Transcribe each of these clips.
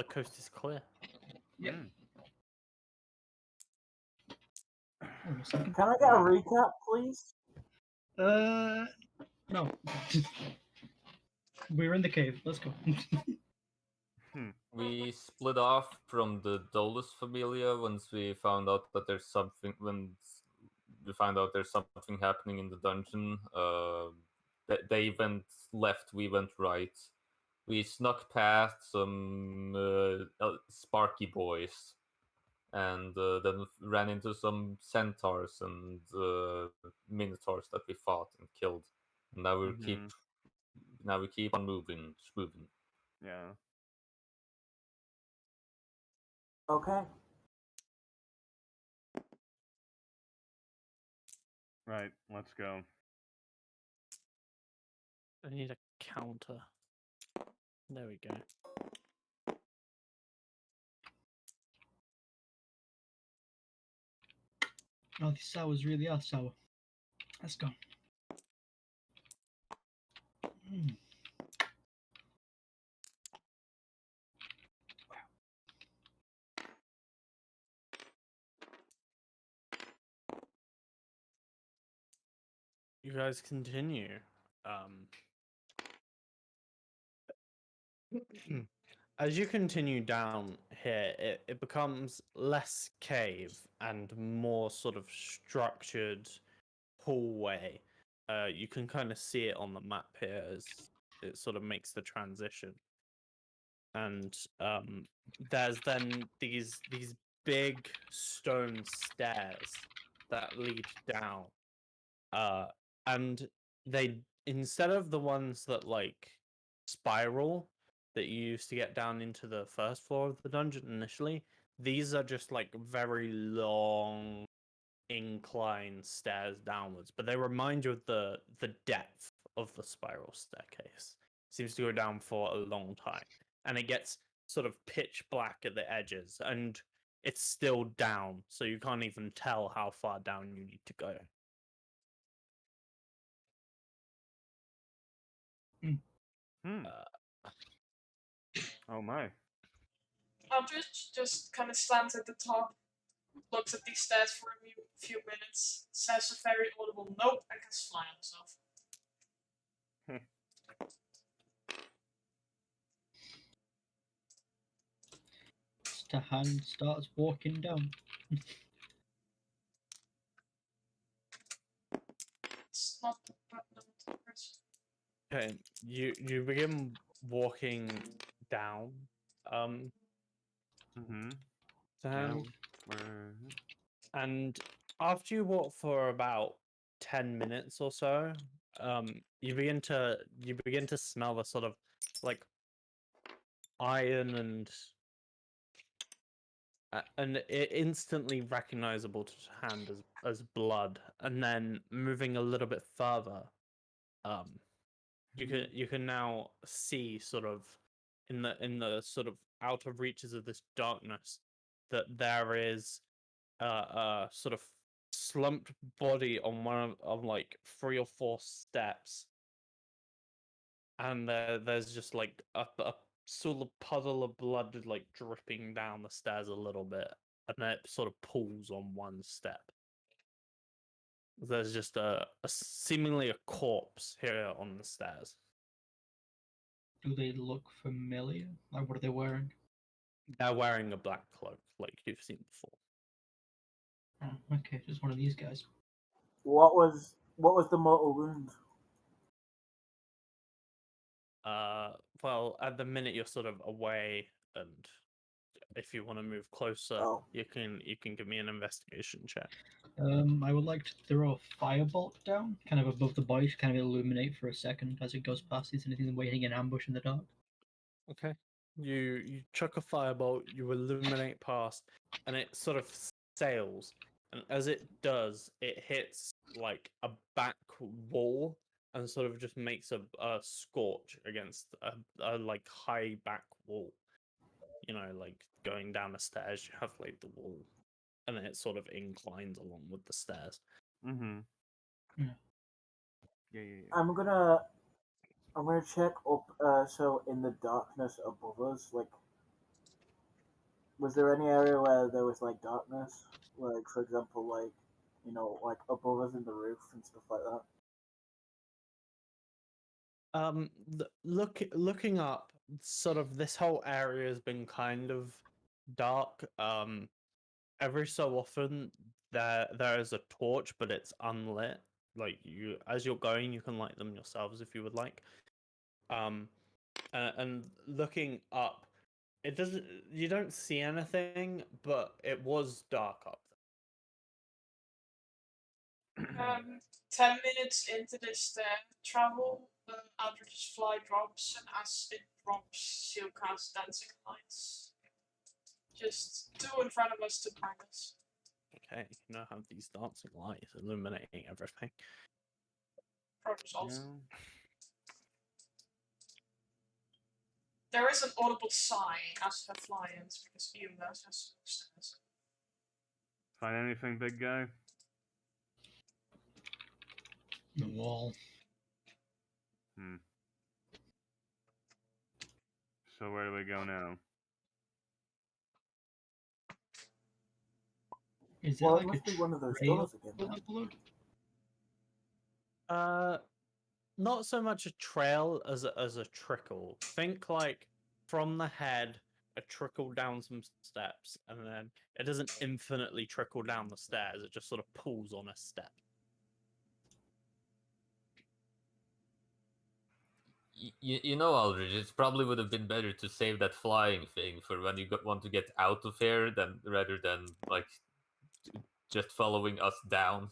the coast is clear. Yeah. Can I get a recap, please? No. We're in the cave. Let's go. We split off from the Dolus Familia once we found out that there's something. When we found out there's something happening in the dungeon, they went left. We went right. We snuck past some Sparky boys, and then ran into some centaurs and minotaurs that we fought and killed. And now we keep on moving. Yeah. Okay. Right. Let's go. I need a counter. There we go. Oh, these sours really are sour. Let's go. You guys continue. As you continue down here, it becomes less cave and more sort of structured hallway. You can kind of see it on the map here as it sort of makes the transition. And there's then these big stone stairs that lead down. And they, instead of the ones that like spiral that you used to get down into the first floor of the dungeon initially, these are just like very long incline stairs downwards, but they remind you of the depth of the spiral staircase. Seems to go down for a long time, and it gets sort of pitch black at the edges, and it's still down, so you can't even tell how far down you need to go. Oh my. Aldrich just kind of stands at the top, looks at these stats for a few minutes, says a very audible nope, and can fly on himself. Stahan starts walking down. It's not the button. Okay, you begin walking down. Down. And after you walk for about 10 minutes or so, you begin to smell the sort of like iron and it instantly recognizable to hand as blood. And then moving a little bit further, you can now see sort of in the sort of outer reaches of this darkness that there is a sort of slumped body on one of like 3 or 4 steps, and there's just like a sort of puddle of blood like dripping down the stairs a little bit, and then it sort of pulls on one step. There's just a seemingly a corpse here on the stairs. Do they look familiar? Like, what are they wearing? They're wearing a black cloak, like you've seen before. Oh, okay, just one of these guys. What was the mortal wound? Well, at the minute you're sort of away, and if you want to move closer, you can give me an investigation check. I would like to throw a firebolt down, kind of above the body, to kind of illuminate for a second as it goes past. Is anything waiting in ambush in the dark? Okay. You chuck a firebolt, you illuminate past, and it sort of sails. And as it does, it hits like a back wall and sort of just makes a scorch against a like high back wall. You know, like going down the stairs, you have like the wall, and then it sort of inclines along with the stairs. Yeah. I'm gonna check up. So in the darkness above us, like, Was there any area where there was like darkness? Like, for example, like like above us in the roof and stuff like that. Looking up, sort of this whole area has been kind of dark. Every so often there is a torch, but it's unlit. Like as you're going, you can light them yourselves if you would like. And looking up, it doesn't. You don't see anything, but it was dark up 10 minutes into this travel, Aldrich's fly drops, and as it drops, she'll cast dancing lights. Just two in front of us, two behind us. Okay, you now have these dancing lights illuminating everything. Problem solved. Yeah. There is an audible sigh as her fly ends because even though has stairs. Find anything, big guy? The wall. So where do we go now? Is it Well, like it must a be one of those trail doors again. for Then. the blood? Not so much a trail as a trickle. Think like from the head, a trickle down some steps, and then it doesn't infinitely trickle down the stairs. It just sort of pulls on a step. You know, Aldridge, it probably would have been better to save that flying thing for when you want to get out of here, rather than like just following us down.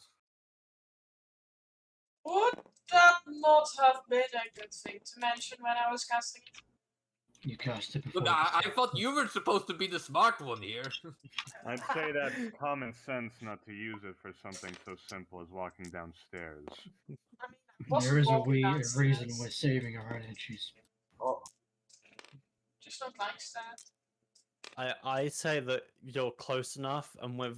Would that not have been a good thing to mention when I was casting it? You cast it before. Look, I thought you were supposed to be the smart one here. I'd say that's common sense not to use it for something so simple as walking downstairs. I mean, I wasn't There is a walking reason downstairs. we're saving our energies. Oh, Just not like that. I say that you're close enough, and with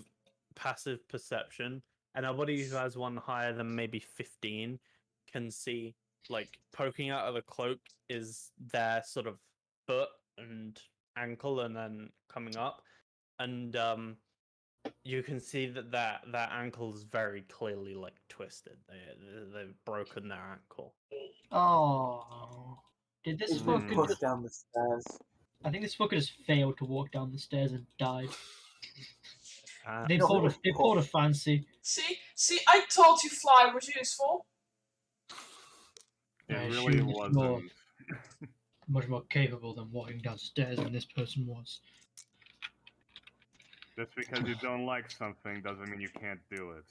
passive perception, anybody who has one higher than maybe 15 can see, like, poking out of the cloak is their sort of foot and ankle, and then coming up, and you can see that their ankle is very clearly like twisted. They've broken their ankle. Oh, did this he's been fucker pushed just? down the stairs. I think this fucker just failed to walk down the stairs and died. They No, pulled it was they pulled a fancy. See, I told you fly was useful. It I really assume it's more- wasn't. Much more capable than walking downstairs than this person was. Just because you don't like something doesn't mean you can't do it.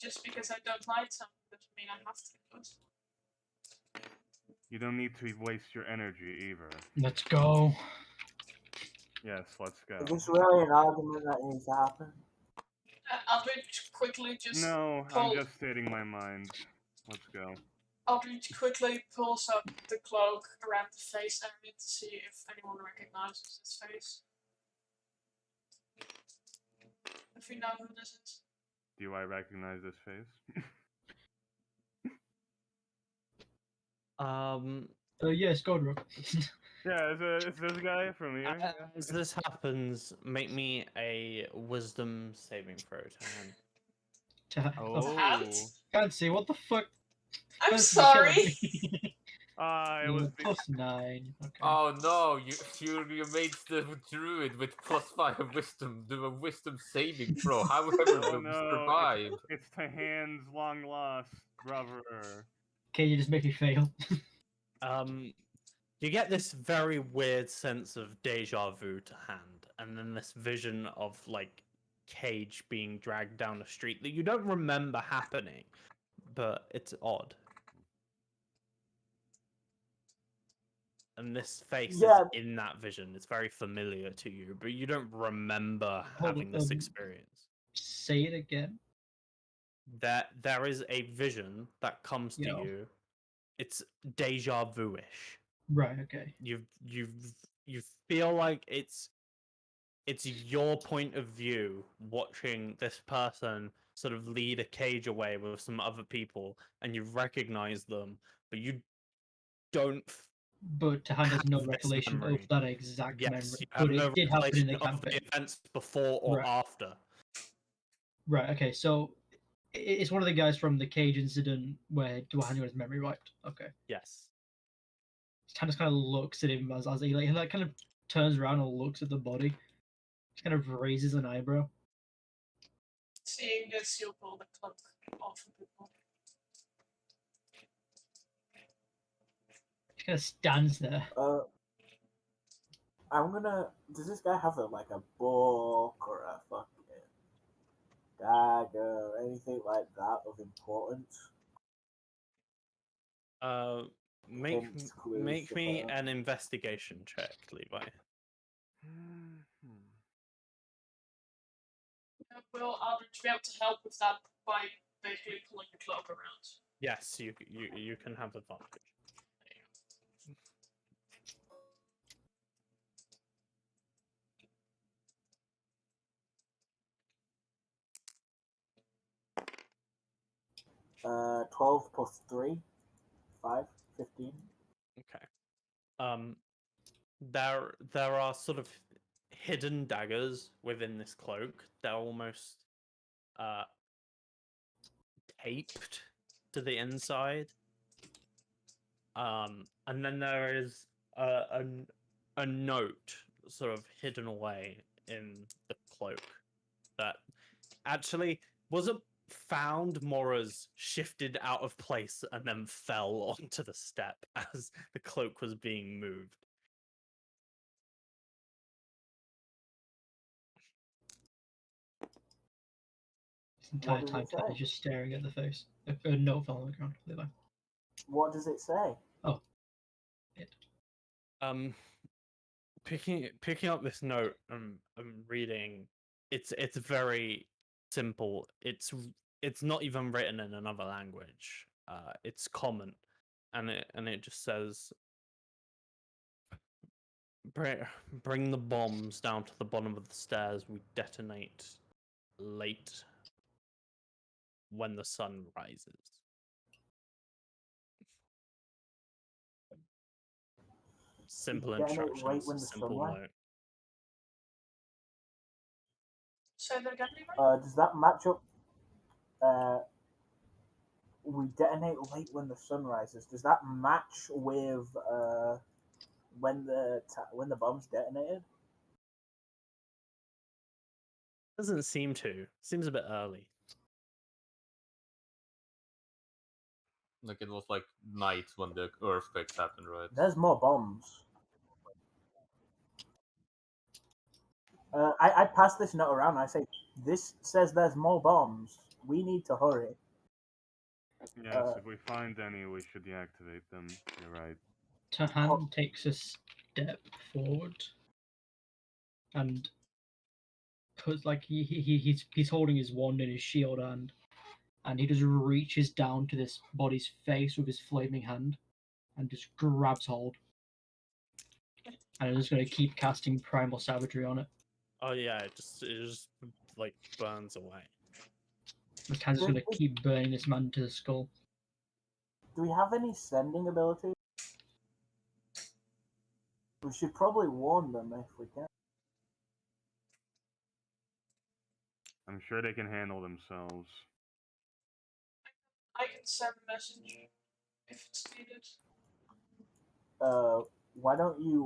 Just because I don't like something doesn't mean I have to do it. You don't need to waste your energy either. Let's go. Yes, let's go. Is this really an argument that needs to happen? Aldrich quickly just No, I'm pull- just stating my mind. Let's go. Aldrich quickly pulls up the cloak around the face area to see if anyone recognizes his face. If we know who this is. Do I recognize this face? Yes, Godrock. Yeah, it's this guy from here. As this happens, make me a wisdom saving throw to him. And Fancy, what the fuck? I'm Fancy sorry. killing me. It was the +9. Okay. Oh no, you made the druid with +5 wisdom do a wisdom saving throw. However, Oh will no, survive. it's to hands long lost, brother. Okay, you just make me fail. You get this very weird sense of deja vu to hand, and then this vision of like Cage being dragged down a street that you don't remember happening, but it's odd. And this face Yeah. is in that vision. It's very familiar to you, but you don't remember Hold having this on. experience. Say it again. There is a vision that comes to Yo. you. It's deja vu-ish. Right. Okay. You feel like it's your point of view watching this person sort of lead a cage away with some other people, and you recognize them, but you don't But Tahan has no This recollection memory. of that exact Yes, memory. you have But no it did happen in recollection the of the campaign. events before or Right. after. Right, okay, so it's one of the guys from the cage incident where Duhan got his memory wiped. Okay. Yes. Tannis kind of looks at him as he like kind of turns around and looks at the body. Just kind of raises an eyebrow. Seeing this, you'll pull the cloak off of people. Just kind of stands there. I'm gonna. Does this guy have like a book or a fucking dagger or anything like that of importance? Make Hints, clues, make stuff me like that. an investigation check, Levi. Will Aldrich be able to help with that by basically pulling the cloak around? Yes, you can have advantage. 12 plus 3, 5, 15. Okay. There are sort of hidden daggers within this cloak. They're almost taped to the inside. And then there is a note sort of hidden away in the cloak that actually wasn't found more as shifted out of place and then fell onto the step as the cloak was being moved. This entire What does time it say? Tannis just staring at the face. A note fell on the ground. Levi. What does it say? Oh. It. Picking up this note, I'm reading. It's very simple. It's not even written in another language. It's common, and it just says, bring the bombs down to the bottom of the stairs. We detonate late when the sun rises. Simple Detonate right instructions. when the Simple sunlight. note. Say that again, Levi? Does that match up? We detonate late when the sun rises. Does that match with when the bomb's detonated? Doesn't seem to. Seems a bit early. Like it was like night when the earthquakes happened, right? There's more bombs. I pass this note around and I say, this says there's more bombs. We need to hurry. Yes, if we find any, we should deactivate them. You're right. Tahan takes a step forward and because like he's holding his wand in his shield hand, and he just reaches down to this body's face with his flaming hand and just grabs hold. And I'm just gonna keep casting primal savagery on it. Oh yeah, it just like burns away. This hand's just gonna keep burning this man to the skull. Do we have any sending ability? We should probably warn them if we can. I'm sure they can handle themselves. I can send a message if it's needed. Why don't you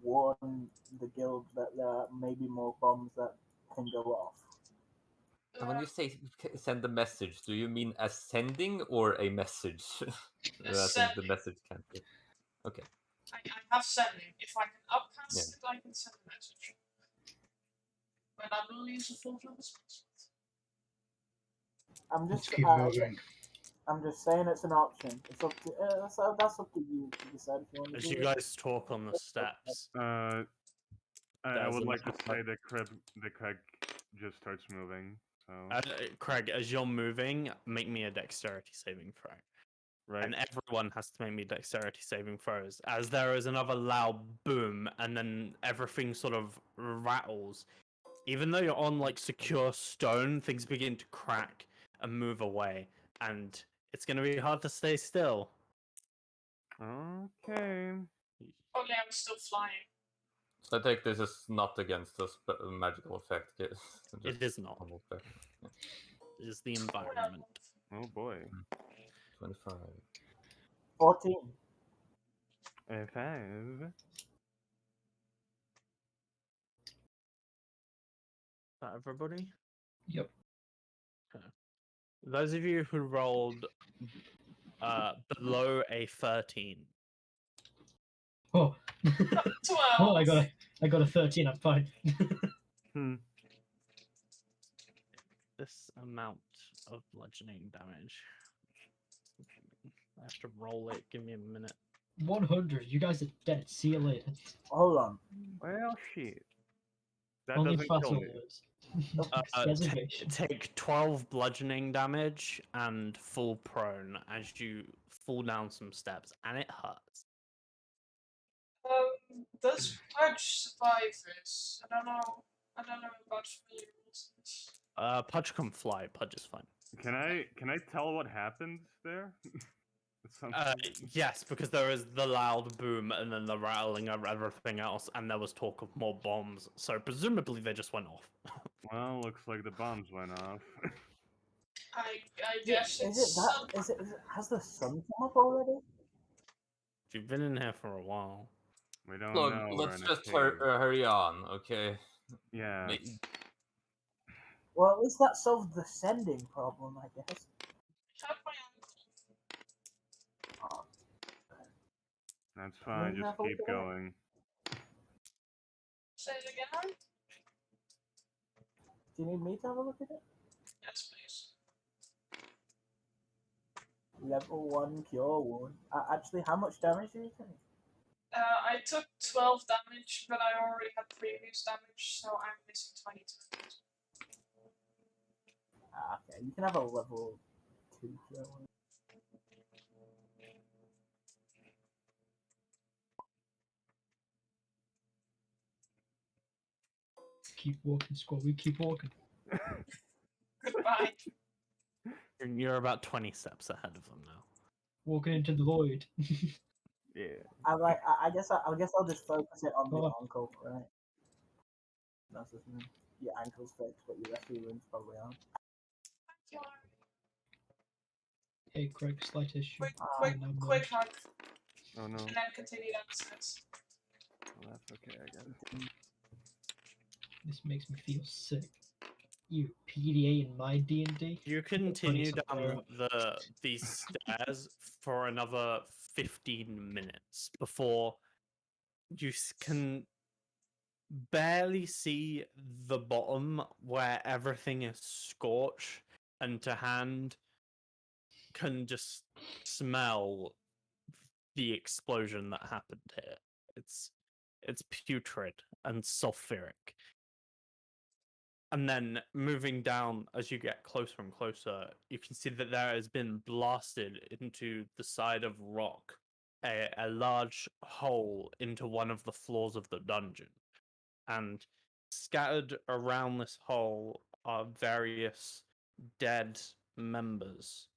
warn the guild that there may be more bombs that can go off? And when you say send a message, do you mean as sending or a message? I think the message can't be. Okay. I have sending. If I can upcast it, I can send a message. But I will use a full level spell. I'm just saying it's an option. It's up to that's up to you to decide if you want to As do you it. guys talk on the steps, I There's would like to another- say that Craig just starts moving. So Craig, as you're moving, make me a dexterity saving throw. right. And everyone has to make me dexterity saving throws, as there is another loud boom, and then everything sort of rattles. Even though you're on like secure stone, things begin to crack and move away, and it's going to be hard to stay still. Okay. Only I'm still flying. So I take this as not against a magical effect. It is not. normal effect. It is the environment. Oh boy. 25. 14. A 5. Is that everybody? Yep. Those of you who rolled below a 13, Oh. 12. Oh, I got a 13. I'm fine. Hmm. this amount of bludgeoning damage. I have to roll it. Give me a minute. 100. You guys are dead. See you later. Hold on. Well, shit. That Only doesn't kill Fatal me. lives. Take, take 12 bludgeoning damage and fall prone as you fall down some steps, and it hurts. Does Pudge survive this? I don't know. I don't know about familiar rules. Pudge can fly. Pudge is fine. Can I tell what happens there? At some point? Yes, because there is the loud boom and then the rattling of everything else, and there was talk of more bombs. So presumably they just went off. Well, looks like the bombs went off. I guess Is it's it that? Is it? Has the sun come up already? You've been in here for a while. We don't Look, know. We're let's in a just cave. hurry on, okay? Yeah. Well, at least that solved the sending problem, I guess. have my Oh, That's Can fine. we Just have a look keep at that? going. Say it again. do you need me to have a look at it? Yes, please. Level 1 cure wound. Actually, how much damage do you take? I took 12 damage, but I already had previous damage, so I'm missing 22. Okay, you can have a level 2 cure wound. Keep walking, squad. We keep walking. Goodbye. You're about 20 steps ahead of them now. Walking into the void. Yeah. I guess I'll just focus it on the Oh. ankle, right? That's his name. Your ankle's fixed, but your rest of your wounds probably aren't. Thank you. Hey, Craig, slight issue. Quick, Ah, quick, no quick merge. hug, Oh no. and then continue downstairs. Well, that's okay, I guess. This makes me feel sick. You PDA in my D&D? You continue Funny down these stairs for another 15 minutes before you can barely see the bottom where everything is scorched, and to hand can just smell the explosion that happened here. It's putrid and sulfuric. And then moving down as you get closer and closer, you can see that there has been blasted into the side of rock a large hole into one of the floors of the dungeon. And scattered around this hole are various dead members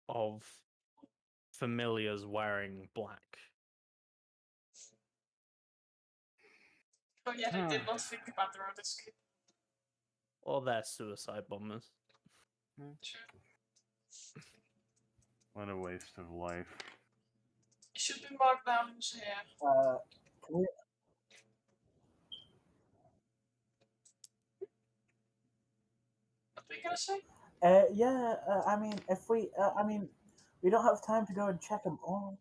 of familiars wearing black. Oh yeah, I did not think about the road escape. Or they're suicide bombers. Sure. What a waste of life. It should be marked down who's here. Can we, What were you gonna say? yeah, I mean, we don't have time to go and check them all.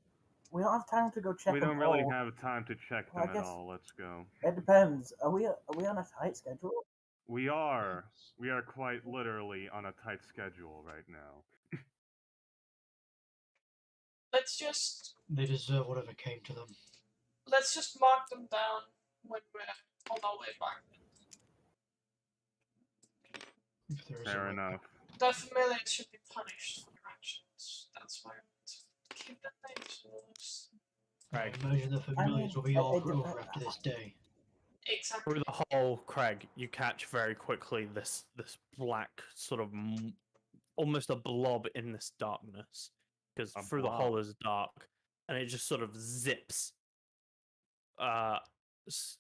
We don't have time to go check We them don't really all. have time to check Well, I them at guess- all. Let's go. It depends. Are we on a tight schedule? We are quite literally on a tight schedule right now. Let's just They deserve whatever came to them. mark them down when we're on our way back. If there is Fair a way enough. The familiars should be punished for their actions. That's why I want to keep their names on the list. Craig. I imagine the familiars will be I- all I- over after this day. Exactly. Through the hole, Craig, you catch very quickly this black sort of almost a blob in this darkness, because A through the hole blob. is dark, and it just sort of zips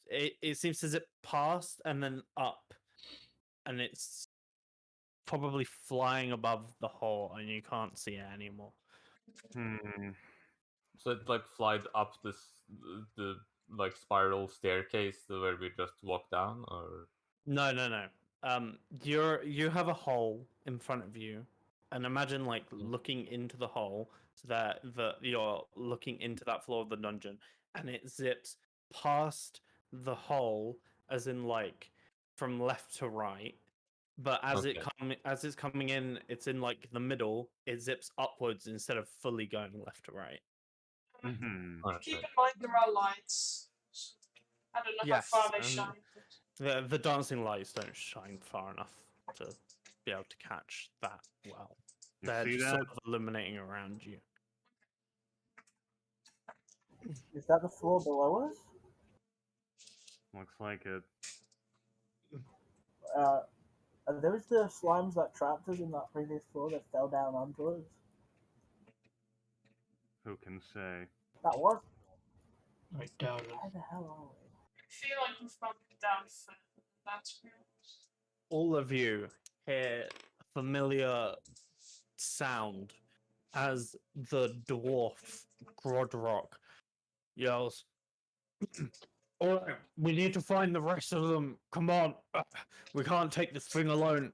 it seems to zip past and then up, and it's probably flying above the hole, and you can't see it anymore. So it like flied up the like spiral staircase to where we just walked down, or No. You have a hole in front of you, and imagine like looking into the hole, so that you're looking into that floor of the dungeon, and it zips past the hole, as in like from left to right. But as as it's coming in, it's in like the middle. It zips upwards instead of fully going left to right. Keep in mind there are lights. I don't know Yes, how far they and shine. the dancing lights don't shine far enough to be able to catch that well. They're see just that? sort of illuminating around you. Is that the floor below us? Looks like it. Are those the slimes that trapped us in that previous floor that fell down onto us? Who can say? That was. I doubt it. Where the hell are we? I feel like we've gone down further. That's weird. All of you hear a familiar sound as the dwarf Grodrock yells, "All right, we need to find the rest of them. Come on, we can't take this thing alone."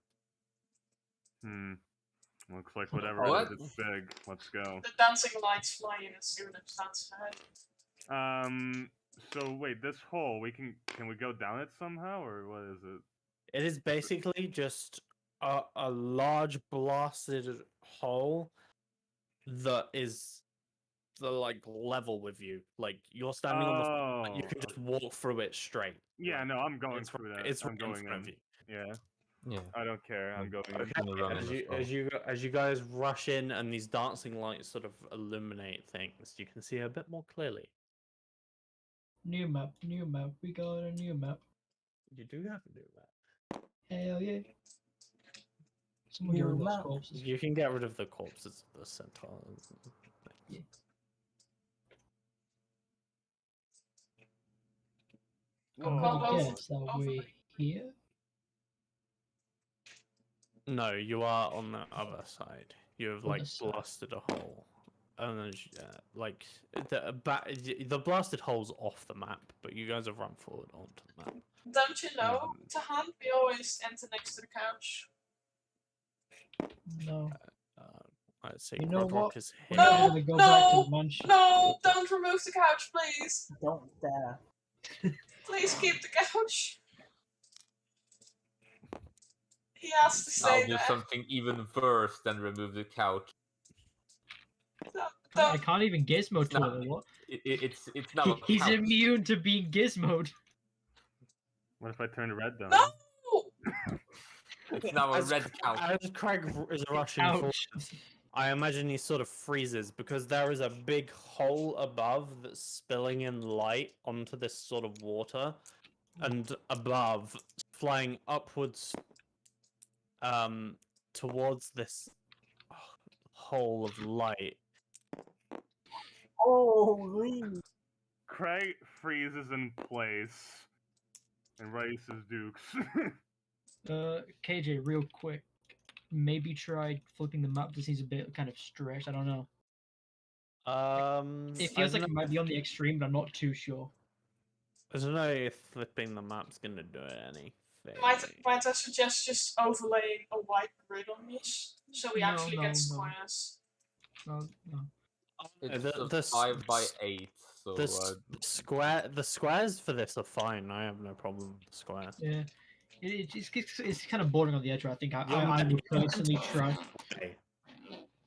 Looks like whatever What? it is, it's big. Let's go. The dancing lights fly in as soon as that's ahead. So wait, this hole, can we go down it somehow, or what is it? It is basically just a large blasted hole that is the like level with you. Like you're standing on the floor, but you can just walk through it straight. Yeah, Like, no, I'm going it's through that. It's I'm right going in front of in. you. Yeah, yeah. I don't care. I'm going in. gonna run As in as you well. as you guys rush in and these dancing lights sort of illuminate things, you can see a bit more clearly. New map. We got a new map. You do have to do that. Hell yeah. Someone get rid of those corpses. You can get rid of the corpses of the centaurs. Yeah. Whoa. Guess that we're here. No, you are on the other side. You have like Other side. blasted a hole, and then like the blasted hole's off the map, but you guys have run forward onto the map. Don't you know, Tahan, we always enter next to the couch. No. I'd say You know Grodrock what? is We're here. not No, gonna go back to the mansion. No, don't remove the couch, please. Don't dare. Please keep the couch. He has to I'll stay do there. something even worse than remove the couch. I Don't. can't even gizmo It's to not- it or what? It's not a He's couch. immune to being gizmoed. What if I turn red though? No! It's now a red couch. As Craig is rushing forward, Ouch. I imagine he sort of freezes because there is a big hole above that's spilling in light onto this sort of water, and above, flying upwards, towards this hole of light. Holy! Craig freezes in place and raises Dukes. KJ, real quick. Maybe try flipping the map. This seems a bit kind of stretched. I don't know. It feels like it might be on the extreme, but I'm not too sure. I don't know if flipping the map's gonna do anything. Might I suggest just overlaying a white grid on this, so we No, actually no, get no. squares? No. It's the 5x8, so the squares for this are fine. I have no problem with the squares. Yeah. It's kind of bordering on the edge. I think I meant would personally try.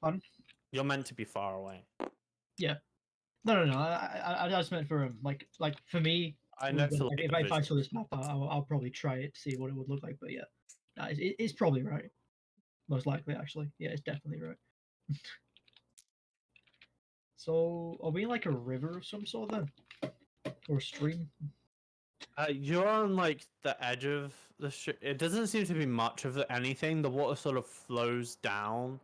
Pardon? You're meant to be far away. Yeah. No. I just meant for like for me. I know. If I saw this map, I'll probably try it to see what it would look like. But yeah, no, it's probably right. Most likely, actually. Yeah, it's definitely right. So, are we in like a river of some sort then, or a stream? You're on like the edge of the it doesn't seem to be much of anything. The water sort of flows down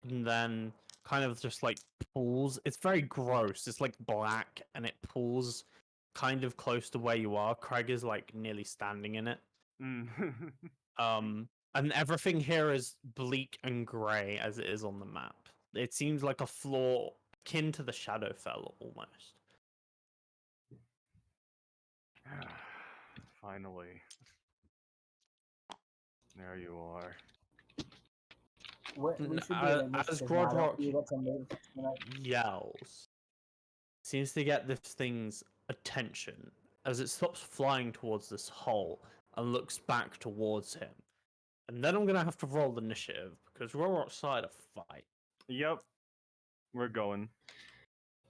and then kind of just like pools. It's very gross. It's like black and it pools kind of close to where you are. Craig is like nearly standing in it. Mm. And everything here is bleak and grey as it is on the map. It seems like a floor akin to the Shadowfell almost. Finally. There you are. We should do an As initiative now. Grodrock You get to move. You know? yells, seems to get this thing's attention as it stops flying towards this hole and looks back towards him. And then I'm gonna have to roll initiative because we're outside a fight. Yep. We're going.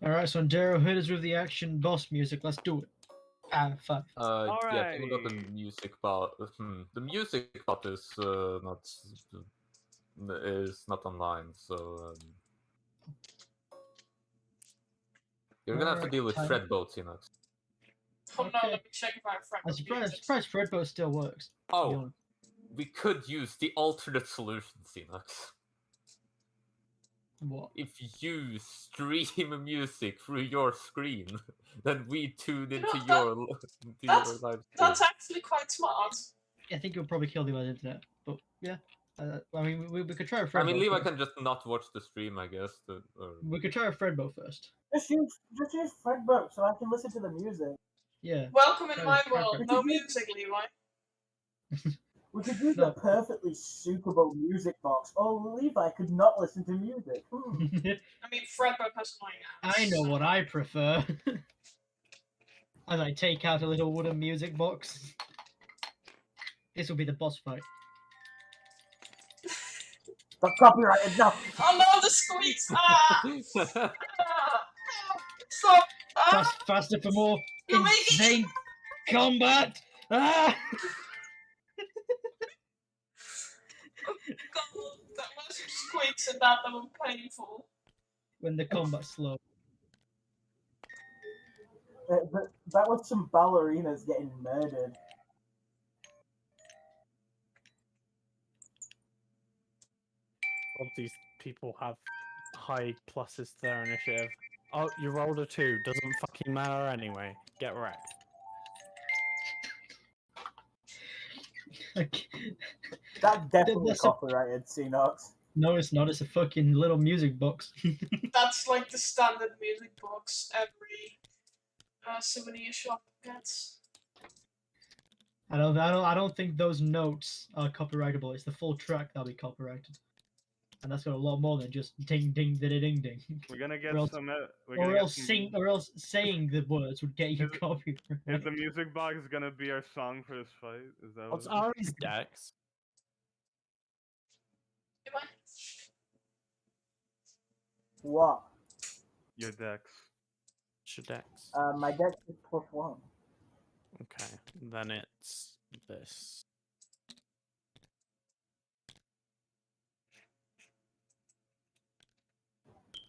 Alright, so Darrow hit us with the action boss music. Let's do it. 5. Yeah, I think we got the Alrighty. music part. The music part is not online, so you're gonna have to Alright, deal with time. Fred boats, you know. Oh no, Okay. let me check if I have I'm friends. surprised Fredboat still works. to be Oh, honest. we could use the alternate solution, Xenox. What? If you stream music through your screen, then we tune You know, into your that's- live stream. That's actually quite smart. I think it'll probably kill the internet, but yeah. I mean, we could try a I Fredboat. mean, Levi first. can just not watch the stream, I guess. Or... We could try a Fredboat first. Just use Fredboat so I can listen to the music. Yeah. Welcome in That my is world. perfect. No music, Levi. We could use No. a perfectly suitable music box. Oh, Levi could not listen to music. I mean, Fredboat has annoying ads. I know what I prefer. As I take out a little wooden music box. This will be the boss fight. The copyrighted no. Oh no, the squeaks! Ah! Ah! Stop! Ah! Faster for more You're making insane combat! Ah! God, that was some squeaks and that were painful. When the combat's slow. That was some ballerinas getting murdered. All these people have high pluses to their initiative. Oh, you rolled a 2. Doesn't fucking matter anyway. Get wrecked. That definitely That's a- copyrighted, Xenox. No, it's not. It's a fucking little music box. That's like the standard music box every souvenir shop gets. I don't think those notes are copyrightable. It's the full track that'll be copyrighted, and that's got a lot more than just ding ding ding ding ding. We're gonna get Or else- some. Or else saying the words would get you Is copyright. Is the music box gonna be our song for this fight? Is that What's what Ari's dex? Am I? What? your dex? What's your dex? My dex is +1. Okay, then it's this.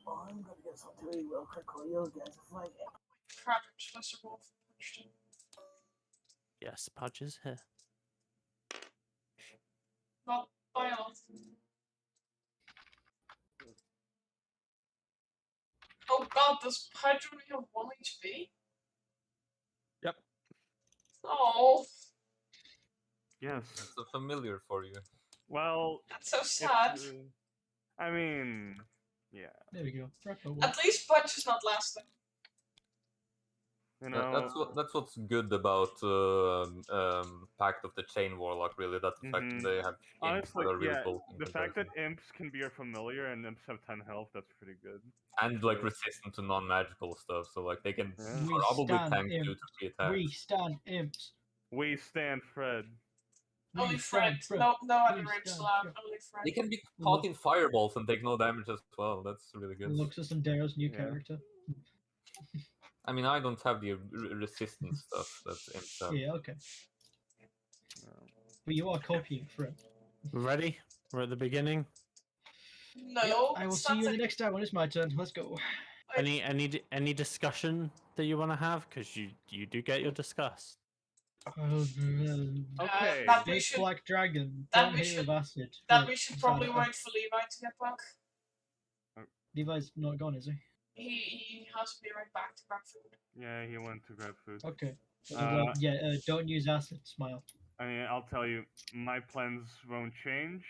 Oh, I'm gonna get something to eat real quick while you guys are fighting. Crap, I'm supposed to roll for punch. Yes, Pudge is here. Well, by a lot. Oh god, does Pudge only have 1 HP? Yep. Oh, Yes. It's a familiar for you. Well, that's so it's, sad. I mean, yeah. There we go. Fredboat At least Pudge is not lasting. You know, That's what's good about Pact of the Chain Warlock, really. That the fact that they have imps honestly, that are really yeah. bulky in The fact that comparison. imps can be your familiar and imps have 10 health, that's pretty good. And like resistant to non-magical stuff, so like they can Yeah. We probably stand tank 2 to imps. 3 attacks. We stand imps. We stand Fred. Only We Fred. stand No other We imps stand allowed. Fred. Only Fred. They can be caught in fireballs and take no damage as well. That's really good. Luxus and Darrow's new Yeah. character. I mean, I don't have the resistance stuff that imps have. Yeah, okay. But you are copying Fred. Ready? We're at the beginning. No. Yep, I will it's see not you in the the- next hour. It's my turn. Let's go. Any discussion that you want to have? Because you do get your discuss. Okay. that we Big should. black dragon. that Don't we hit should- with acid. That Look, we should probably sorry, wait for Levi to get back. Levi's not gone, is he? He has to be right back to grab food. Yeah, he went to grab food. Okay. Uh, Don't use acid. Smile. I mean, I'll tell you, my plans won't change.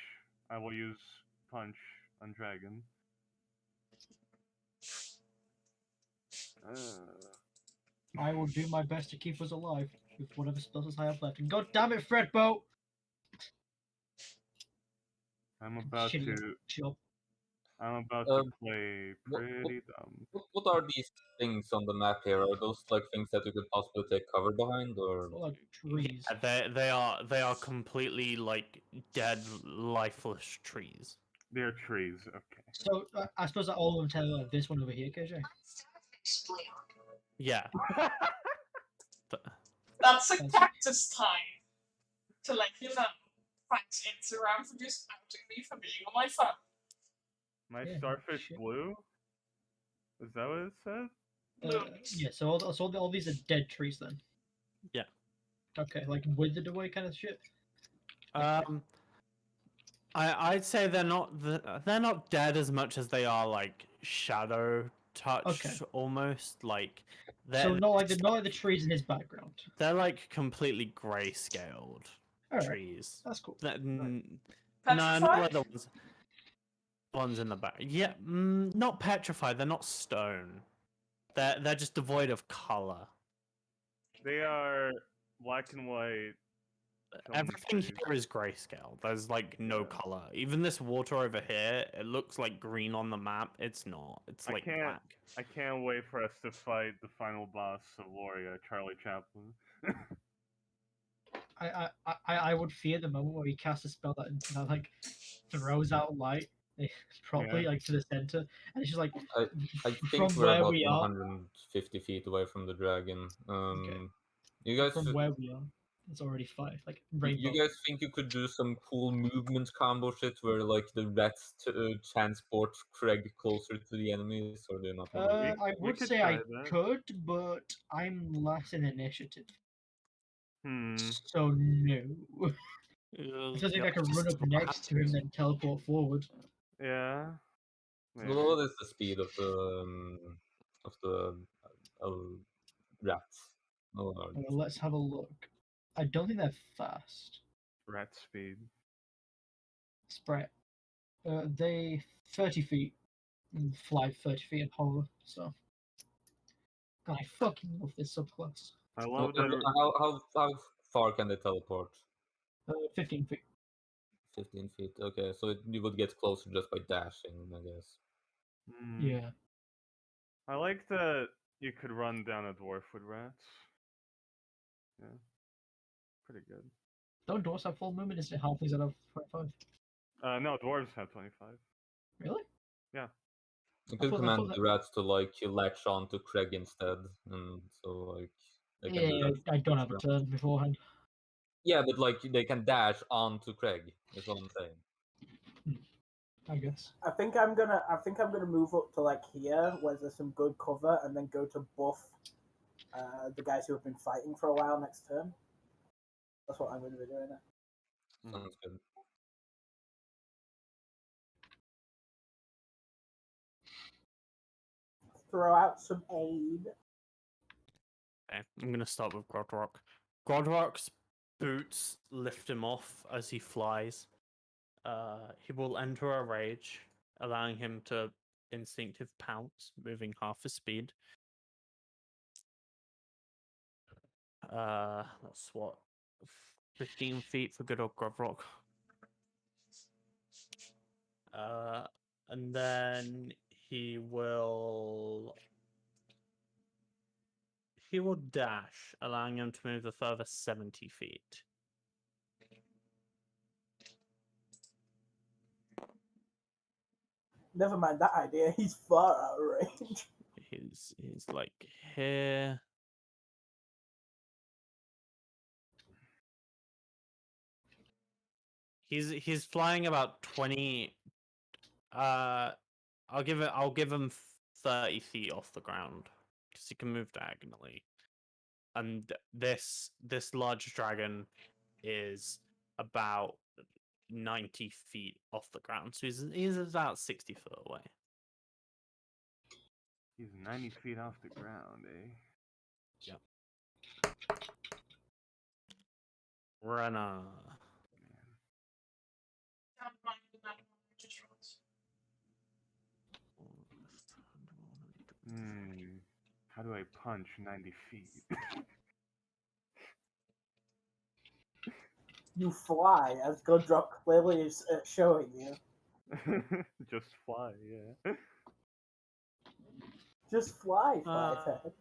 I will use punch on dragon. I will do my best to keep us alive with whatever spells I have left. And god damn it, Fredbo! I'm about Shitty to. job. I'm about Um, to play what- pretty dumb. What are these things on the map here? Are those like things that you could possibly take cover behind, or Like trees. They are completely like dead, lifeless trees. They're trees. Okay. So I suppose that all of them tell this one over here, KJ. Yeah. That's a That's- cactus time. To let you know. Thanks, Instagram, for just outing me for being on my phone. My Yeah, starfish shit. blue. Is that what it said? Yeah, so all these are dead trees then. Yeah. Okay, like withered away kind of shit. I'd say they're not dead as much as they are like shadow touched Okay. almost like So not like the trees in his background. they're like completely grayscaled Alright, trees. that's cool. No, not Petrified? like the ones in the back. Yeah, not petrified. They're not stone. They're just devoid of color. They are black and white. stone Everything trees. here is grayscale. There's like no Yeah. color. Even this water over here, it looks like green on the map. It's not. It's I like can't- black. I can't wait for us to fight the final boss of Loria, Charlie Chaplin. I would fear the moment where he casts a spell that like throws out light properly Yeah. like to the center, and it's just like I from think we're where about we are, 150 feet away from the dragon. Okay. You guys, from where we are, it's already five. Like rainbow. you guys think you could do some cool movement combo shit where like the rats transport Craig closer to the enemies, or do you not? want to do I we would could say try I that. could, but I'm less in initiative, Hmm. so no. I just think I could run up next to him, then teleport forward. Yeah. Well, Maybe. what is the speed of the uh, rats? Oh, Let's have a look. I don't think they're fast. Rat speed. Sprite. They 30 feet, and fly 30 feet and hover. So, God, I fucking love this subclass. I love that. how far can they teleport? 15 feet. 15 feet. Okay, so you would get closer just by dashing, I guess. Yeah. I like that you could run down a dwarf with rats. Yeah. Pretty good. Don't dwarves have full movement? Is it halflings that have 25? No, dwarves have 25. Really? Yeah. You I could thought command that- the rats to like latch on to Craig instead, and so like they can do Yeah, that. I don't have a turn beforehand. Yeah, but like they can dash on to Craig. Is what I'm saying. I guess. I think I'm gonna move up to like here, where there's some good cover, and then go to buff the guys who have been fighting for a while next turn. That's what I'm gonna be doing. Sounds good. Throw out some aid. Okay, I'm gonna start with Grodrock. Grodrock's boots lift him off as he flies. He will enter a rage, allowing him to instinctive pounce, moving half his speed. That's what 15 feet for good old Grodrock. And then he will dash, allowing him to move a further 70 feet. Never mind that idea. He's far out of range. He's like here. He's flying about 20. I'll give him 30 feet off the ground because he can move diagonally. And this large dragon is about 90 feet off the ground, so he's about 60 foot away. He's 90 feet off the ground, eh? Renna. Can't mind that one. I just wrote. How do I punch 90 feet? You fly, as Gundrop clearly is showing you. Just fly, yeah. Just fly, Uh, Flyhead.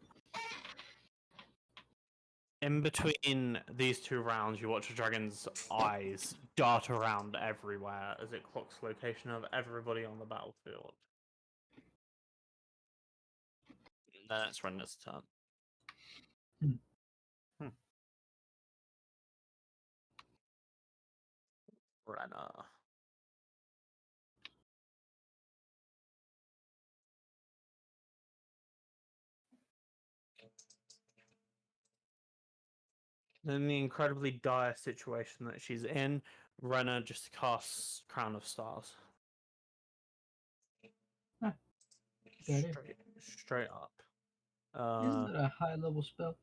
In between these two rounds, you watch a dragon's eyes dart around everywhere as it clocks location of everybody on the battlefield. Then it's Renna's turn. Renna. In the incredibly dire situation that she's in, Renna just casts Crown of Stars. Good idea. Straight up. Isn't it a high level spell?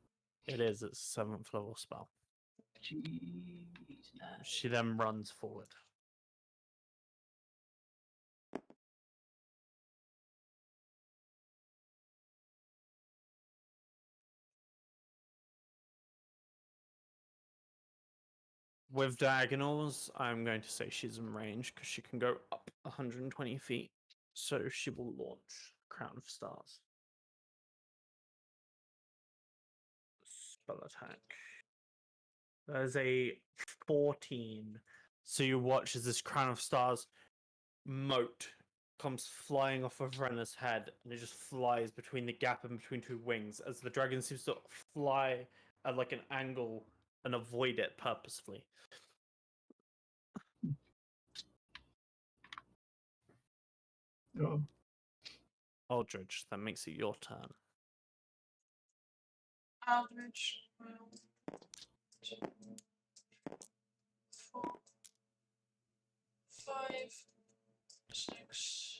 It is. It's a 7th level spell. Jeez, nice. She then runs forward. With diagonals, I'm going to say she's in range because she can go up 120 feet. So she will launch Crown of Stars. Spell attack. There's a 14. So you watch as this Crown of Stars moat comes flying off of Renna's head and it just flies between the gap in between two wings as the dragon seems to fly at like an angle and avoid it purposefully. Oh, Aldridge, that makes it your turn. Aldridge will 2, 4, 5, 6.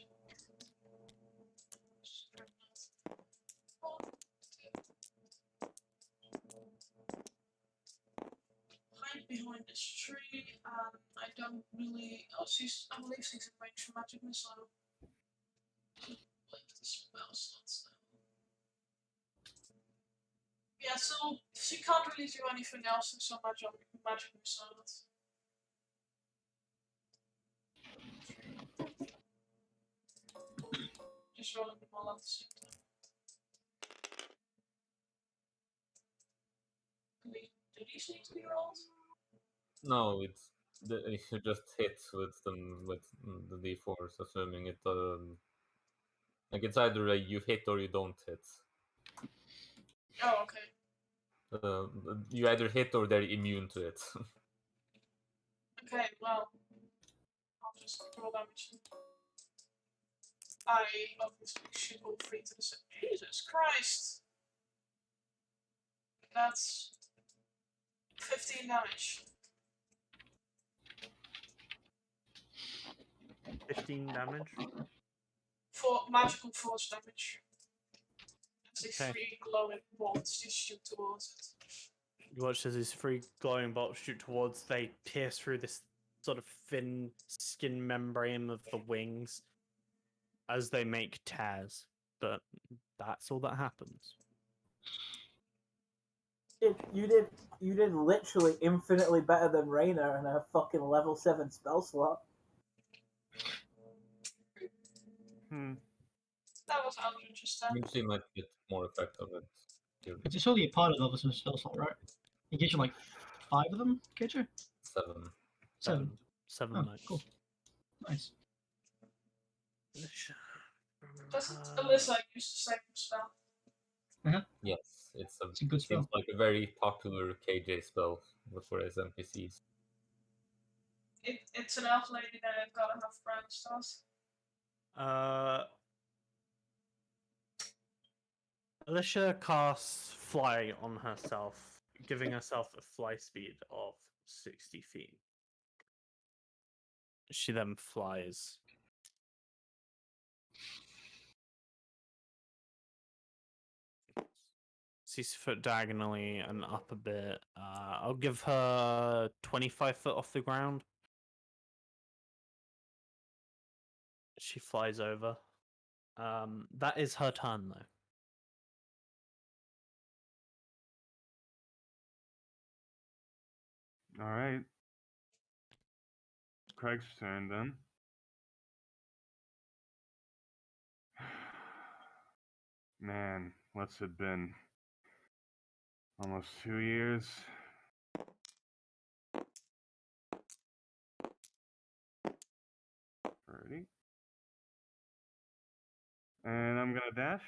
Hide behind this tree, and I don't really. Oh, I believe she's in range for magic missile. Like the spell slots now. Yeah, so she can't really do anything else so much on magic missile. Just rolling them all at the same time. Do these need to be rolled? No, you just hit with them with the d4s, assuming it like it's either a you hit or you don't hit. Oh, okay. You either hit or they're immune to it. Okay, well, I'll just roll damage. I obviously should all 3 to the same. Jesus Christ! That's 15 damage. 15 damage. For magical force damage. It's a Okay. 3 glowing bolts you shoot towards it. You watch as these 3 glowing bolts shoot towards, they pierce through this sort of thin skin membrane of the wings as they make tears. But that's all that happens. You did literally infinitely better than Reyna in a fucking level 7 spell slot. That was Aldridge's turn. Means you might get more effect of it. it's only a part of level 7 spell slot, right? You get you like 5 of them, get you? 7. 7. 7 Oh, nights. cool. Nice. Doesn't Alyssa use the same spell? Yes, it's a good spell. Seems like a very popular KJ spell for his NPCs. It's an elf lady that gotta have brown stars. Alicia casts Fly on herself, giving herself a fly speed of 60 feet. She then flies 60 foot diagonally and up a bit. I'll give her 25 foot off the ground. She flies over. That is her turn, though. All right. Craig's turn then. Man, what's it been? Almost 2 years. Ready? And I'm gonna dash.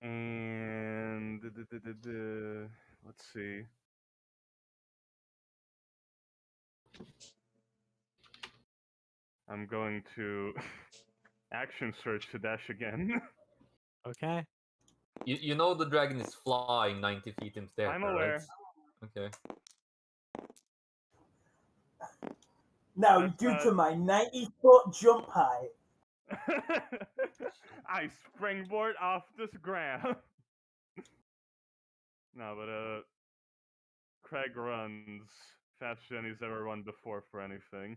And let's see. I'm going to action search to dash again. Okay. You know the dragon is flying 90 feet into the air, I'm right? aware. Okay. Now, That's, due to my 90-foot jump height, I springboard off this ground. No, but Craig runs faster than he's ever run before for anything.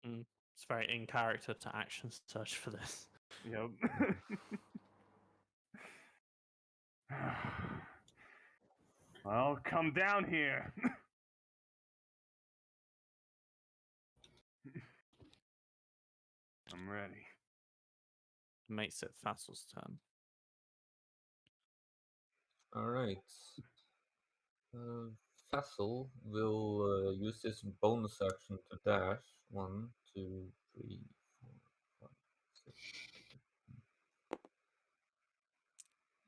It's very in character to action search for this. Yep. Well, come down here. I'm ready. Makes it Fassel's turn. Alright. Fassel will use his bonus action to dash. 1, 2, 3, 4, 5, 6.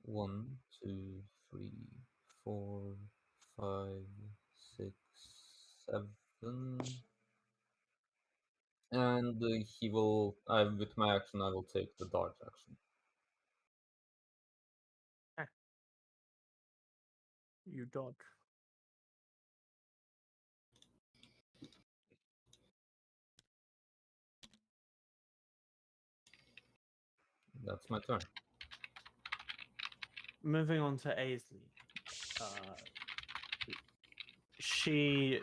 1, 2, 3, 4, 5, 6, 7. And he will, with my action, I will take the dodge action. You dodge. That's my turn. Moving on to Aisley. She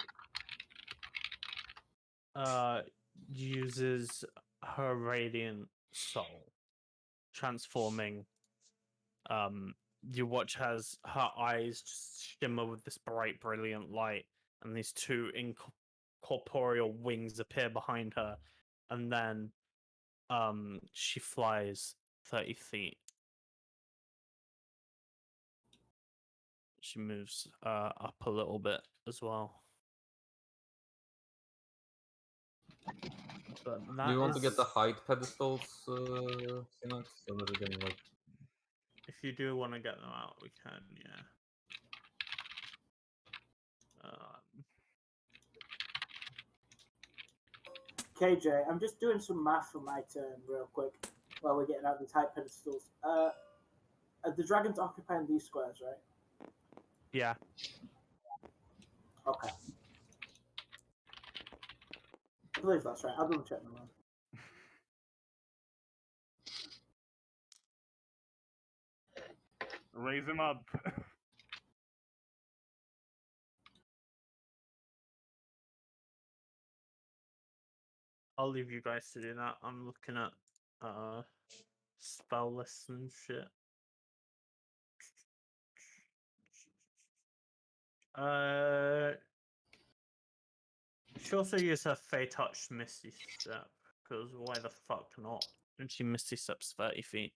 uses her radiant soul, transforming. You watch as her eyes just shimmer with this bright, brilliant light, and these two incorporeal wings appear behind her, and then she flies 30 feet. She moves up a little bit as well. But Do you want to get the height pedestals, Sinax, so that we can, like... If you do want to get them out, we can, yeah. KJ, I'm just doing some math for my turn real quick while we're getting out these height pedestals. The dragon's occupying these squares, right? Yeah. Okay. I believe that's right. I'll double check my math. Raise him up. I'll leave you guys to do that. I'm looking at spell lists and shit. She also used her Fey Touch Misty Step, because why the fuck not? And she Misty Steps 30 feet.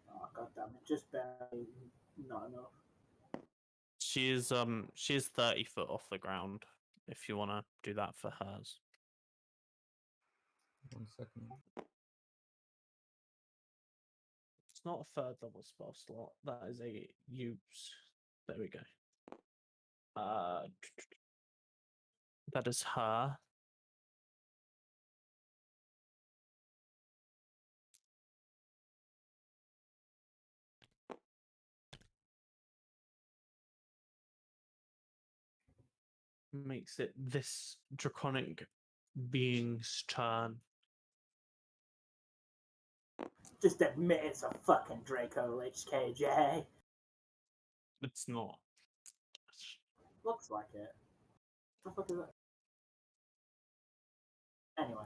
Oh, god damn it. Just barely not enough. She is 30 foot off the ground, if you want to do that for hers. 1 second. It's not a third level spell slot. That is a use. There we go. That is her. makes it this draconic being's turn. Just admit it's a fucking Draco Lich, KJ. It's not. Looks like it. What the fuck is it? Anyway.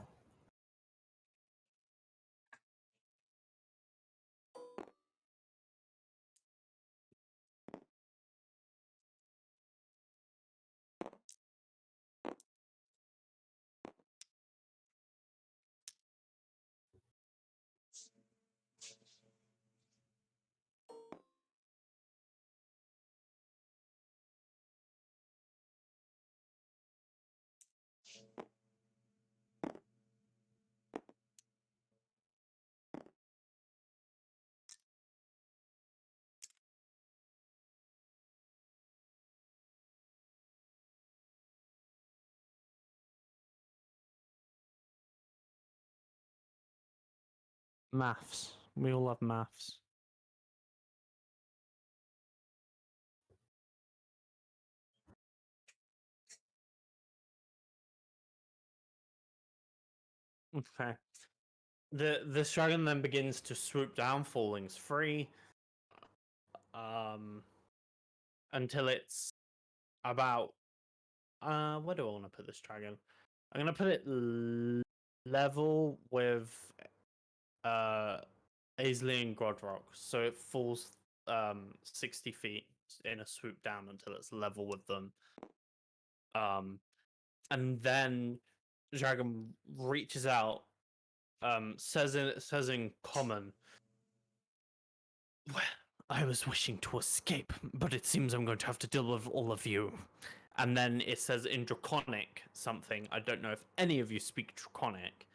Maths. We all love maths. Okay. The dragon then begins to swoop down, fallings free. Until it's about where do I want to put this dragon? I'm gonna put it level with Aisley and Grodrock, so it falls 60 feet in a swoop down until it's level with them. And then the dragon reaches out, says in common, "Well, I was wishing to escape, but it seems I'm going to have to deal with all of you." And then it says in Draconic something. I don't know if any of you speak Draconic.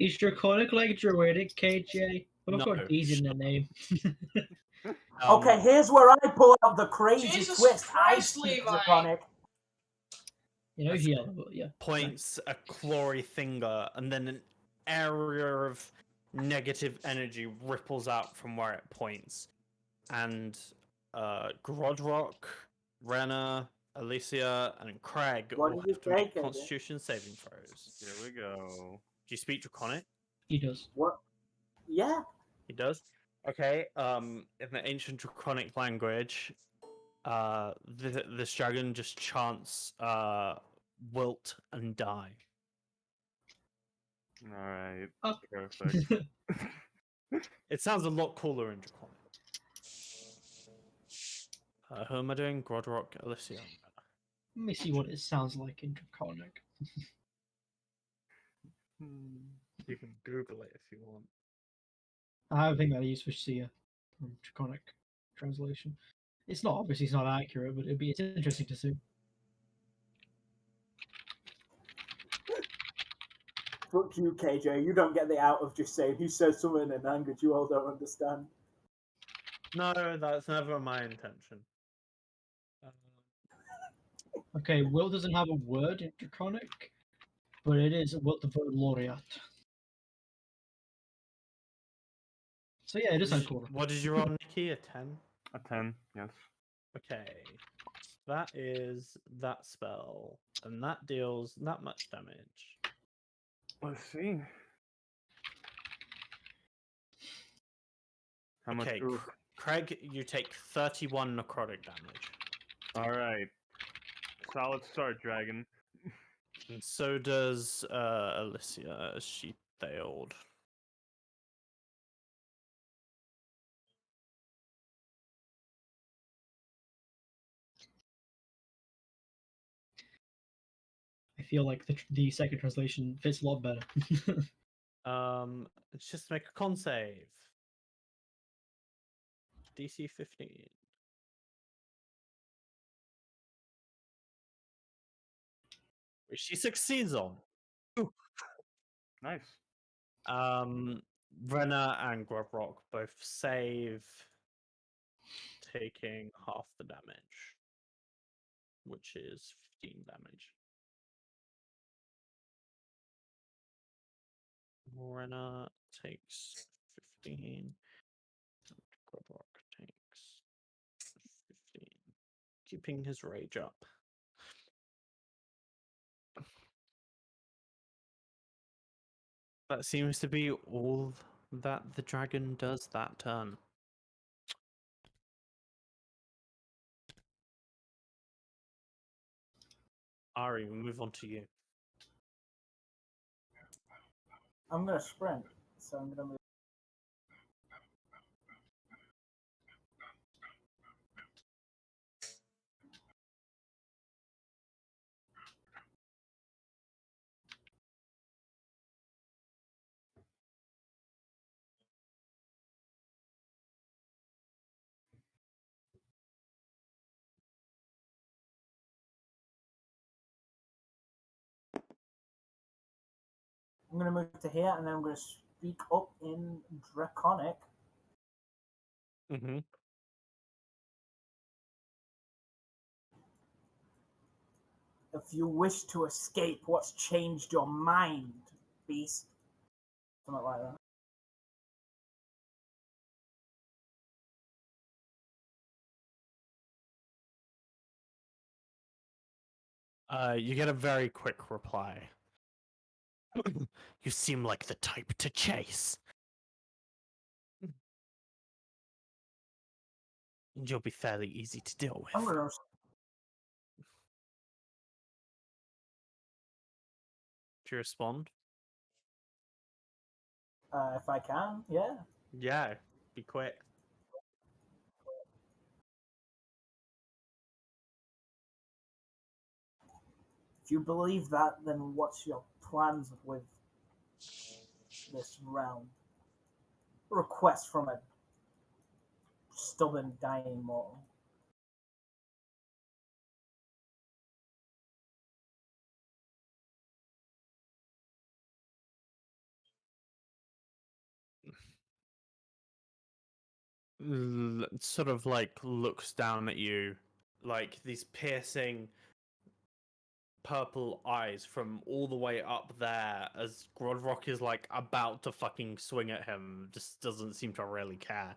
Is Draconic like Druidic, KJ? I've No, got D's in the shut name. Okay, here's where I pull out the crazy Jesus twist. I Christ, speak Levi. Draconic. You know, That's yeah, but yeah. points a clawy finger, and then an area of negative energy ripples out from where it points. And Grodrock, Renna, Alicia, and Craig What all did you have to say, make KJ? Constitution saving throws. Here we go. Do you speak Draconic? He does. What? Yeah. He does. Okay. In the ancient Draconic language, this dragon just chants wilt and die. All right. Oh. Perfect. It sounds a lot cooler in Draconic. Who am I doing? Grodrock, Alicia. Let me see what it sounds like in Draconic. You can Google it if you want. I think I use Seer from Draconic translation. It's not obviously it's not accurate, but it's interesting to see. Fuck you, KJ. You don't get the out of just saying he says something in a language you all don't understand. No, that's never my intention. Okay, Will doesn't have a word in Draconic, but it is what the word laureate. So yeah, it is sound cooler. What did you roll, Nikki? A 10? A 10, yes. Okay. That is that spell, and that deals that much damage. Let's see. How much? Okay, Ooh. Craig, you take 31 necrotic damage. All right. Solid start, dragon. And so does Alicia, as she failed. I feel like the second translation fits a lot better. Let's just make a con save. DC 15. Which she succeeds on. Nice. Renner and Grovrock both save, taking half the damage, which is 15 damage. Renner takes 15. Grovrock takes 15. Keeping his rage up. That seems to be all that the dragon does that turn. Ari, we move on to you. I'm gonna sprint, so I'm gonna move. I'm gonna move to here, and then I'm gonna speak up in Draconic. Mm-hmm. If you wish to escape, what's changed your mind, beast? Something like that. You get a very quick reply. You seem like the type to chase. And you'll be fairly easy to deal I'm with. gonna. Do you respond? If I can, yeah. Yeah, be quick. If you believe that, then what's your plans with this realm? Request from a stubborn dying mortal. Sort of like looks down at you, like these piercing purple eyes from all the way up there as Grodrock is like about to fucking swing at him, just doesn't seem to really care.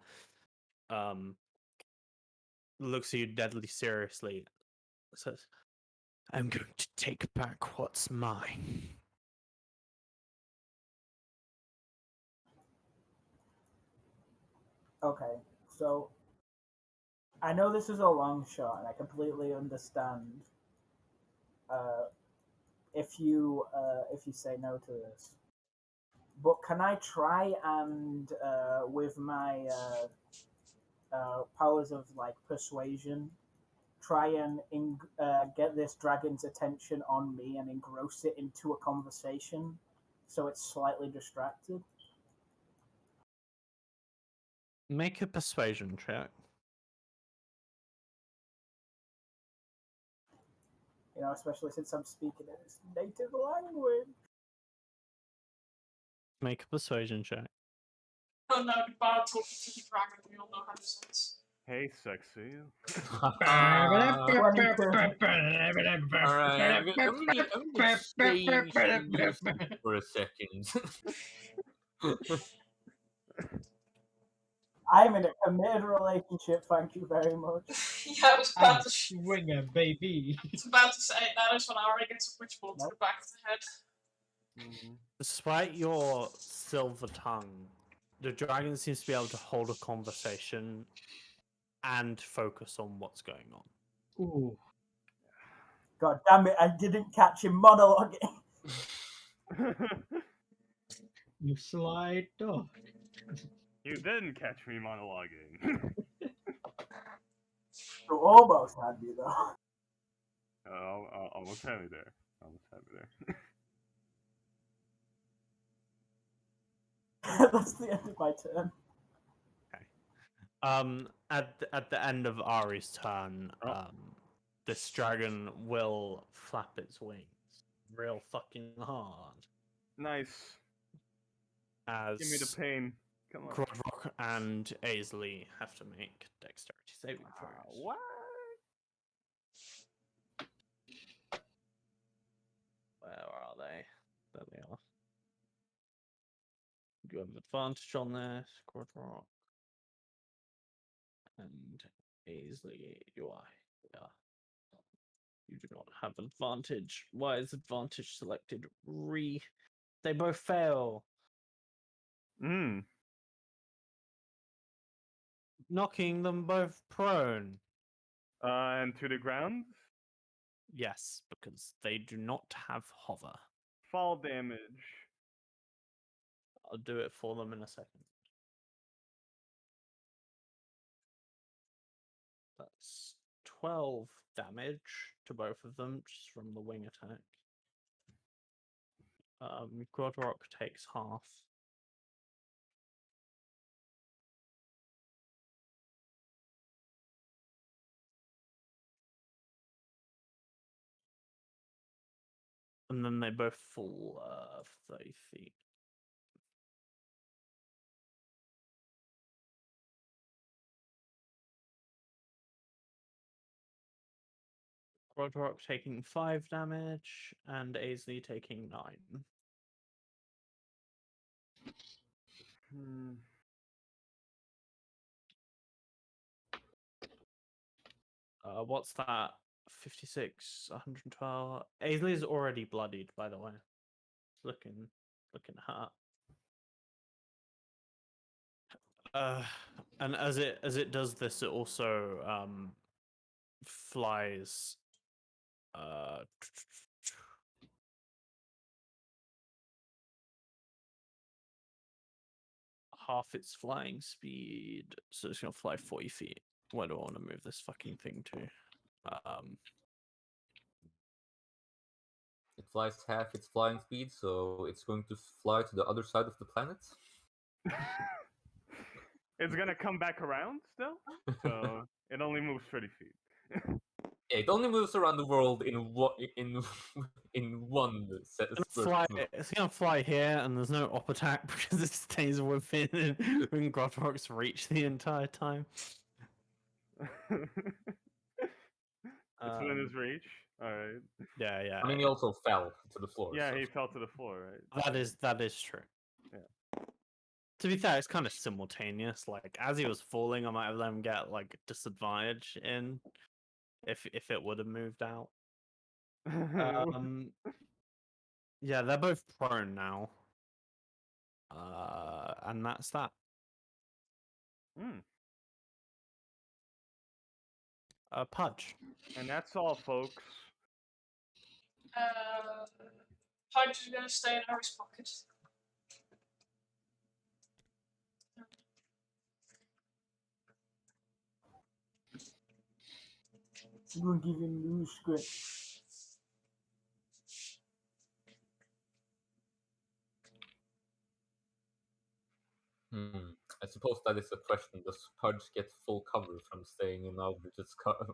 Looks at you deadly seriously, says, I'm going to take back what's mine. Okay, so I know this is a long shot, and I completely understand if you say no to this. But can I try and with my powers of like persuasion, try and get this dragon's attention on me and engross it into a conversation, so it's slightly distracted? Make a persuasion check. You know, especially since I'm speaking in its native language. Make a persuasion check. Oh no, the bard talking to the dragon, we all know how this ends. Hey, sexy. Alright, I'm gonna stay elusive for a second. I'm in a committed relationship, thank you very much. Yeah, I was I'm about a to. swinger, baby. I was about to say that is when Ari gets a witchbolt to the back of the head. Mhm. Despite your silver tongue, the dragon seems to be able to hold a conversation and focus on what's going on. Ooh. God damn it, I didn't catch him monologuing. You sly dog. You didn't catch me monologuing. You almost had me though. Almost had me there. Almost had me there. That's the end of my turn. At the end of Ari's turn, Oh. this dragon will flap its wings real fucking hard Nice. as Give me the pain. Come on. Grodrock and Aisley have to make dexterity saving throws. What? Where are they? There they are. You have advantage on this, Grodrock. And Aisley, you are. Yeah. You do not have advantage. Why is advantage selected? They both fail. Mm. knocking them both prone. And to the ground. Yes, because they do not have hover. Fall damage. I'll do it for them in a second. That's 12 damage to both of them just from the wing attack. Grodrock takes half. And then they both fall 30 feet. Grodrock taking 5 damage and Aisley taking 9. Hmm. What's that? 56, 112. Aisley's already bloodied, by the way. It's looking hurt. And as it does this, it also flies half its flying speed, so it's gonna fly 40 feet. Where do I want to move this fucking thing to? It flies half its flying speed, so it's going to fly to the other side of the planet. It's gonna come back around still, so it only moves 30 feet. Yeah, it only moves around the world in one set of It's gonna fly here, and there's no op attack because it stays within Grodrock's reach the entire time. It's within his reach. All right. Yeah. I mean, he also fell to the floor. Yeah, so. he fell to the floor, right? That is true. Yeah. To be fair, it's kind of simultaneous. Like as he was falling, I might have let him get like disadvantage in if it would have moved out. Yeah, they're both prone now. And that's that. Pudge. And that's all, folks. Pudge is gonna stay in Harry's pocket. I'm gonna give him new script. I suppose that is a question. Does Pudge get full cover from staying in Aldrich's pocket?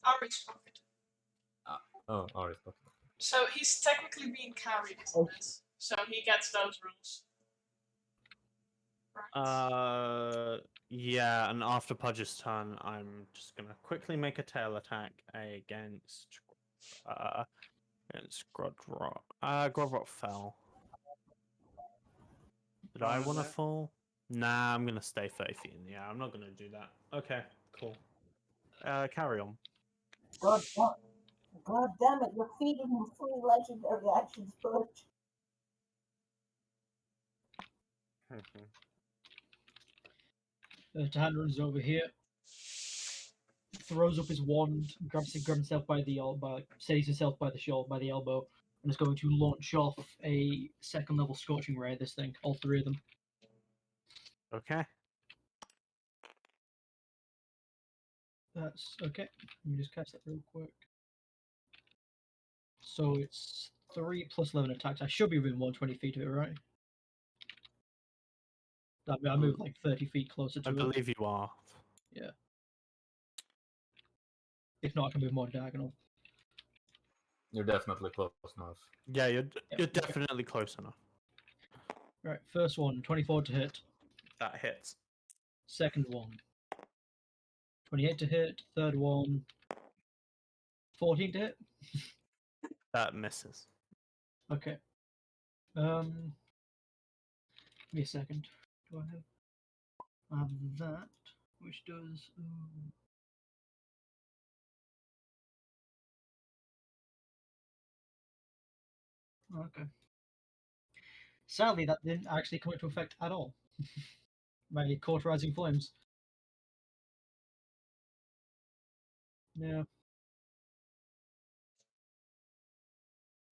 Harry's pocket. Oh, Ari's pocket. So he's technically being carried in it. So he gets those rules. Right. Yeah, and after Pudge's turn, I'm just gonna quickly make a tail attack against Grodrock. Grodrock fell. Did I want to fall? Nah, I'm gonna stay 30 feet in the air. I'm not gonna do that. Okay, cool. Carry on. God damn it, you're feeding him 3 legendary actions, Pudge. Tahan runs over here, throws up his wand, grabs himself by the elbow, steadies himself by the elbow, and is going to launch off a 2nd level scorching ray at this thing, all 3 of them. Okay. That's okay. Let me just cast that real quick. So it's 3 plus 11 attacks. I should be within 120 feet of it, right? I moved like 30 feet closer to I it. believe you are. Yeah. If not, I can move more diagonal. You're definitely close enough. Yeah, you're definitely close enough. Right, first one, 24 to hit. That hits. Second one, 28 to hit. Third one, 14 to hit. That misses. Okay. Give me a second. Do I have that, which does. Okay. Sadly, that didn't actually come into effect at all. My cauterizing flames. Yeah.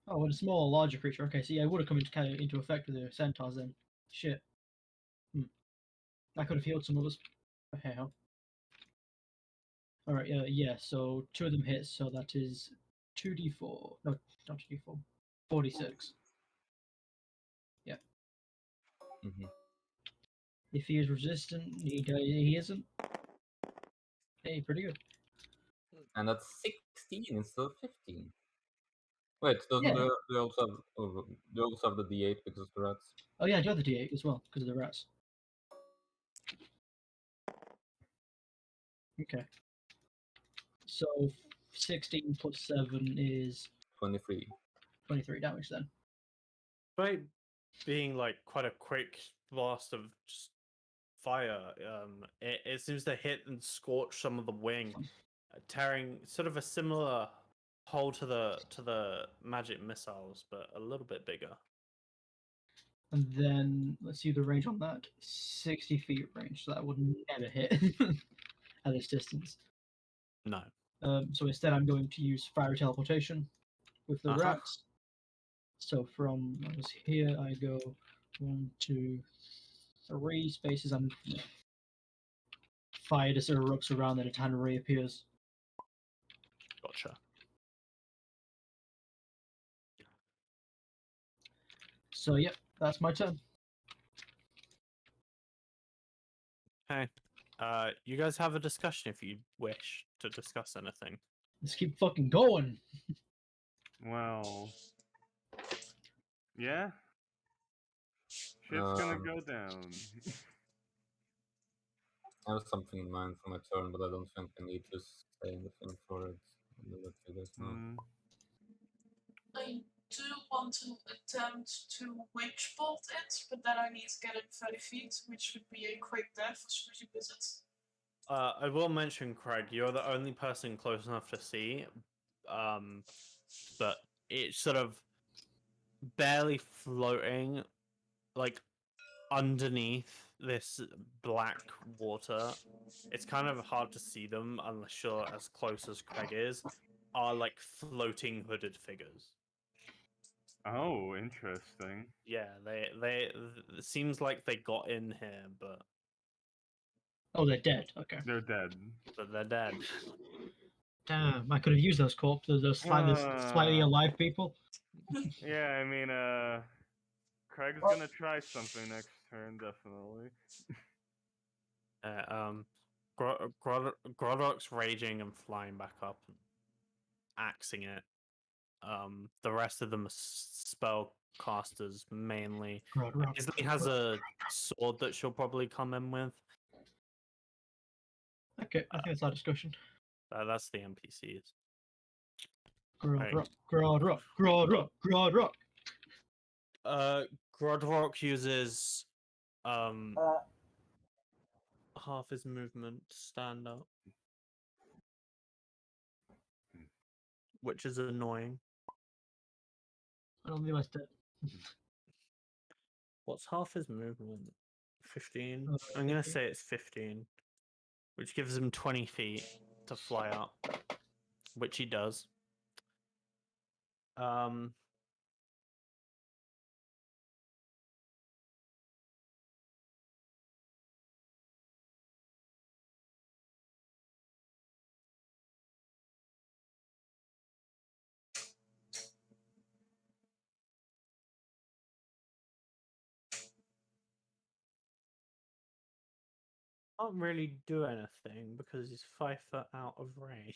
Oh, and a small, larger creature. Okay, so yeah, it would have come into effect with the centaurs then. Shit. I could have healed some of us. But hey ho. Alright, yeah, so 2 of them hit, so that is 2d4. No, not 2d4. 46. Yeah. Mhm. If he is resistant, he isn't. Hey, pretty good. And that's 16 instead of 15. Wait, doesn't Yeah. they also have they also have the D8 because of the rats? Oh yeah, I do have the d8 as well, because of the rats. Okay. So 16 plus 7 is 23. 23 damage then. Despite being like quite a quick blast of just fire, it seems to hit and scorch some of the wing, tearing sort of a similar hole to the magic missiles, but a little bit bigger. And then let's see the range on that. 60 feet range, so that would never hit at this distance. No. So instead, I'm going to use fiery teleportation with the rats. So from I was here, I go 1, 2, 3 spaces, and fire just erupts around, and a tiny reappears. Gotcha. So yep, that's my turn. Hey, you guys have a discussion if you wish to discuss anything. Let's keep fucking going. Well, yeah. Shit's gonna go down. I have something in mind for my turn, but I don't think I need to say anything for it. I'll let you guys know. I do want to attempt to witch bolt it, but then I need to get it 30 feet, which would be a quick death for Squishy Wizard. I will mention, Craig, you're the only person close enough to see, but it's sort of barely floating, like underneath this black water. It's kind of hard to see them unless you're as close as Craig is. Are like floating hooded figures. Oh, interesting. Yeah, it seems like they got in here, but Oh, they're dead. Okay. They're dead. they're dead. Damn, I could have used those corpses, those slightly alive people. Yeah, I mean, Craig's gonna try something next turn, definitely. Grodok's raging and flying back up, and axing it. The rest of them are spell casters mainly. Isley has a sword that she'll probably come in with. Okay, I think that's our discussion. That's the NPCs. Grodrock. Grodrock uses Uh, half his movement to stand up, which is annoying. I don't think that's dead. What's half his movement? 15? Uh, I'm gonna 15. say it's 15, which gives him 20 feet to fly up, which he does. Can't really do anything because he's 5 foot out of range.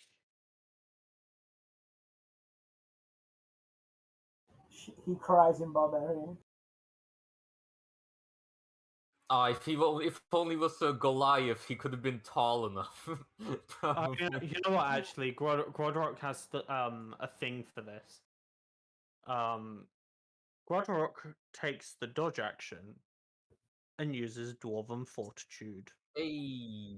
he cries in barbarian. If only was a Goliath, he could have been tall enough. Probably. You know what? Actually, Grodrock has a thing for this. Grodrock takes the dodge action and uses Dwarven Fortitude. Hey.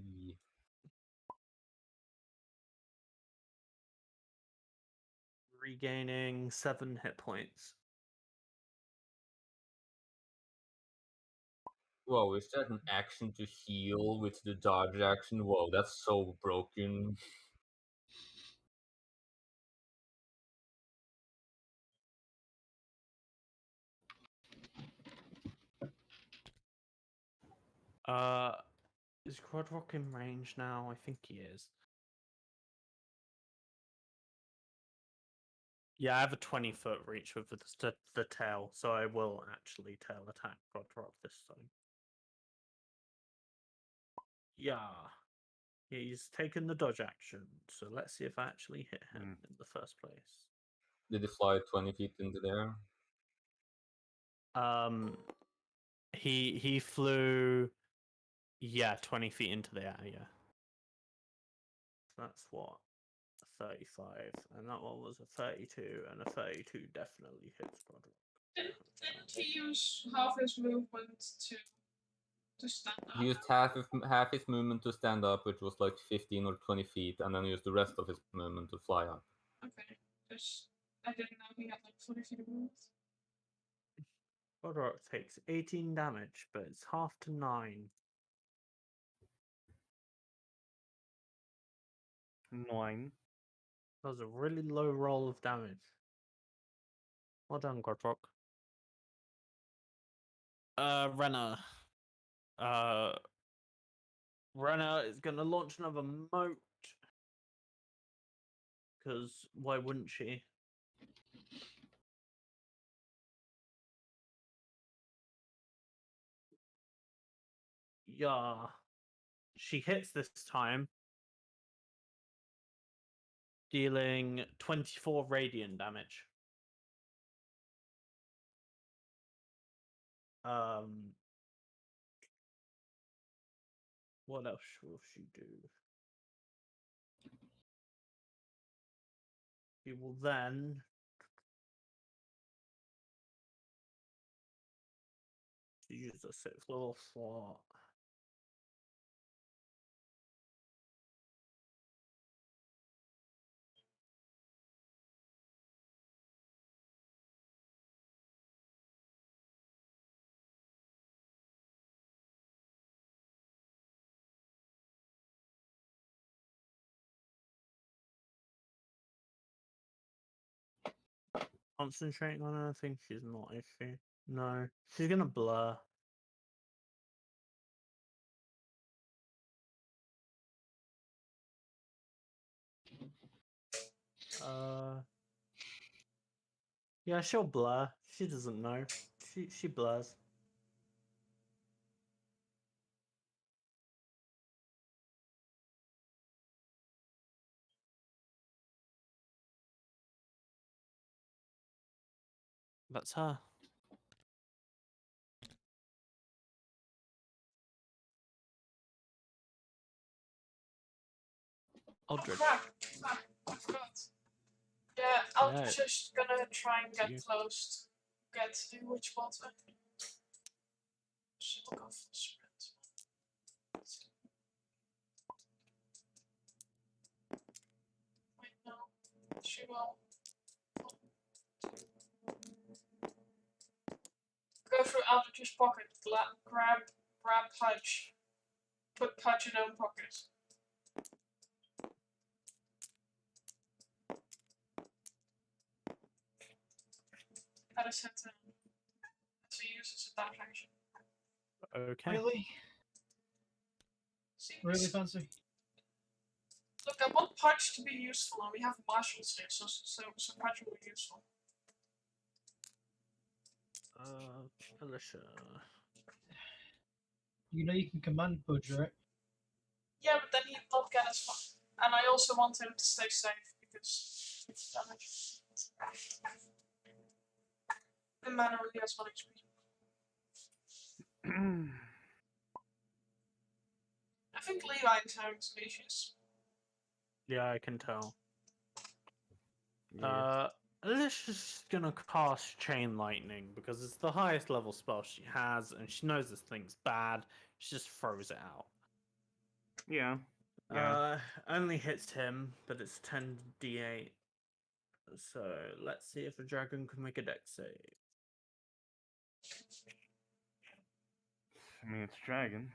Regaining 7 hit points. Whoa, is that an action to heal with the dodge action? Whoa, that's so broken. Is Quadrock in range now? I think he is. Yeah, I have a 20-foot reach with the tail, so I will actually tail attack Quadrock this time. Yeah. He's taken the dodge action, so let's see if I actually hit him in the first place. Did he fly 20 feet into the air? He flew, 20 feet into the air, yeah. So that's what? 35, and that one was a 32, and a 32 definitely hits Quadrock. Didn't he use half his movement to stand up? He used half his movement to stand up, which was like 15 or 20 feet, and then he used the rest of his movement to fly up. Okay, because I didn't know he had like 40 feet of movement. Quadrock takes 18 damage, but it's half to 9. 9. That was a really low roll of damage. Well done, Quadrock. Renner. Renner is gonna launch another moat. Because why wouldn't she? Yeah. She hits this time, dealing 24 radiant damage. What else will she do? She will then use a 6th level slot. Concentrating on anything? She's not, is she? No. She's gonna blur. Yeah, she'll blur. She doesn't know. She blurs. That's her. Aldrich. Crap! I forgot. Yeah, I'm Yeah, just gonna try and get you. close to get the witch water. Should go for sprint. Wait, no. She will. Go through Aldrich's pocket, grab Pudge. Put Pudge in own pocket. That is hit him. So he uses a dash action. Okay. Really? See, Really fancy? look, I want Pudge to be useful, and we have marshals here, so Pudge will be useful. Alicia. You know you can command Pudge, right? Yeah, but then he'd not get as far. And I also want him to stay safe because it's damage. The man only has 1 HP. I think Levi is having some issues. Yeah, I can tell. Yeah. Alicia's gonna cast Chain Lightning because it's the highest level spell she has, and she knows this thing's bad. She just throws it out. Yeah. Yeah. Only hits him, but it's 10d8. So let's see if a dragon can make a dex save. I mean, it's dragon.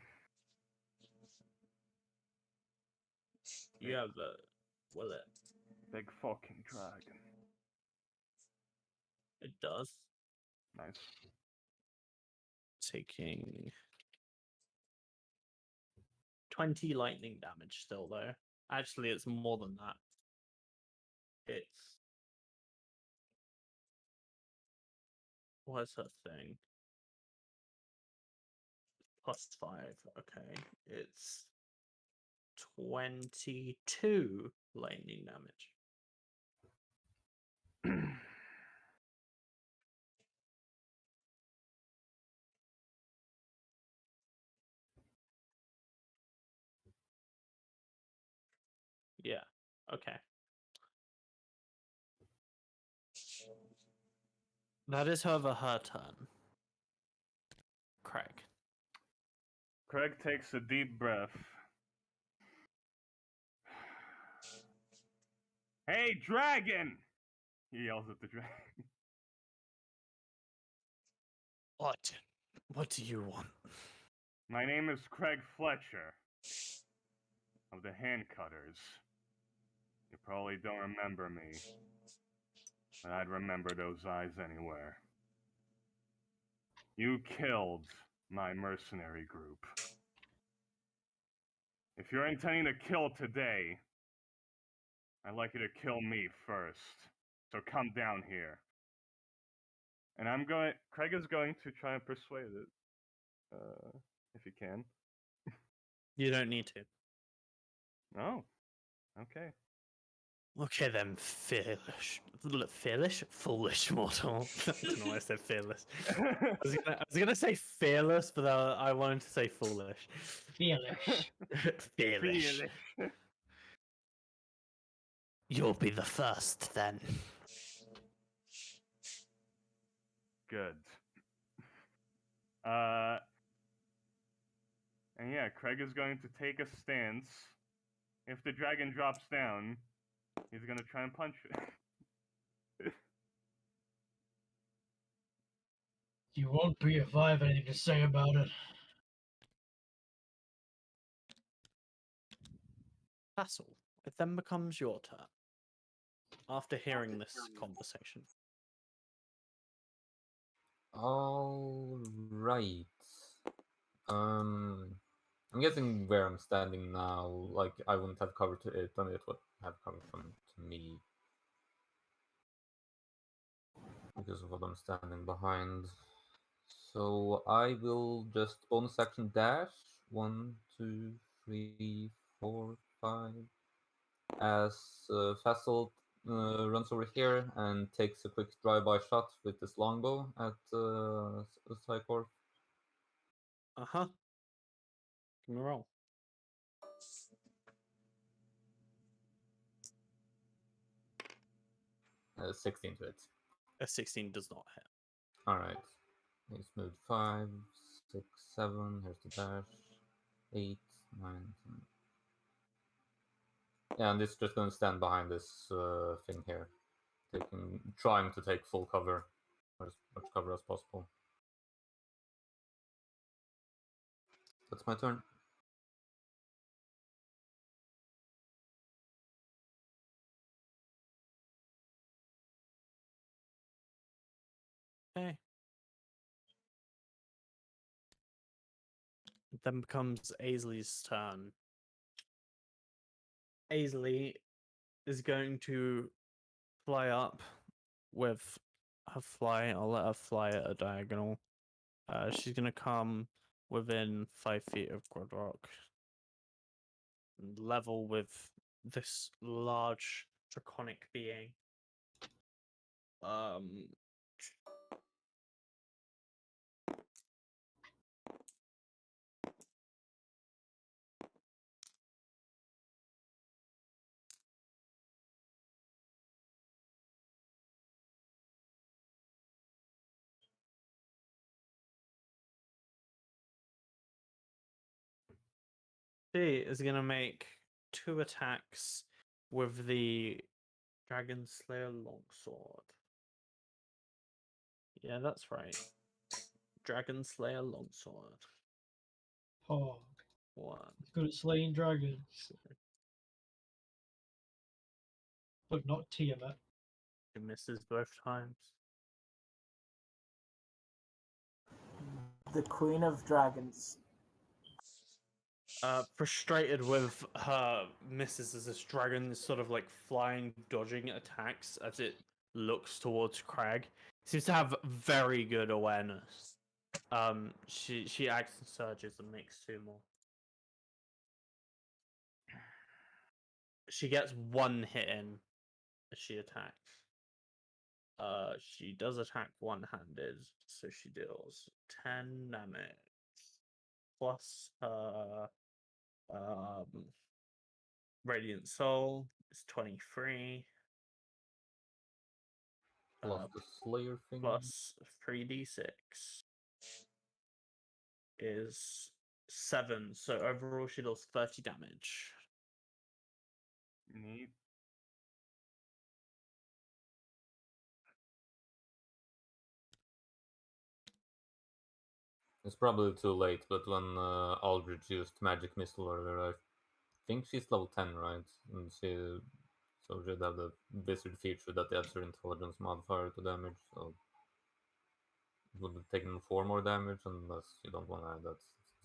You have a will it? Big fucking dragon. It does. Nice. Taking 20 lightning damage still though. Actually, it's more than that. It's what's that thing? +5. Okay, it's 22 lightning damage. Yeah. Okay. That is, however, her turn. Craig. Craig takes a deep breath. Hey, dragon! He yells at the dragon. What? What do you want? My name is Craig Fletcher of the Handcutters. You probably don't remember me, but I'd remember those eyes anywhere. You killed my mercenary group. If you're intending to kill today, I'd like you to kill me first. So come down here. And Craig is going to try and persuade it. If he can. You don't need to. Oh, okay. Okay then, foolish mortal. I don't know why I said fearless. I was gonna say fearless, but I wanted to say foolish. Fearless. Fearless. You'll be the first then. Good. And yeah, Craig is going to take a stance. If the dragon drops down, he's gonna try and punch it. You won't be if I have anything to say about it. Vassal, it then becomes your turn. After hearing this conversation. All right. I'm guessing where I'm standing now, like I wouldn't have cover to it, and it would have cover to me because of what I'm standing behind. So I will just bonus action dash 1, 2, 3, 4, 5. As Fassel runs over here and takes a quick drive-by shot with this longbow at Psychor. Uh-huh. Give me a roll. 16 to it. A 16 does not hit. Alright. He's moved 5, 6, 7. Here's the dash. 8, 9, 10. Yeah, and it's just going to stand behind this thing here. Trying to take full cover. Or as much cover as possible. That's my turn. Okay. It then becomes Aisley's turn. Aisley is going to fly up with her fly. I'll let her fly at a diagonal. She's going to come within 5 feet of Grodrock. Level with this large draconic being. She is going to make 2 attacks with the Dragon Slayer Longsword. Yeah, that's right. Dragon Slayer Longsword. Oh, 1. he's good at slaying dragons, but not Tiamat. She misses both times. The Queen of Dragons. Frustrated with her misses as this dragon is sort of like flying, dodging attacks as it looks towards Craig. Seems to have very good awareness. She acts and surges and makes 2 more. She gets 1 hit in as she attacks. She does attack one-handed, so she deals 10 damage plus her Radiant Soul is 23 Plus the Slayer thing. plus 3d6 is 7. So overall, she does 30 damage. Neat. It's probably too late, but when Aldrich used Magic Missile earlier, I think she's level 10, right? And so she'd have the wizard feature that adds her intelligence modifier to damage, so it would have taken 4 more damage, unless you don't want to add that.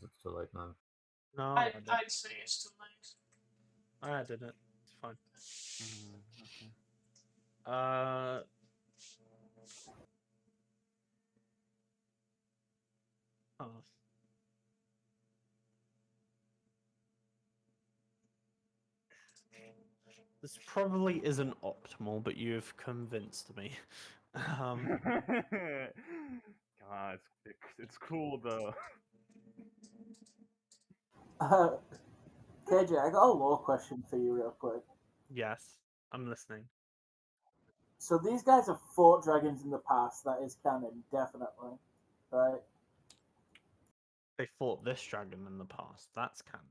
It's too late now. No, I'd say it's too late. I added it. It's fine. Okay. Oh. This probably isn't optimal, but you've convinced me. God, it's cool though. KJ, I got a lore question for you real quick. Yes, I'm listening. So these guys have fought dragons in the past, that is canon, definitely. Right? They fought this dragon in the past. That's canon.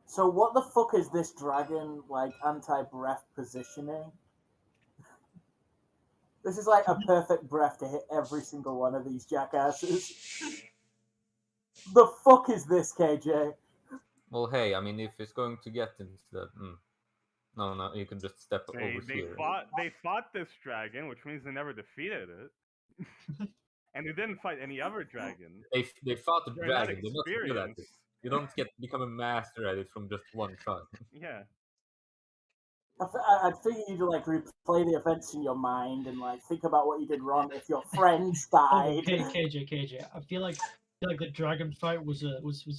So what the fuck is this dragon, like, anti-breath positioning? This is like a perfect breath to hit every single one of these jackasses. The fuck is this, KJ? Well, hey, I mean, if it's going to get into that, no, you can just step over here. They fought this dragon, which means they never defeated it, and they didn't fight any other dragon. They fought the They're not dragon. They're not good at it. experienced. You don't become a master at it from just one try. Yeah. I'd figure you'd like replay the events in your mind and like think about what you did wrong if your friends died. Okay, KJ. I feel like the dragon fight was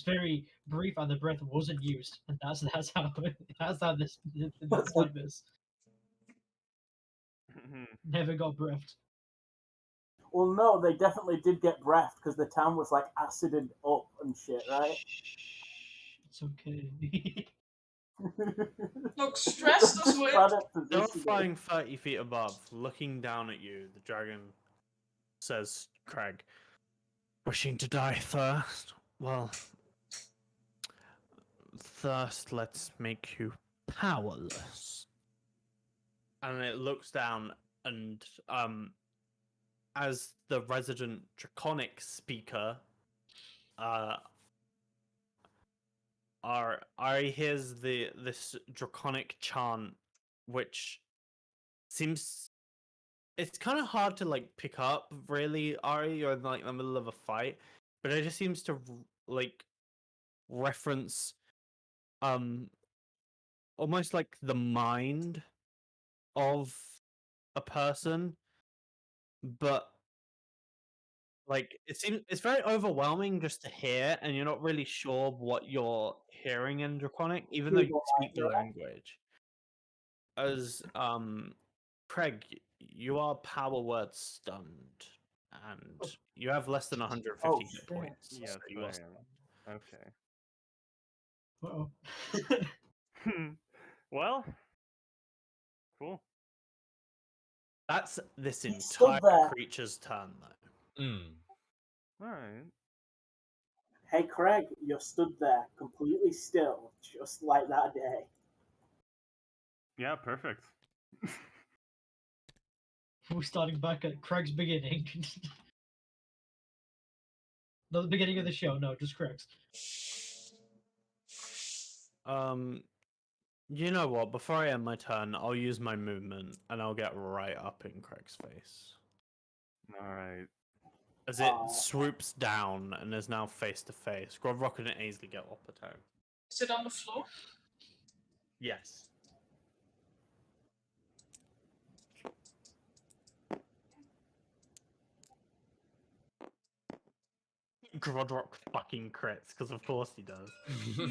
very brief and the breath wasn't used, and that's how this that's like this. Never got breathed. Well, no, they definitely did get breathed because the town was like acided up and shit, right? It's okay. Look, stress does work. Still flying 30 feet above, looking down at you, the dragon says, Craig, wishing to die first? Well, first let's make you powerless. And it looks down and as the resident draconic speaker, Ari hears this draconic chant, which seems it's kind of hard to like pick up. Really, Ari, you're in like the middle of a fight, but it just seems to like reference almost like the mind of a person, but like it's very overwhelming just to hear, and you're not really sure what you're hearing in draconic, even though you speak the language. As Craig, you are power word stunned, and you have less than 150 hit points. Yes, so you I are am. Okay. Uh-oh. Well, cool. That's this stood entire there. creature's turn, though. All right. Hey, Craig, you're stood there completely still, just like that day. Yeah, perfect. We're starting back at Craig's beginning. Not the beginning of the show. No, just Craigs. You know what? Before I end my turn, I'll use my movement and I'll get right up in Craig's face. Alright. As it swoops down and is now face to face. Grovrock and Ainsley get up attack. Is it on the floor? Yes. Grodrock fucking crits, because of course he does.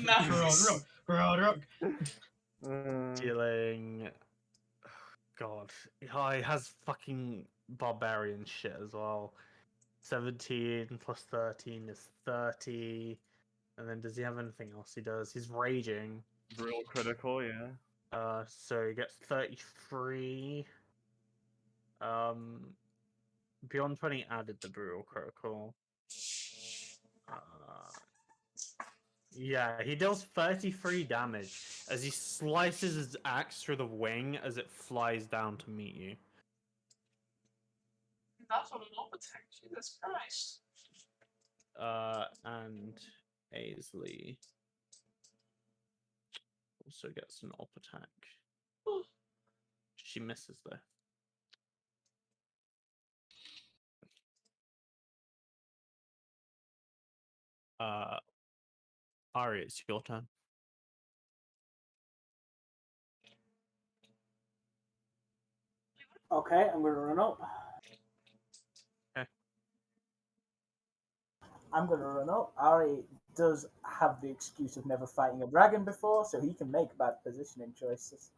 Nice. Grodrock. Dealing... God. Oh, he has fucking barbarian shit as well. 17 plus 13 is 30. And then does he have anything else he does? He's raging. Real critical, yeah. So he gets 33. Beyond 20 added the brutal critical. Yeah, he deals 33 damage as he slices his axe through the wing as it flies down to meet you. That's on an up attack, Jesus Christ. And Ainsley also gets an up attack. She misses though. Ari, it's your turn. Okay, I'm gonna run up. Okay. I'm gonna run up. Ari does have the excuse of never fighting a dragon before, so he can make bad positioning choices.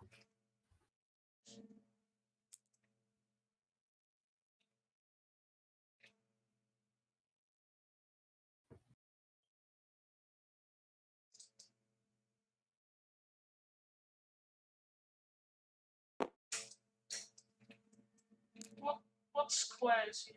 What square is he?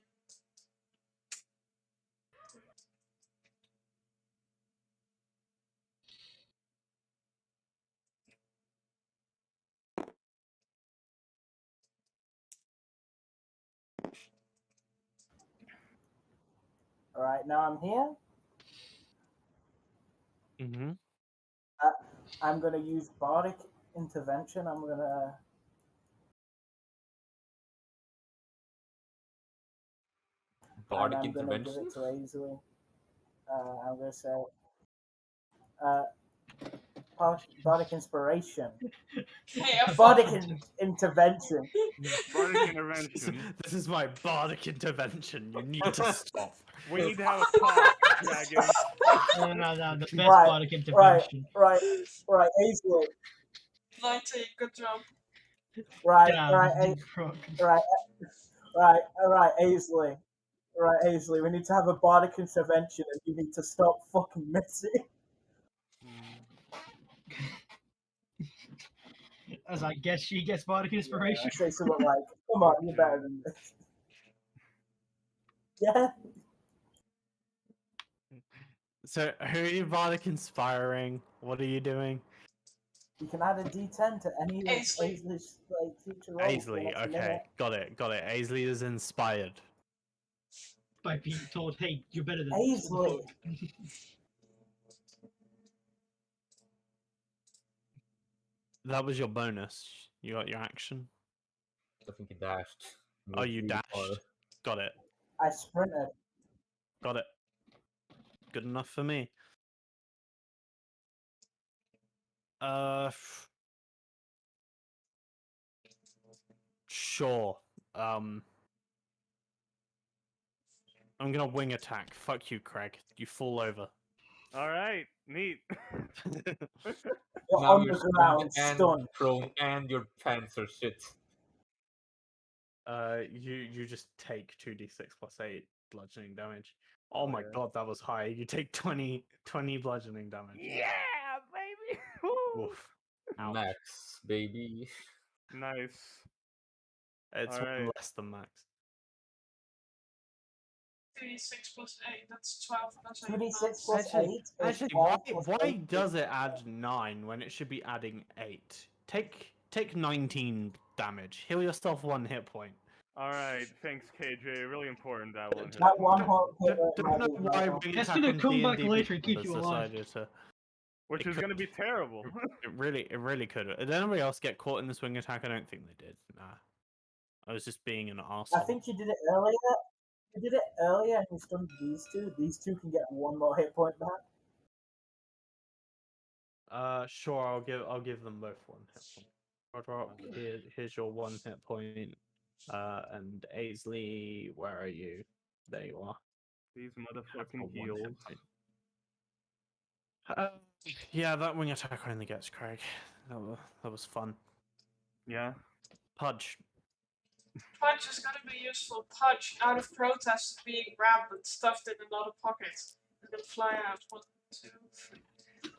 Alright, now I'm here. Mm-hmm. I'm gonna use bardic intervention. I'm gonna Bardic give intervention? it to Ainsley. I'm gonna say bardic inspiration. Yeah, Bardic intervention. Bardic intervention. This is my bardic intervention. You need to stop. We need to have a talk, dragon. No, the best Right, bardic intervention. Right, Ainsley. 19, good job. Right, Damn, Ainsley. Right, Ainsley, we need to have a bardic intervention and you need to stop fucking missing. As I guess she gets bardic inspiration. I say something like, come on, you're better than this. Yeah? So, who are you bardic inspiring? What are you doing? You can add a d10 to any of Ainsley. Ainsley's future rolls. Ainsley, okay. Got it. Ainsley is inspired. By being told, hey, you're better than Ainsley. this. That was your bonus. You got your action. I think he dashed. Oh, you Really dashed. far. Got it. I sprinted. Got it. Good enough for me. Sure. I'm gonna wing attack. Fuck you, Craig. You fall over. Alright, neat. You're Now on you're the ground, and stunned. prone, and your pants are shit. You just take 2d6 plus 8 bludgeoning damage. Oh my yeah. god, that was high. You take 20 bludgeoning damage. Yeah, baby! Woo! Oof. Ouch. Max, baby. Nice. It's one Alright. less than max. 3d6 plus 8, that's 12 plus 8. 2d6 plus Actually- 8. is Actually, 12 plus why 8 does it add 9 when it should be adding 8? Take 19 damage. Heal yourself 1 hit point. All right, thanks, KJ. Really important that one. hit That one point. hot hit Don't know might be why vital. wing That's attack gonna on come back D&D later and keep has you alive. decided to. Which It is going to be terrible. It really could. Did anybody else get caught in the swing attack? I don't think they did. Nah. I was just being an arsehole. I think you did it earlier. You did it earlier and you stunned these two. These two can get one more hit point back. Sure. I'll give them both one hit point. Rodrock, here's your one hit point. And Aisley, where are you? There you are. These Have a motherfucking one hit heals. point. Yeah, that wing attack only gets Craig. That was fun. Yeah. Pudge. Pudge is gonna be useful. Pudge, out of protest of being grabbed and stuffed in another pocket, and then fly out. 1, 2, 3, 4,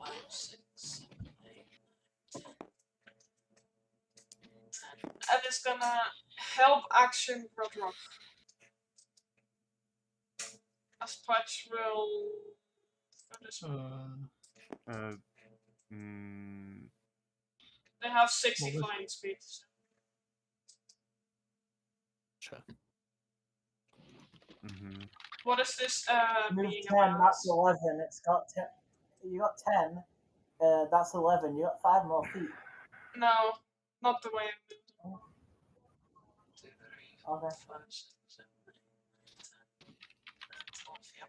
5, 6, 7, 8, 9, 10. And it's gonna help action Rodrock. As Pudge will. They have 60 What was- flying speed. Sure. Mm-hmm. What is this Move being 10, about? that's 11. It's got 10. You got 10. That's 11. You got 5 more feet. No, not the way I moved them. 1, 2, 3, 4, Okay. 5, 6, 7, 8, 9, 10, 12, yeah.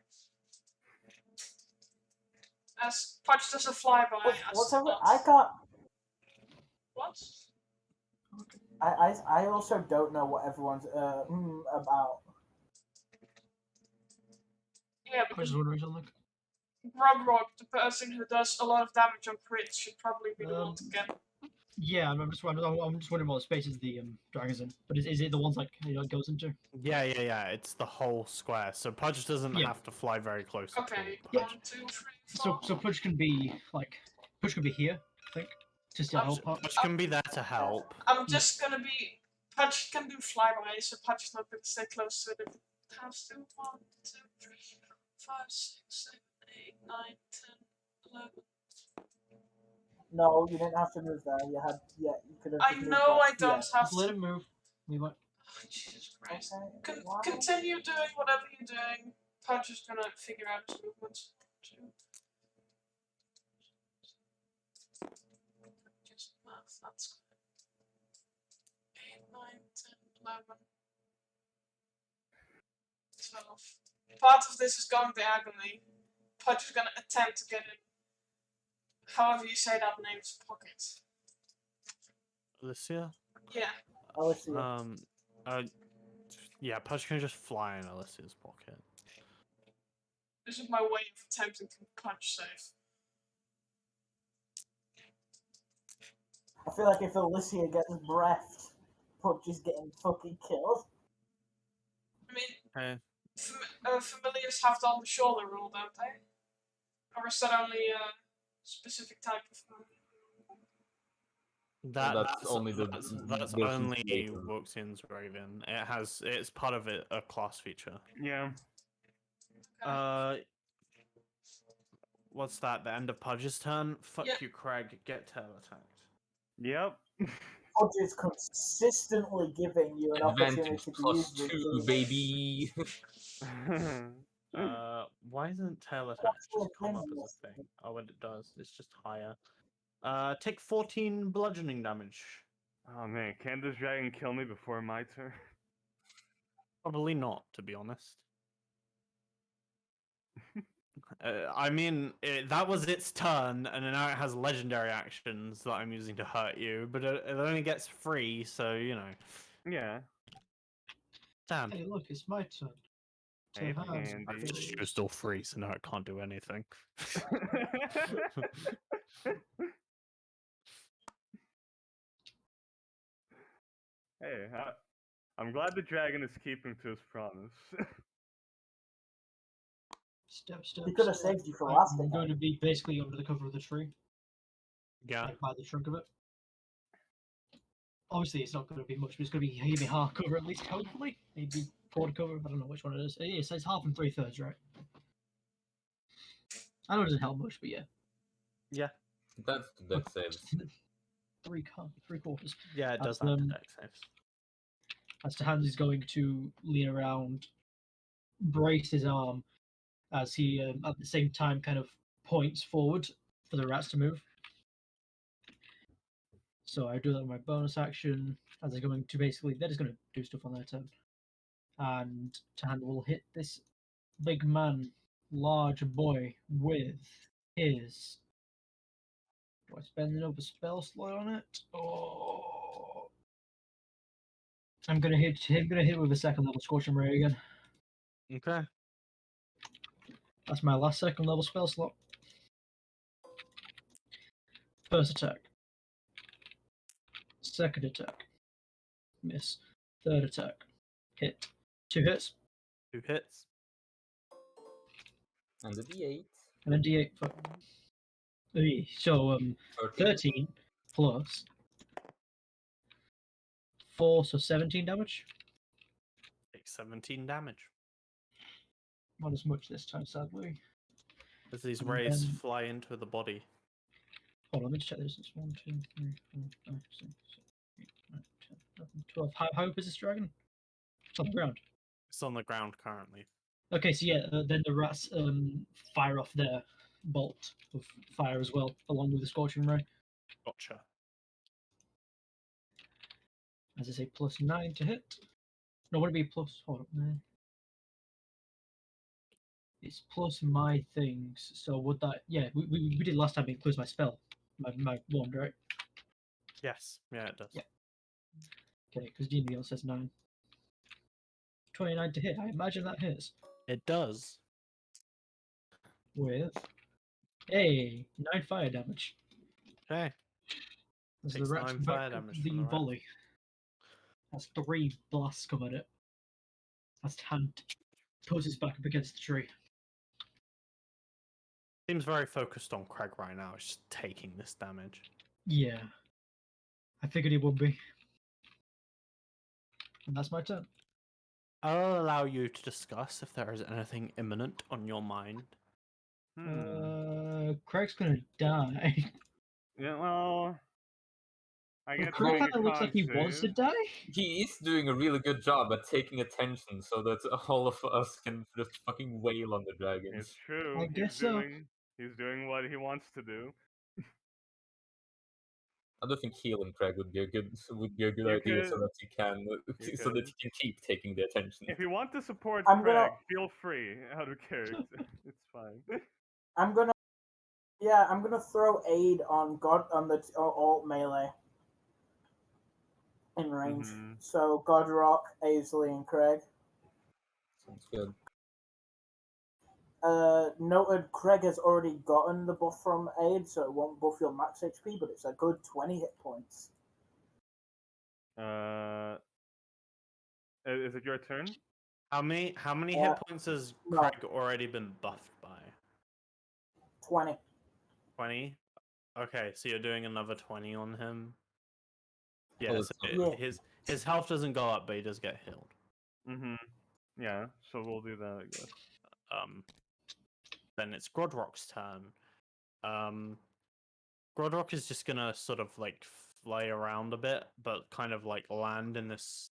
As Pudge does a flyby. What's over? I can't. What? I also don't know what everyone's about. Yeah, I because just wondering something. Rodrock, the person who does a lot of damage on crits, should probably be the one to get. Yeah, I'm just wondering what spaces the dragon's in. But is it the ones like it goes into? Yeah. It's the whole square. So Pudge doesn't Yeah. have to fly very close. Okay, At all. 1, 2, 3, 4. So Pudge can be here, I think, to still help out. Pudge can be there to help. I'm just gonna be. Pudge can do flyby, so Pudge is not gonna stay close to it. It has to 1, 2, 3, 4, 5, 6, 7, 8, 9, 10, 11. No, you didn't have to move there. You could have. I just moved know I back don't here. have Just let to. him move. We might. Oh, Jesus Christ. Okay. why? Continue doing whatever you're doing. Pudge is gonna figure out his movements. 2. Just math, that's good. 8, 9, 10, 11, 12. Part of this is going diagonally. Pudge is gonna attempt to get in. However you say that name's pocket. Alicia? Yeah. Alicia. Yeah, Pudge can just fly in Alicia's pocket. This is my way of attempting to punch safe. I feel like if Alicia gets breathed, Pudge is getting fucking killed. I mean, Okay. familiars have the on the shoulder rule, don't they? Or is that only a specific type of That's only the that's version only later. Wuxian's Raven. It's part of it, a class feature. Yeah. What's that? The end of Pudge's turn? Fuck Yeah. you, Craig. Get tail attacked. Yep. Pudge is consistently giving you an opportunity Advantage to plus use 2, this. baby. Why isn't tail attack Actually, just come up thing as a thing? Oh, and it does. It's just higher. Take 14 bludgeoning damage. Oh man, can this dragon kill me before my turn? Probably not, to be honest. I mean, that was its turn, and now it has legendary actions that I'm using to hurt you, but it only gets 3, so, you know. Yeah. Damn. Hey, look, it's my turn. Hey, have some Andy. I've just used all 3, so now it can't do anything. Hey, I'm glad the dragon is keeping to his promise. Step. He could have saved you from I'm last time. going to be basically under the cover of the tree, Yeah. like by the trunk of it. Obviously, it's not going to be much, but it's going to be half cover at least, hopefully. Maybe quarter cover, I don't know which one it is. It says half and 3/3, right? I know it doesn't help much, but yeah. Yeah. That's the deck saves. 3/4. Yeah, it does That's, have the deck saves. as to Hans is going to lean around, brace his arm as he at the same time kind of points forward for the rats to move. So I do that with my bonus action as they're going to basically, they're just going to do stuff on their turn. And Tahan will hit this big man, large boy, with his. Do I spend another spell slot on it? Oh. I'm going to hit with a second level Scorching Ray again. Okay. That's my last second level spell slot. First attack. Second attack. Miss. Third attack. Hit. 2 hits. 2 hits. And the D8. And a D8 for. So 13 plus 4, so 17 damage. Take 17 damage. Not as much this time, sadly. As these And rays then- fly into the body. Hold on, let me check this. It's 1, 2, 3, 4, 5, 6, 7, 8, 9, 10, 11, 12. How high up is this dragon? It's on the ground. It's on the ground currently. Okay, so yeah, then the rats fire off their bolt of fire as well, along with the Scorching Ray. Gotcha. As I say, plus 9 to hit. No, would it be plus? Hold up, no. It's plus my things. So would that? Yeah, we did last time. It includes my spell, my wand, right? Yes. Yeah, it does. Yeah. Okay, because D&D says 9. 29 to hit. I imagine that hits It does. with a 9 fire damage. Okay. As the Takes rats 9 fire back damage the from the rat. volley. That's 3 blasts come at it. As Hand pushes back up against the tree. Seems very focused on Craig right now. It's just taking this damage. Yeah. I figured he would be. And that's my turn. I'll allow you to discuss if there is anything imminent on your mind. Craig's gonna die. Yeah, well, I Well, guess Craig make kind a of looks like he con wants to save. die. He is doing a really good job at taking attention so that all of us can just fucking wail on the dragons. It's true. I guess so. He's doing what he wants to do. I don't think healing Craig would be a good You idea so could- that he can so that could. he can keep taking the attention. If you want to support I'm Craig, gonna- feel free. Out of character, it's fine. I'm gonna throw aid on the alt melee in range. Mhm. So Godrock, Aisley, and Craig. Sounds good. Noted Craig has already gotten the buff from aid, so it won't buff your max HP, but it's a good 20 hit points. Is it your turn? How many Yeah. hit points has No. Craig already been buffed by? 20. 20? Okay, so you're doing another 20 on him. Yeah, Oh, so it's not bad. his health doesn't go up, but he does get healed. Mm-hmm. Yeah, so we'll do that, I guess. Then it's Grodrock's turn. Grodrock is just gonna sort of like fly around a bit, but kind of like land in this.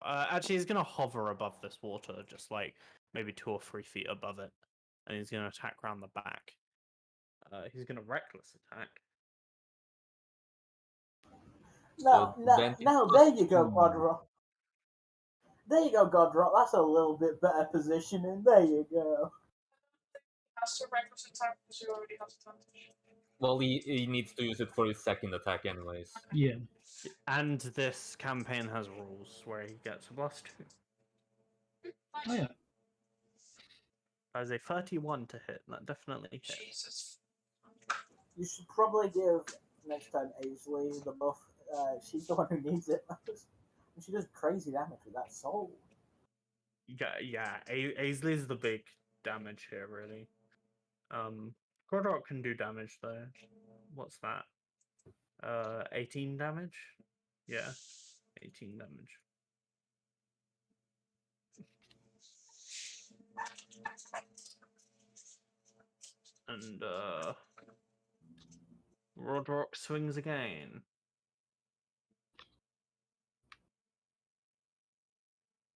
Actually, he's gonna hover above this water, just like maybe 2 or 3 feet above it, and he's gonna attack around the back. He's gonna reckless attack. No, So no, advantage no, plus there you go, 2. Godrock. There you go, Godrock. That's a little bit better positioning. There you go. Has to reckless attack because you already have advantage. Well, he needs to use it for his second attack anyways. Yeah. And this campaign has rules where he gets a +2. Oh yeah. As a 31 to hit, that definitely hits. Jesus. You should probably give next time Aisley the buff. She's the one who needs it most. And she does crazy damage with that soul. Yeah. Aisley's the big damage here, really. Grodrock can do damage though. What's that? 18 damage? Yeah, 18 damage. And Rodrock swings again.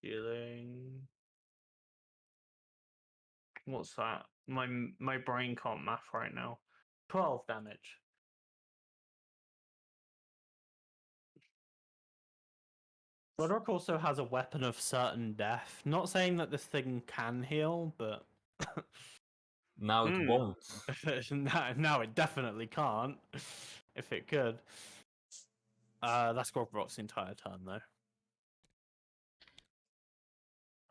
Dealing. What's that? My brain can't math right now. 12 damage. Roderick also has a weapon of certain death. Not saying that this thing can heal, but Now it won't. now it definitely can't. If it could. That's Grogrock's entire turn, though.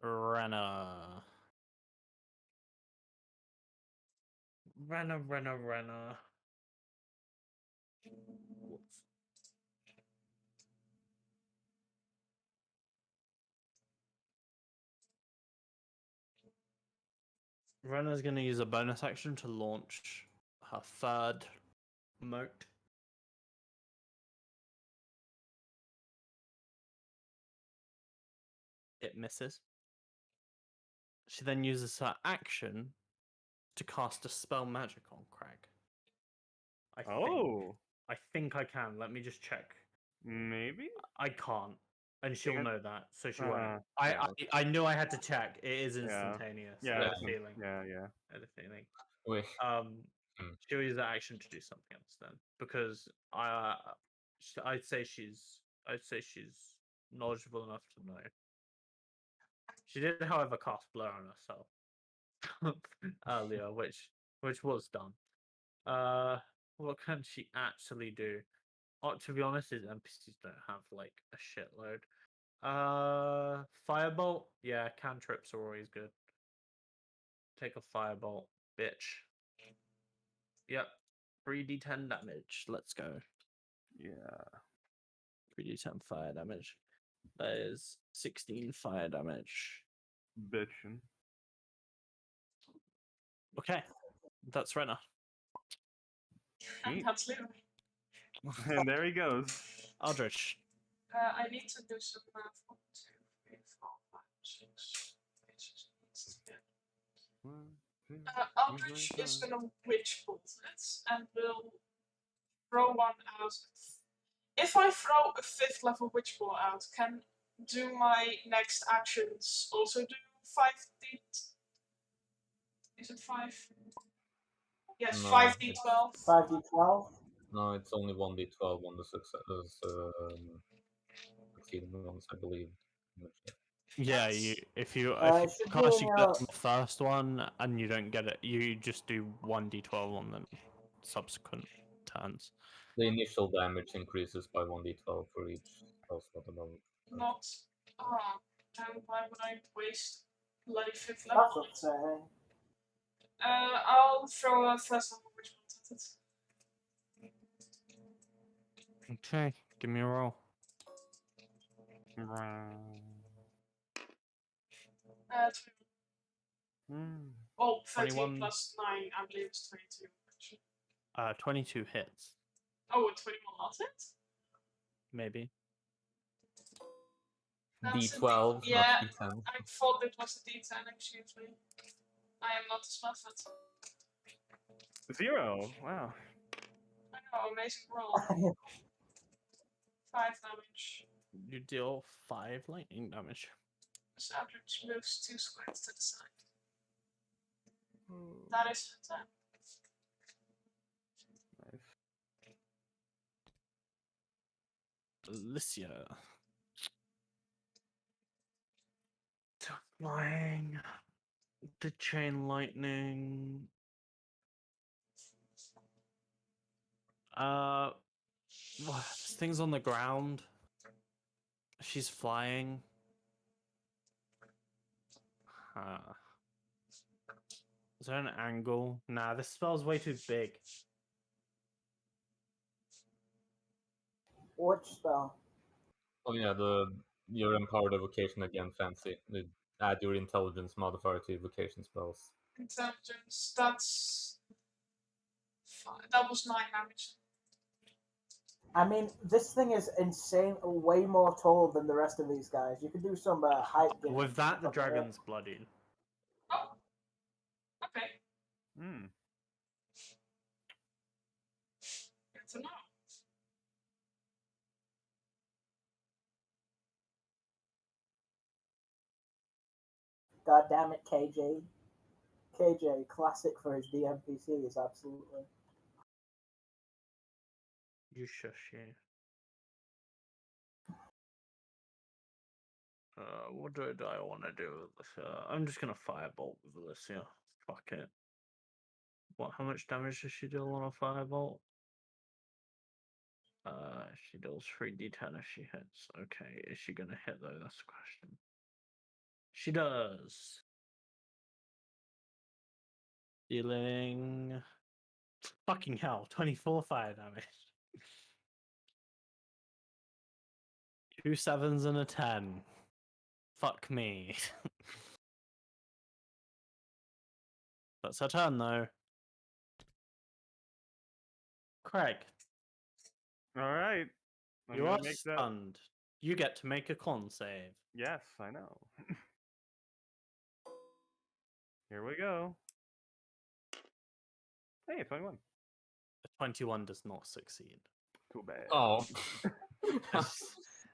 Renner. Renner. Whoops. Renner's going to use a bonus action to launch her third moat. It misses. She then uses her action to cast a spell magic on Craig. I think I can. Let me just check. Maybe? I can't, and she'll Yeah. know that, so she Uh, won't. yeah. I knew I had to check. It is Yeah. instantaneous. Yeah. I had a Yeah. feeling. Yeah. I had a feeling. Wait. She'll use that action to do something else then, because I'd say she's knowledgeable enough to know. She did, however, cast Blur on herself earlier, which was done. What can she actually do? To be honest, his NPCs don't have like a shitload. Firebolt. Yeah, cantrips are always good. Take a firebolt, bitch. Yep. 3d10 damage. Let's go. Yeah. 3d10 fire damage. That is 16 fire damage. Bitchin'. Okay. That's Renner. And Sweet. that's Leroy. And there he goes. Aldrich. I need to do some math. 1, 2, 3, 4, 5, 6. Aldrich is gonna witch bolt it and will throw one out. If I throw a 5th level witch bolt out, can do my next actions also do 5d? Is it 5? Yes, No, 5d12. 5d12. No, it's only 1d12 on the succeeding ones, I believe. Yeah, Yes. if you It should be cast in your your- first one and you don't get it, you just do 1d12 on the subsequent turns. The initial damage increases by 1d12 for each spell slot above. Not. Then why would I waste bloody 5th That's level? upsetting. I'll throw a 1st level witch bolt at it. Okay, give me a roll. 21. Oh, 13 21. plus 9, I believe it's 22. 22 hits, Oh, a 21 not it? maybe. That's a D12, yeah, not D10. I thought it was a D10 actually. I am not a smart at. 0. Wow. I know, amazing roll. 5 damage. You deal 5 lightning damage. So Aldrich moves 2 squares to the side. That is a 10. Nice. Alicia. Flying. The chain lightning. This thing's on the ground. She's flying. Is there an angle? Nah, this spell's way too big. Which spell? Oh yeah, your empowered evocation again, fancy. They add your intelligence modifier to evocation spells. Intelligence, that's 5. That was 9 damage. I mean, this thing is insane, way more tall than the rest of these guys. You could do some height gain. With that, the up there. dragon's bloodied. Oh. Okay. Hmm. Good to know. God damn it, KJ. KJ, classic for his DMPCs, absolutely. You shush you. What do I want to do with this? I'm just gonna firebolt with this, yeah. Fuck it. What? How much damage does she deal on a firebolt? She deals 3d10 if she hits. Okay, is she gonna hit though? That's the question. She does. Dealing. Fucking hell, 24 fire damage. 2 7s and a 10. Fuck me. That's her turn though. Craig, All right. I'm you gonna are make that. stunned. You get to make a con save. Yes, I know. Here we go. Hey, 21. A 21 does not succeed. Too bad. Oh.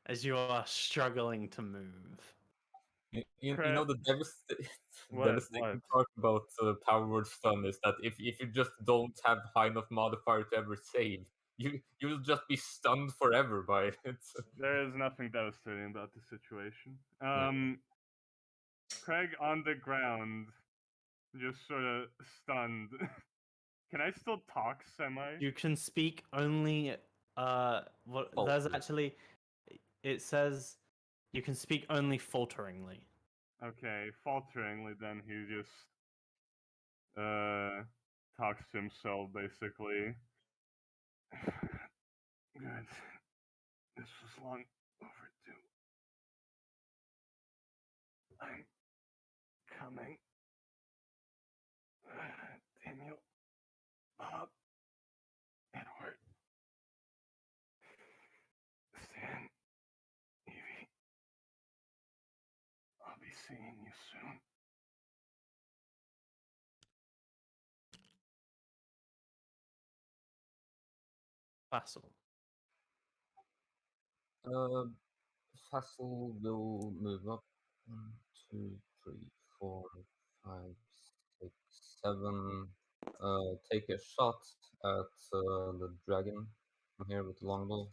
As you are struggling to move. You know the What? devastating part about Power Word Stun is that if you just don't have high enough modifier to ever save, you'll just be stunned forever by it. There is nothing devastating about the situation. Yeah. Craig on the ground, just sort of stunned. Can I still talk semi? You can speak only what there's Faltering. actually it says you can speak only falteringly. Okay, falteringly then he just talks to himself basically. Good. This was long overdue. I'm coming. Daniel, Bob, Edward, Stan, Evie. I'll be seeing you soon. Vassal. Fassel will move up. 1, 2, 3, 4, 5, 6, 7. Take a shot at the dragon from here with the longbow.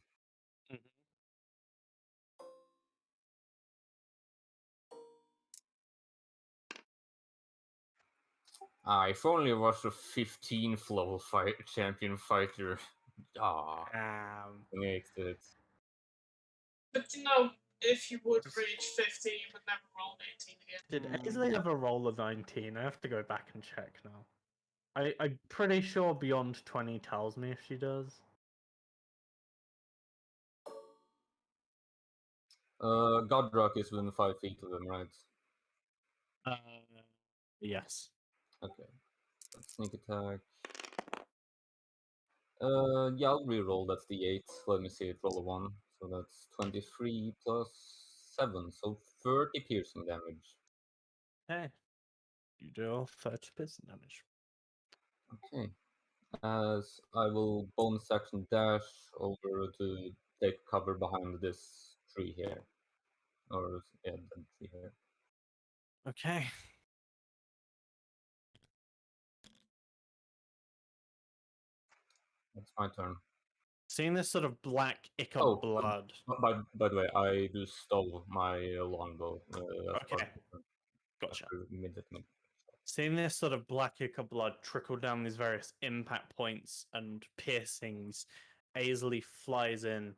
If only it was a 15th level champion fighter. Makes it. But if you would reach 50, you would never roll an 18 again. Did Ainsley ever roll a 19? I have to go back and check now. I'm pretty sure Beyond 20 tells me if she does. Godrock is within 5 feet of them, right? Yes. Okay. Sneak attack. Yeah, I'll reroll. That's the 8. Let me see it. Roll a 1. So that's 23 plus 7. So 30 piercing damage. Hey. You deal 30 piercing damage. Okay. As I will bonus action dash over to take cover behind this tree here. Or, yeah, the tree here. Okay. It's my turn. Seeing this sort of black ick Oh, of blood. By the way, I do stole my longbow. Okay. Gotcha. Immediately. Seeing this sort of black ick of blood trickle down these various impact points and piercings, Ainsley flies in.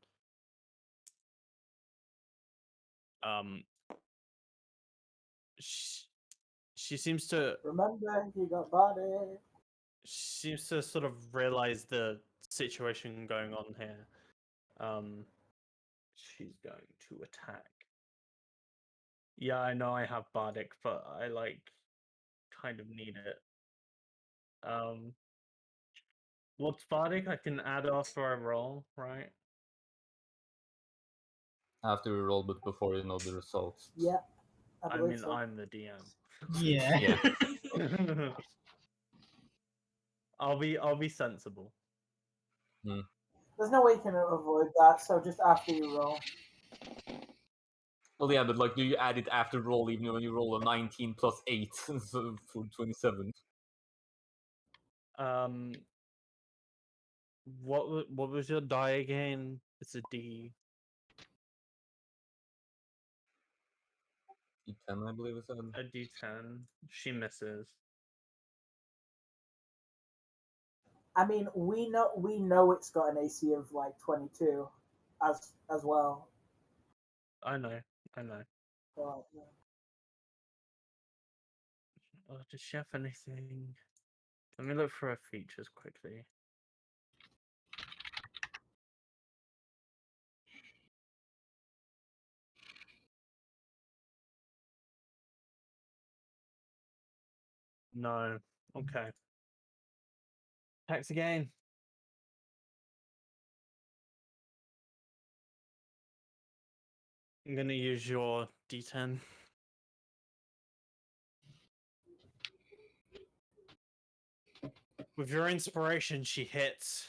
She seems to Remember, you got body. She seems to sort of realize the situation going on here. She's going to attack. Yeah, I know I have Bardic, but I kind of need it. What's Bardic? I can add after I roll, right? After we roll, but before you know the results. Yeah, I mean, I'm the DM. Yeah. Yeah. I'll be sensible. There's no way you can avoid that, so just after you roll. Well, yeah, but like, do you add it after roll, even when you roll a 19 plus 8, so for 27? What was your die again? It's a D. D10, I believe it said. A D10. She misses. I mean, we know it's got an AC of like 22, as well. I know. So, yeah. Oh, does she have anything? Let me look for her features quickly. No. Okay. Attacks again. I'm gonna use your D10. With your inspiration, she hits.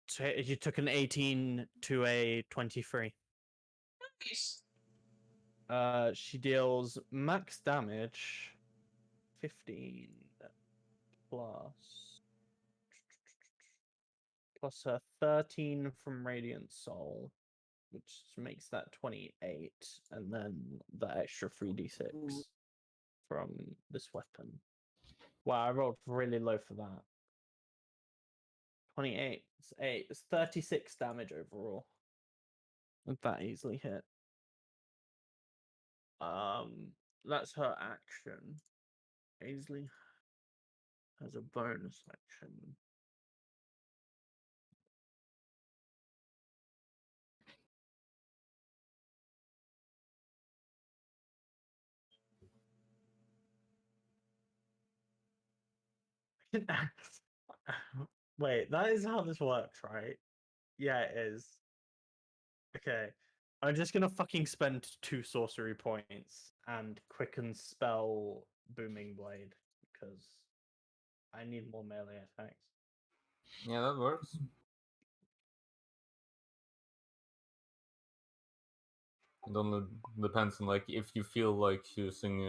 So you took an 18 to a 23. Nice. She deals max damage 15 plus her 13 from Radiant Soul, which makes that 28, and then the extra 3d6 from this weapon. Wow, I rolled really low for that. 28. It's 36 damage overall. That easily hit. That's her action. Ainsley has a bonus action. Wait, that is how this works, right? Yeah, it is. Okay. I'm just gonna fucking spend 2 sorcery points and quicken spell Booming Blade because I need more melee attacks. Yeah, that works. It only depends on like if you feel like using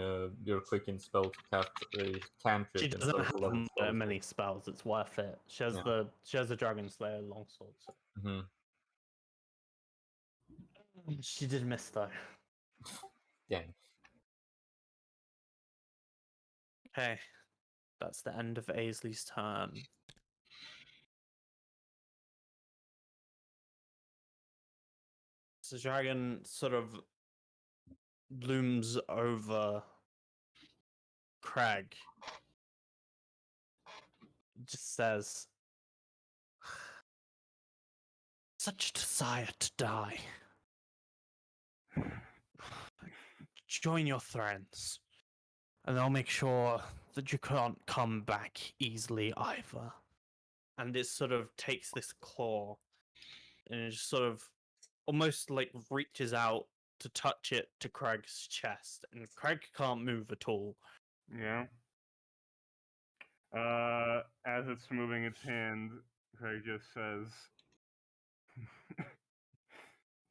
your quicken spell to cast a She cantrip doesn't instead of a level have spell. many spells. It's worth it. She has Yeah. the Dragon Slayer longsword. So. Mm-hmm. She did miss though. Dang. Okay, that's the end of Ainsley's turn. So dragon sort of looms over Craig. Just says, "Such a desire to die. Join your friends, and I'll make sure that you can't come back easily either." And it sort of takes this claw and it just sort of almost like reaches out to touch it to Craig's chest, and Craig can't move at all. Yeah. As it's moving its hand, Craig just says,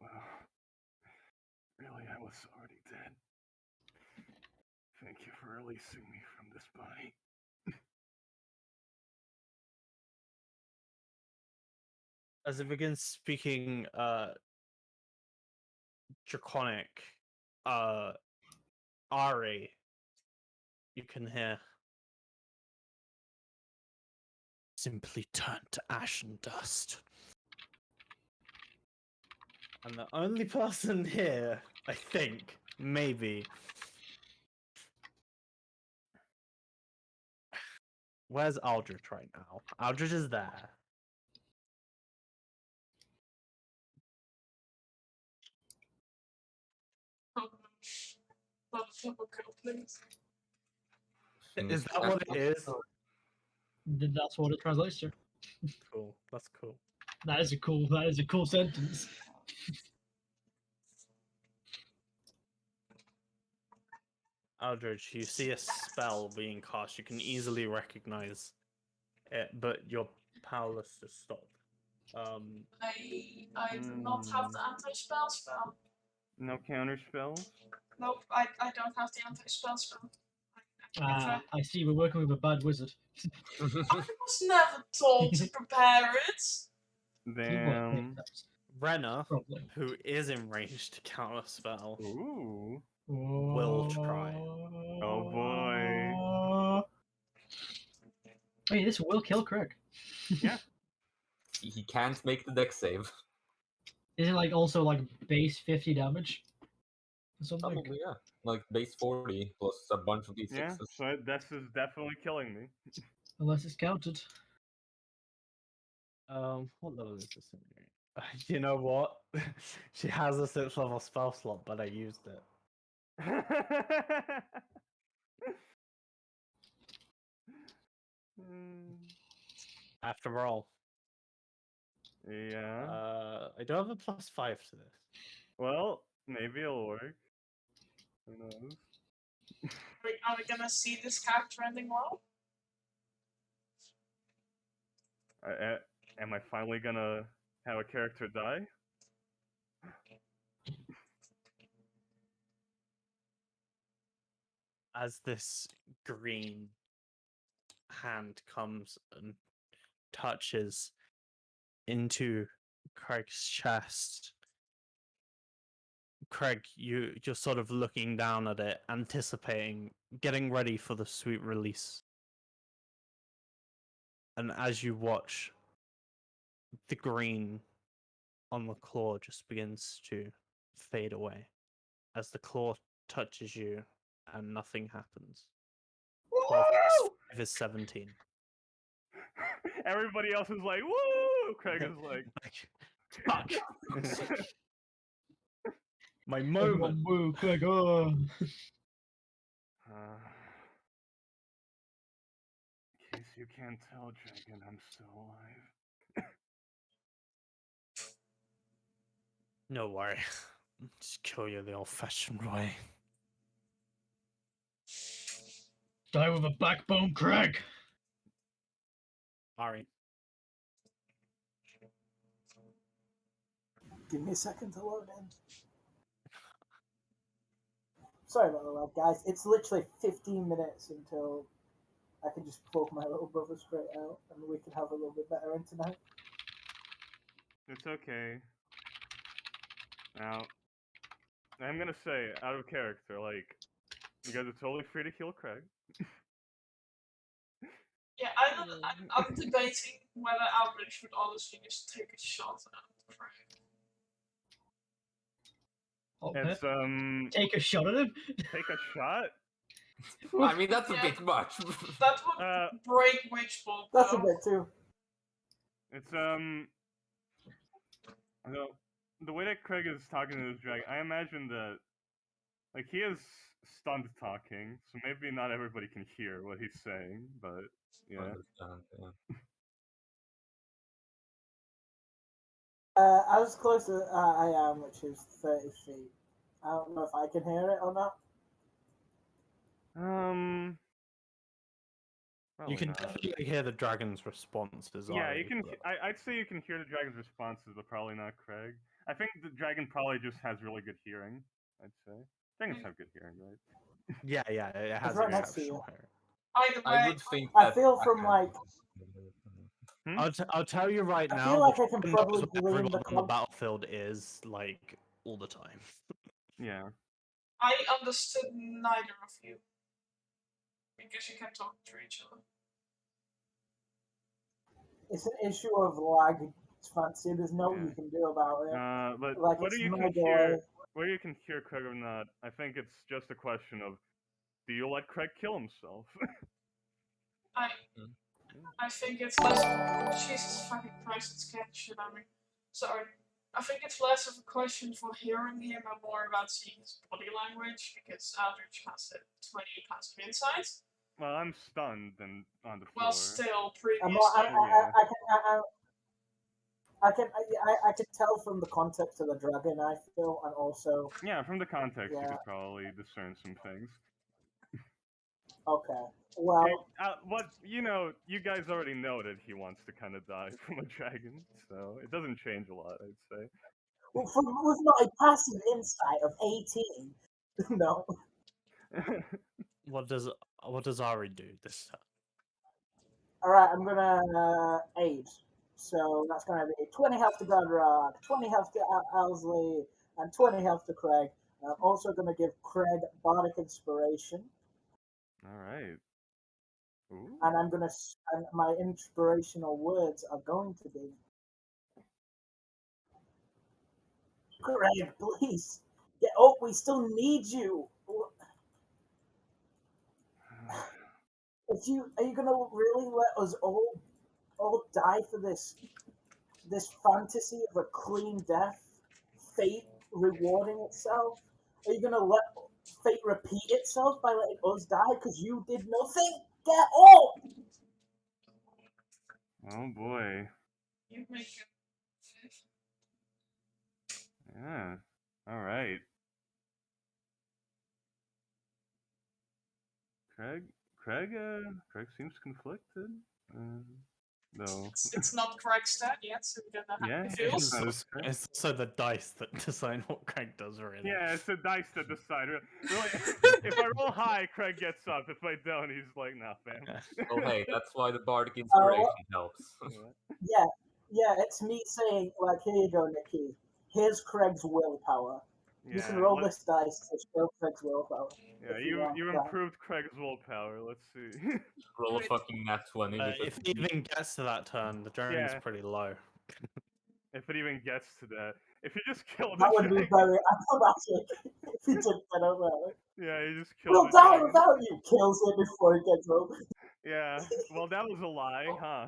"Well, really, I was already dead. Thank you for releasing me from this body." As it begins speaking Draconic, Ari, you can hear, "Simply turn to ash and dust." And the only person here, I think, maybe. Where's Aldrich right now? Aldrich is there. Oh, not a flip kill, please. Is that what it is? That's what it translates to. Cool. That's cool. That is a cool sentence. Aldrich, you see a spell being cast. You can easily recognize it, but you're powerless to stop. I do not have the anti-spell spell. No counter spells? Nope, I don't have the anti-spell spell. I see we're working with a bad wizard. I was never told to prepare it. Damn. Renner, Probably. who is in range to counter spell, Ooh. will try. Oh boy. Hey, this will kill Craig. Yeah. He can't make the deck save. Is it like also like base 50 damage? Or something? Probably, yeah. Like base 40 plus a bunch of d6s. Yeah, so this is definitely killing me. Unless it's counted. What level is this? You know what? She has a 6th level spell slot, but I used it. After all, Yeah. I do have a +5 to this. Well, maybe it'll work. Who knows? Are we gonna see this character ending well? Am I finally gonna have a character die? As this green hand comes and touches into Craig's chest, Craig, you're sort of looking down at it, anticipating, getting ready for the sweet release. And as you watch, the green on the claw just begins to fade away as the claw touches you and nothing happens. 12 plus 5 is 17. Everybody else is like, woo! Craig is like, Fuck! My moment! Woo, Craig, oh. in case you can't tell, Dragon, I'm still alive. No worry. Just kill you the old-fashioned way. Die with a backbone, Craig! Ari. Give me a second to load in. Sorry about the lag, guys. It's literally 15 minutes until I can just plug my little brother straight out and we can have a little bit better internet. It's okay. Now, I'm gonna say, out of character, like, you guys are totally free to kill Craig. Yeah, I'm debating whether Albert should honestly just take a shot at Craig. It's, Take a shot at him? take a shot? I mean, that's a Yeah. bit much. That would break Witchbolt, That's a though. bit too. It's, the way that Craig is talking to this dragon, I imagine that, like, he is stunned talking, so maybe not everybody can hear what he's saying, but, yeah. Understand, yeah. As close as I am, which is 30 feet, I don't know if I can hear it or not. You can not. definitely hear the dragon's responses. Yeah, Ari, you can. but- I'd say you can hear the dragon's responses, but probably not Craig. I think the dragon probably just has really good hearing. I'd say dragons have good hearing, right? Yeah, it has right next to exceptional you. hair. Either way, I would think I that feel from, backhand- I'll tell you right I now. feel like the I can dragon probably knows where glean everyone the on the battlefield is, like, all the time. Yeah. I understood neither of you. Because you can talk to each other. It's an issue of lag, Fancy. There's nothing you can do about it. But Like, whether it's you my can hear, day. whether you can hear Craig or not, I think it's just a question of, do you let Craig kill himself? I think it's less. Jesus fucking Christ, it's scared the shit out of me. Sorry. I think it's less of a question for hearing him and more about seeing his body language, because Eldritch has a 20 passive insight. Well, I'm stunned and on the floor. Well, still, I'm previously. not, I can tell from the context of the dragon, I feel, and also. Yeah, from the context, you Yeah. could probably discern some things. Okay. Well, what you guys already know that he wants to kind of die from a dragon, so it doesn't change a lot, I'd say. With not a passive insight of 18. No. What does Ari do this time? Alright, I'm gonna aid. So that's gonna be 20 health to Godrock, 20 health to Owsley, and 20 health to Craig. I'm also gonna give Craig Bardic Inspiration. Alright. And I'm gonna. And my inspirational words are going to be, Craig, please get up. We still need you. Are you gonna really let us all die for this fantasy of a clean death, fate rewarding itself? Are you gonna let fate repeat itself by letting us die because you did nothing? Get up! Oh boy. You make Yeah. Alright. Craig seems conflicted. No. it's not Craig's stat yet, so we don't know how Yeah, it it's feels. not It's also the dice that decide what Craig does, really. Yeah, it's the dice that decide. Really, if I roll high, Craig gets up. If I don't, he's like, nah, fam. Oh, hey, that's why the bardic inspiration helps. Yeah, it's me saying, like, here you go, Nikki. Here's Craig's willpower. You can roll this dice to show Craig's willpower. Yeah, if you want you that. improved Craig's willpower. Let's see. Roll a fucking nat 20. If it even gets to that turn, the dragon's Yeah. pretty low. If it even gets to that. If you just killed That the would be dragon. very acrobatic if he did get over there. Yeah, you just killed We'll the die dragon. without you. Kills it before he gets over. Yeah, well, that was a lie, huh?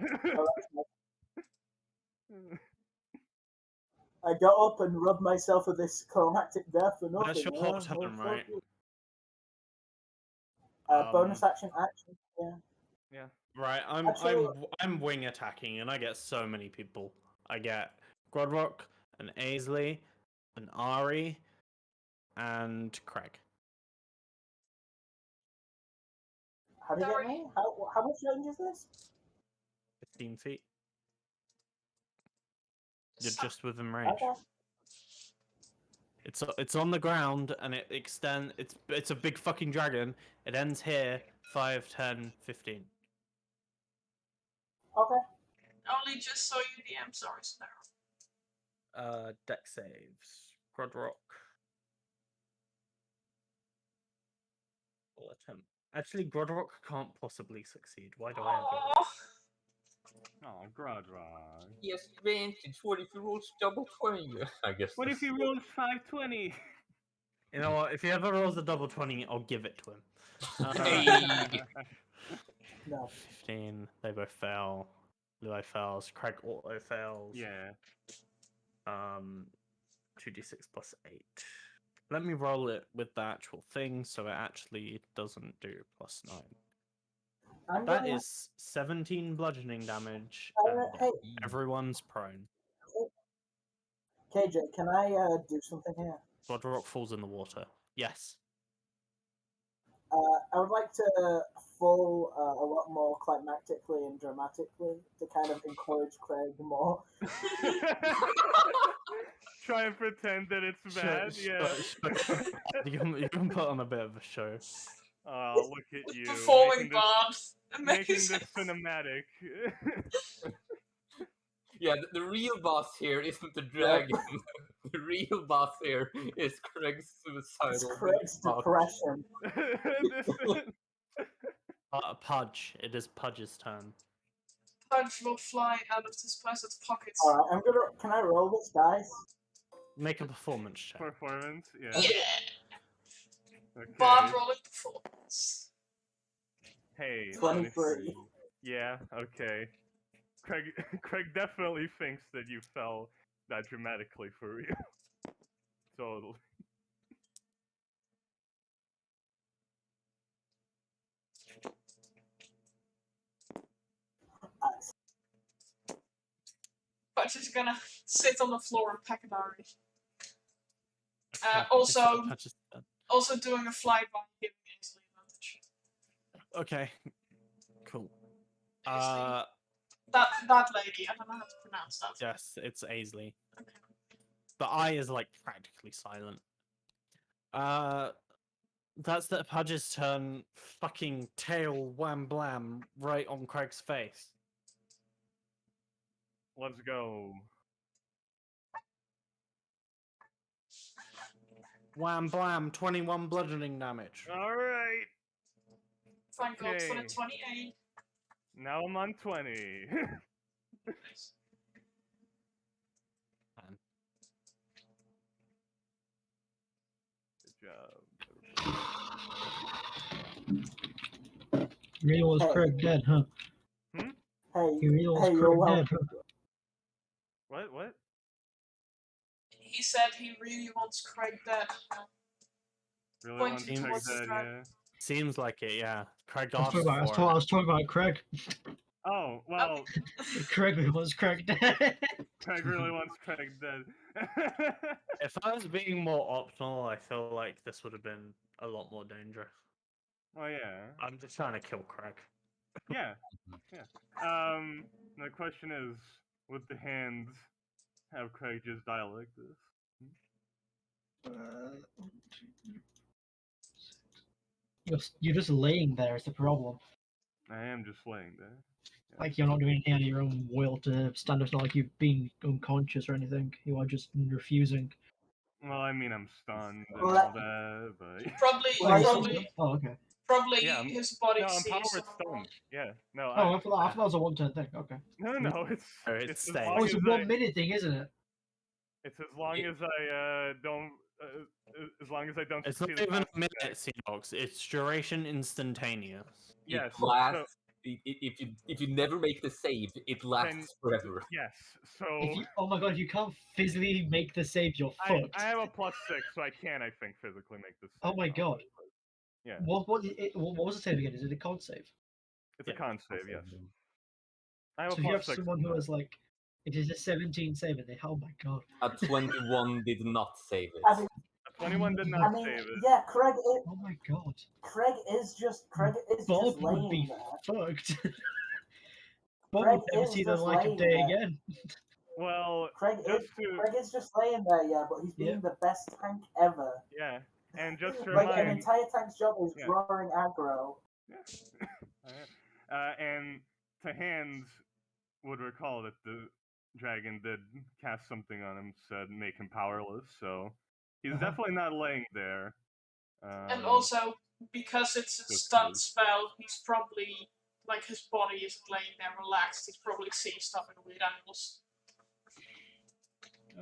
I got up and rubbed myself with this climactic death for nothing. That's your whole turn, right? Bonus action. Yeah. Yeah. Right, I'm wing attacking, and I get so many people. I get Grodrock, and Aisley, and Ari, and Craig. How do you get me? How much range is this? 15 feet. You're just within range. Okay. It's on the ground, and it extends. It's a big fucking dragon. It ends here. 5, 10, 15. Okay. Only just so you DM, sorry, Snarl. Deck saves. Grodrock. Will attempt. Actually, Grodrock can't possibly succeed. Why do I have it? Oh, Grodrock. Yes, advantage. What if he rolls double 20? I guess. What if he rolls 520? You know what? If he ever rolls a double 20, I'll give it to him. Hey. No. 15. They both fail. Levi fails. Craig auto fails. Yeah. 2d6 plus 8. Let me roll it with the actual thing so it actually doesn't do plus 9. That is 17 bludgeoning damage. Hey, Everyone's prone. KJ, can I do something here? Grodrock falls in the water. Yes. I would like to fall a lot more climactically and dramatically to kind of encourage Craig more. Try and pretend that it's bad. You can put on a bit of a show. Oh, look at you. Performing bad. Making this cinematic. Yeah, the real boss here isn't the dragon. The real boss here is Craig's suicidal. It's Craig's depression. Pudge. It is Pudge's turn. Pudge will fly out of this person's pockets. Alright, can I roll this dice? Make a performance check. Performance? Yeah. Okay. Bard rolling performance. Hey, 23. Yeah, okay. Craig definitely thinks that you fell that dramatically for real. Totally. Pudge is gonna sit on the floor and peck at Ari. Okay, Also doing a flyby, giving Ainsley advantage. Okay. Cool. That lady, I don't know how to pronounce that. Yes, it's Aisley. Okay. the eye is like practically silent. That's the Pudge's turn. Fucking tail wham blam right on Craig's face. Let's go. Wham blam, 21 bludgeoning damage. All right. Thank God for the Okay. 28. Now I'm on 20. Nice. Good job. Really was Hey. Craig dead, huh? Hey, He really was hey, you're Craig dead, welcome. huh? What? He said he really wants Craig dead. Really Pointing wants Craig towards the dead, dragon. yeah. Seems like it, yeah. Craig I was asked talking about, I was for talking, I it. was talking about Craig. Oh, well, Craig really was Craig dead. Craig really wants Craig dead. If I was being more optional, I feel like this would have been a lot more dangerous. Oh, yeah. I'm just trying to kill Craig. Yeah. The question is, would the hands have Craig just die like this? You're just laying there is the problem. I am just laying there. Like you're not doing anything out of your own will to stand up. It's not like you've been unconscious or anything. You are just refusing. Well, I mean, I'm stunned and Well, all that, but Probably, Well, probably, Oh, okay. probably Yeah, his body no, I'm sees powered someone. stunned. Yeah, no, Oh, I thought that was a one-turn thing. Okay. no, it's Oh, it's it's as staying. long Oh, it's as a 1 minute thing, isn't it? it's as long as I don't as long as I don't It's not succeed even at a minute, Seanox. It's duration instantaneous. Yes, It lasts. so- If you never make the save, it lasts forever. yes. So If you, oh my god, if you can't physically make the save, you're I fucked. have a +6, so I can, I think, physically make this. Oh save my probably, god. but yeah, What was the save again? Is it a con save? it's a Yeah. con save. Yes, I have So a if you have +6. someone who has like, it is a 17 save, and they, oh my god. A 21 did not save it. I mean, A 21 did I not mean, save it. yeah, Craig Oh my god. is just Bob would laying be there. fucked. Bob Craig would never is see the just light of laying day there. again. Well, Craig is just laying there, yeah, but he's being the best tank ever. yeah, and just to Like an remind, entire tank's job is Yeah. drawing aggro. and to hands would recall that the dragon did cast something on him, said make him powerless. So he's definitely not laying there. And also, because it's a Just stun move. spell, he's probably, like, his body isn't laying there relaxed. He's probably seeing stuff in weird angles.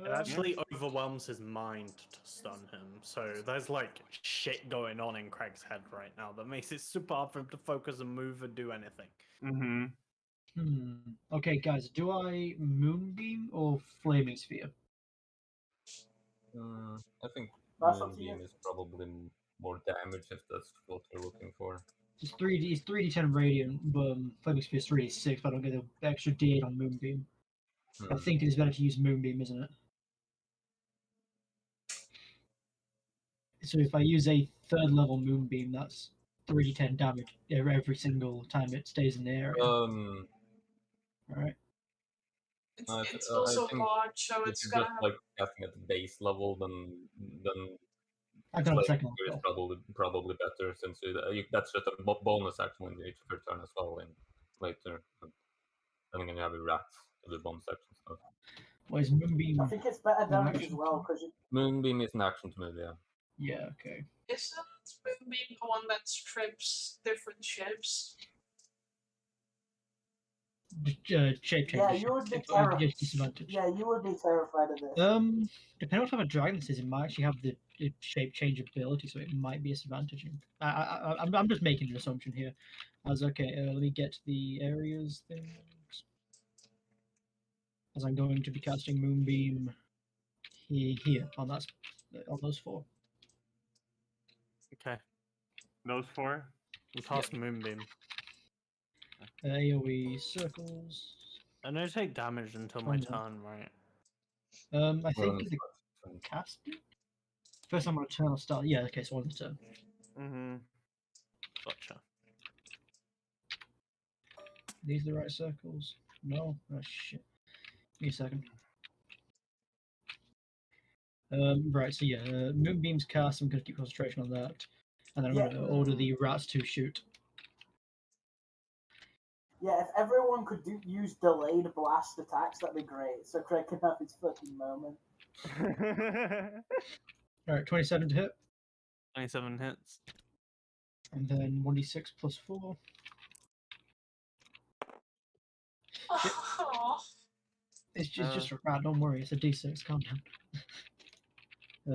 It actually overwhelms his mind to stun him. So there's like shit going on in Craig's head right now that makes it super hard for him to focus and move and do anything. Mm-hmm. Okay, guys, do I Moonbeam or Flaming Sphere? I think That's up to Moonbeam you. is probably more damage if that's what you're looking for. It's 3d10 Radiant, but Flaming Sphere is 3d6, but I don't get the extra d8 on Moonbeam. I think it is better to use Moonbeam, isn't it? So if I use a 3rd level Moonbeam, that's 3d10 damage every single time it stays in the area. Alright. It's also I think large, so if it's you're gonna just have. like casting at the base level, then I got a Flaming second Sphere is spell. probably better since that's just a bonus action when you each of your turn as well in later. And then you have your rats to do bonus action stuff. Well, is Moonbeam I think it's better an damage action? as well because Moonbeam is an action to move, yeah. Yeah, okay. Isn't Moonbeam the one that strips different ships? Shape yeah, changes. you would be Disadvantage. Yeah, you would be terrified of this. Depending on what type of dragon this is, it might actually have the shape change ability, so it might be disadvantaging. I'm just making an assumption here. As okay, let me get the areas things. As I'm going to be casting Moonbeam here on those 4. Okay. Those 4. You cast Moonbeam. AoE circles. And I take damage until my turn, right? I think the casting. First time on a turn, I'll start. Yeah, okay, so on the turn. Mm-hmm. Gotcha. These are the right circles? No? Oh shit. Give me a second. Right, so yeah, Moonbeam's cast, I'm going to keep concentration on that. And then I'm Yeah. going to order the rats to shoot. Yeah, if everyone could use delayed blast attacks, that'd be great. So Craig can have his fucking moment. Alright, 27 to hit. 27 hits. And then 1d6 plus 4. Shit. Oh, It's just a rat, don't worry, it's a d6, calm down.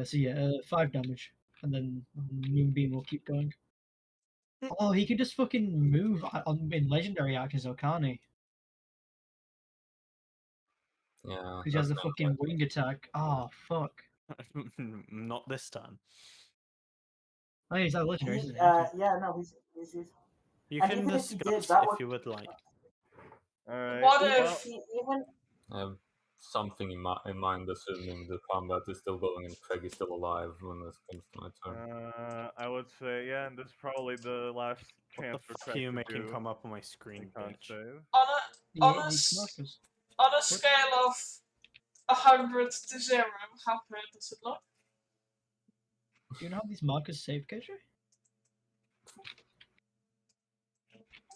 So yeah, 5 damage. And then Moonbeam will keep going. Oh, he can just fucking move in legendary actions, though, can't he? Yeah. Because he has the that's kinda fucking wing attack. Oh, fuck. Not this time. Oh, he's not legendary, He, isn't he? Okay. yeah, no, he's You And can even if he did, discuss that if would- you would like. Alright. What even, if- even I have something in mind, assuming the combat is still going and Craig is still alive when this comes to my turn. I would say, yeah, this is probably the last What chance the for fuck Craig are you to making do come up on my a screen, con bitch? save. on It's a Marcus. on a scale of 100 to 0, how bad does it look? Do you know how these markers save, KJ?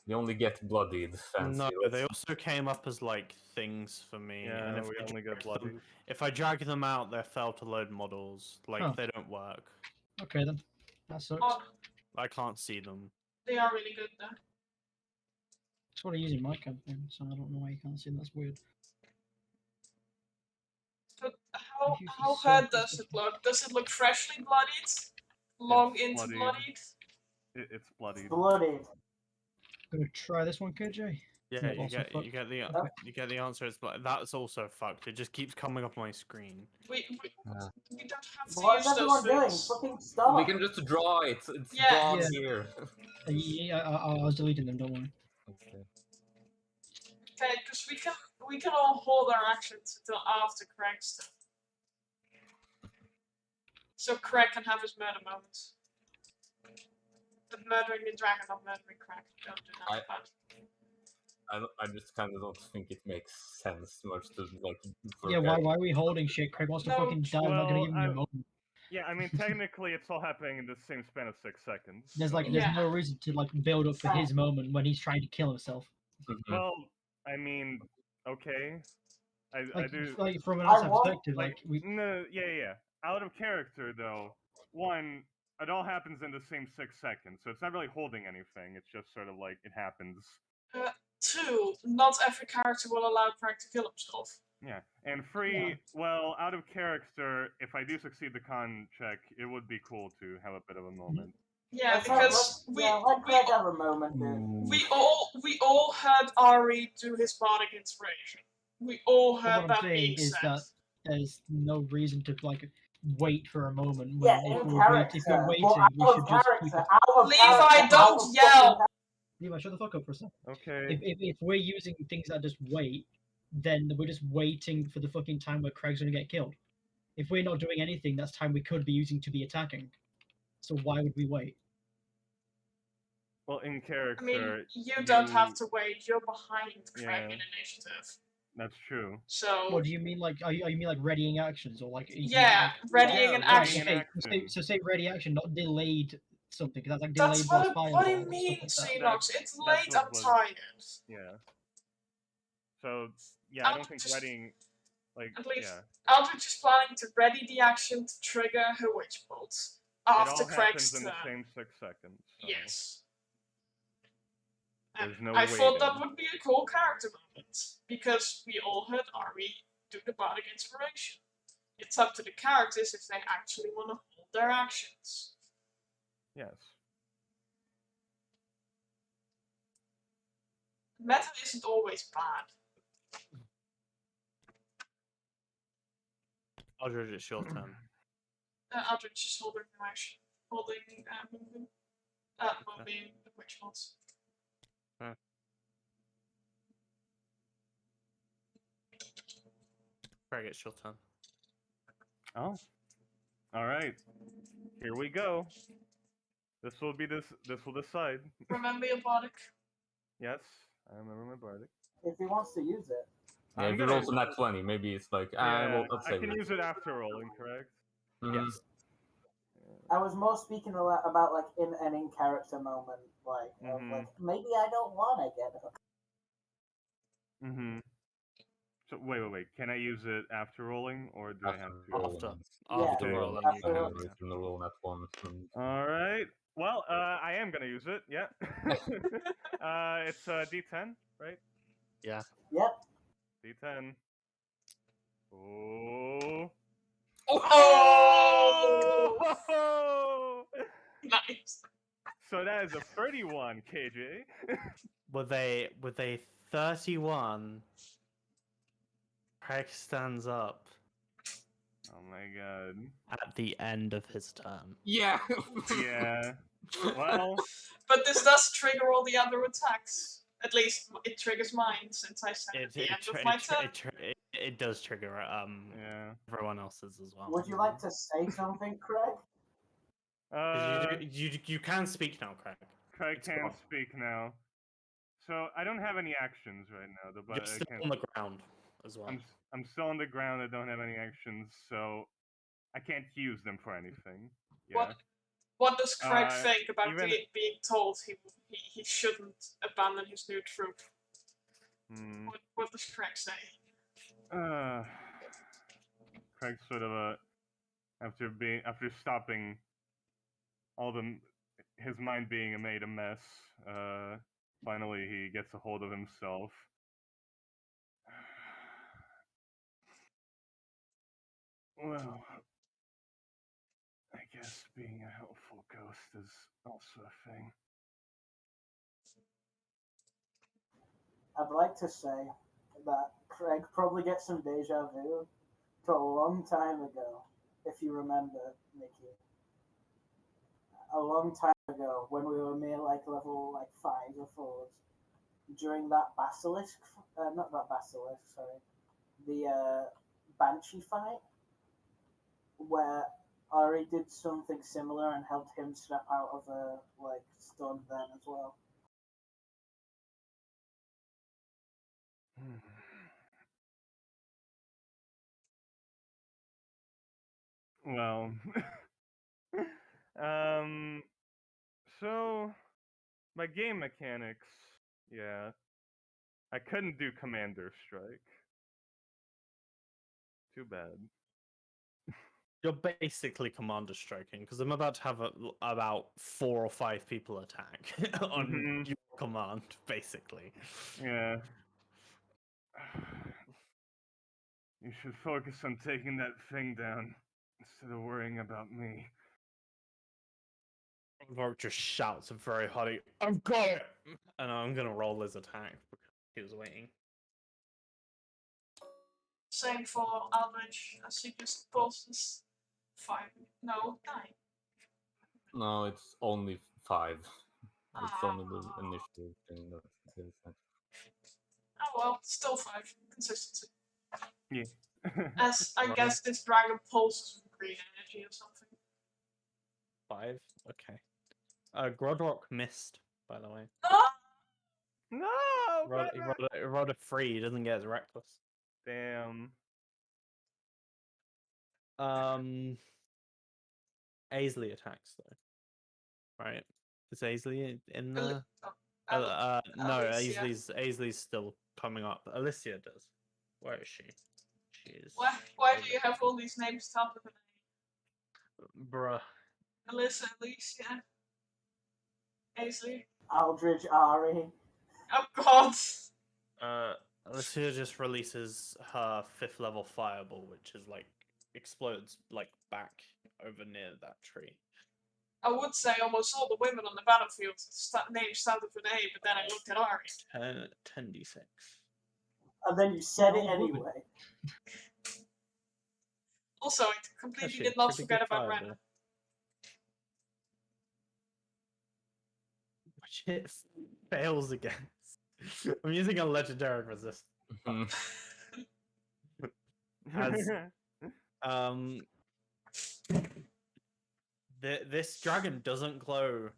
You only get bloodied, fancy. No, let's- they also came up as like things for me, and Yeah, if we I only get drag them- bloody. if I drag them out, they're fail to load models. Like Huh. they don't work. Okay then. That sucks. Oh, I can't see them. they are really good though. That's what I use in my campaign, so I don't know why you can't see them. That's weird. But how If you how see bad circles does it before- look? Does it look freshly bloodied? Long It's into bloodied. bloodied? It's bloody. bloodied. Gonna try this one, KJ. Yeah, That's you also get fucked. you get the Okay. you get the answer. It's like that's also fucked. It just keeps coming up on my screen. We Yeah. we don't have to What is use those everyone doing? things. Fucking stop. We can just draw it. It's Yeah. drawn Yeah. here. Yeah, I was deleting them. Don't worry. Okay. Okay, because we can all hold our actions until after Craig's turn. So Craig can have his murder moments. But murdering the dragon, not murdering Craig. Don't do that. I- I just kind of don't think it makes sense much to like. Yeah, why are we holding shit? Craig wants to No, fucking die. I'm not gonna well, give him a moment. Yeah, I mean, technically, it's all happening in the same span of 6 seconds. There's like so- there's Yeah. no reason to like build up for his moment when he's trying to kill himself. Mhm. Well, I mean, okay. I Like, do. like from an I outside want- perspective, Like, like we no, yeah. Out of character, though, one, it all happens in the same 6 seconds, so it's not really holding anything. It's just sort of like it happens. 2, not every character will allow Craig to kill himself. Yeah, and 3, Yeah. well, out of character, if I do succeed the con check, it would be cool to have a bit of a moment. Yeah, Let's because let Craig have a moment, dude. we all heard Ari do his bardic inspiration. We all But heard what I'm that saying being is said. that there's no reason to like wait for a moment. When Yeah, if in we're character. waiting, But out we of should just keep character, it. out of Levi, character, don't out of yell! fucking Levi, shut the fuck up for a second. Okay. If we're using things that just wait, then we're just waiting for the fucking time where Craig's gonna get killed. If we're not doing anything, that's time we could be using to be attacking. So why would we wait? Well, in I character, mean, you don't have you- to wait. You're behind Craig Yeah. in initiative. That's true. So What do you mean? Like, are you mean like readying actions or like? yeah, readying Yeah, an readying action. an Okay, action. so say ready action, not delayed something. 'Cause that's like That's delayed boss what do you fireball, mean, stuff like that. Xenox? It's That's late. what I'm was- tired. Yeah. So, yeah, I I'll don't think just- readying, like, At least yeah. Aldrich is planning to ready the action to trigger her witch bolt after It all Craig's happens in turn. the same 6 seconds. So. Yes. There's And no I thought that waiting. would be a cool character moment because we all heard Ari do the bardic inspiration. It's up to the characters if they actually want to hold their actions. Yes. Meta isn't always bad. Aldridge, it's your turn. Aldrich is holding the action, holding moving, moving the witch bolts. Craig, it's your turn. Oh. All right. Here we go. This will decide. Remember your bardic. Yes, I remember my bardic. if he wants to use it. Yeah, I'm if you're gonna- also not 20, maybe it's like, Yeah, well, let's I save can it. use it after rolling, correct? Mhm. Yes. I was more speaking a lot about like in an in character moment, like of Mhm. like maybe I don't want to get hooked. Mm-hmm. So wait. Can I use it after rolling, or do I have to? After. Yeah, After Okay. rolling, you after can. rolling. You can roll that one. All right. Well, I am gonna use it. Yeah. It's D10, right? Yeah. Yep. D10. Oh. Oh! Nice. So that is a 31, KJ. With a 31, Craig stands up Oh my god. at the end of his turn. Yeah. Yeah. Well, But this does trigger all the other attacks. At least it triggers mine, since I said at the end of my turn. It does trigger yeah. everyone else's as well. Would you like to say something, Craig? 'Cause you can speak now, Craig. Craig It's can't gone. speak now. So I don't have any actions right now. But You're I still can't. on the ground as well. I'm still on the ground. I don't have any actions, so I can't use them for anything. Yeah. What does Craig Uh, think about even- being told he shouldn't abandon his new troop? Hmm. What does Craig say? Craig sort of after stopping all his mind being made a mess. Finally he gets a hold of himself. Well, I guess being a helpful ghost is also a thing. I'd like to say that Craig probably gets some deja vu to a long time ago, if you remember, Nikki. A long time ago, when we were near like level like 5 or 4, during that basilisk, not that basilisk, sorry, the banshee fight, where Ari did something similar and helped him snap out of a like stun then as well. Well, so my game mechanics, yeah, I couldn't do Commander Strike. Too bad. You're basically commander striking because I'm about to have about 4 or 5 people attack on Mhm. your command, basically. Yeah. You should focus on taking that thing down instead of worrying about me. Vark just shouts very hard, "I've got it!" And I'm gonna roll his attack because he was waiting. Same for Aldrich, as he just pulls this 5. No, 9. No, it's only 5. It's only the Ah. initiative thing that is that. Oh well, still 5. Consistency. Yeah. As I Well, guess this dragon pulses with green energy or something. 5? Okay. Grodrock missed, by the way. Ah! No! He rolled a 3, he doesn't get as reckless. Damn. Aisley attacks, though. Right? Is Aisley in Ali- the... oh, no, Alicia. Aisley's still coming up. Alicia does. Where is she? She is... Why do you have all these names start with an A? Bruh. Alyssa, Alicia, Aisley. Aldridge Ari. Oh god! Alicia just releases her 5th level fireball, which is like explodes like back over near that tree. I would say almost all the women on the battlefield names started with an A, but then I looked at Ari. 10d6. And then you said it Oh, woman. anyway. Also, I completely Actually, did not pretty forget good about fireball. Renna. Which it fails against. I'm using a legendary resist. Mhm. As this dragon doesn't glow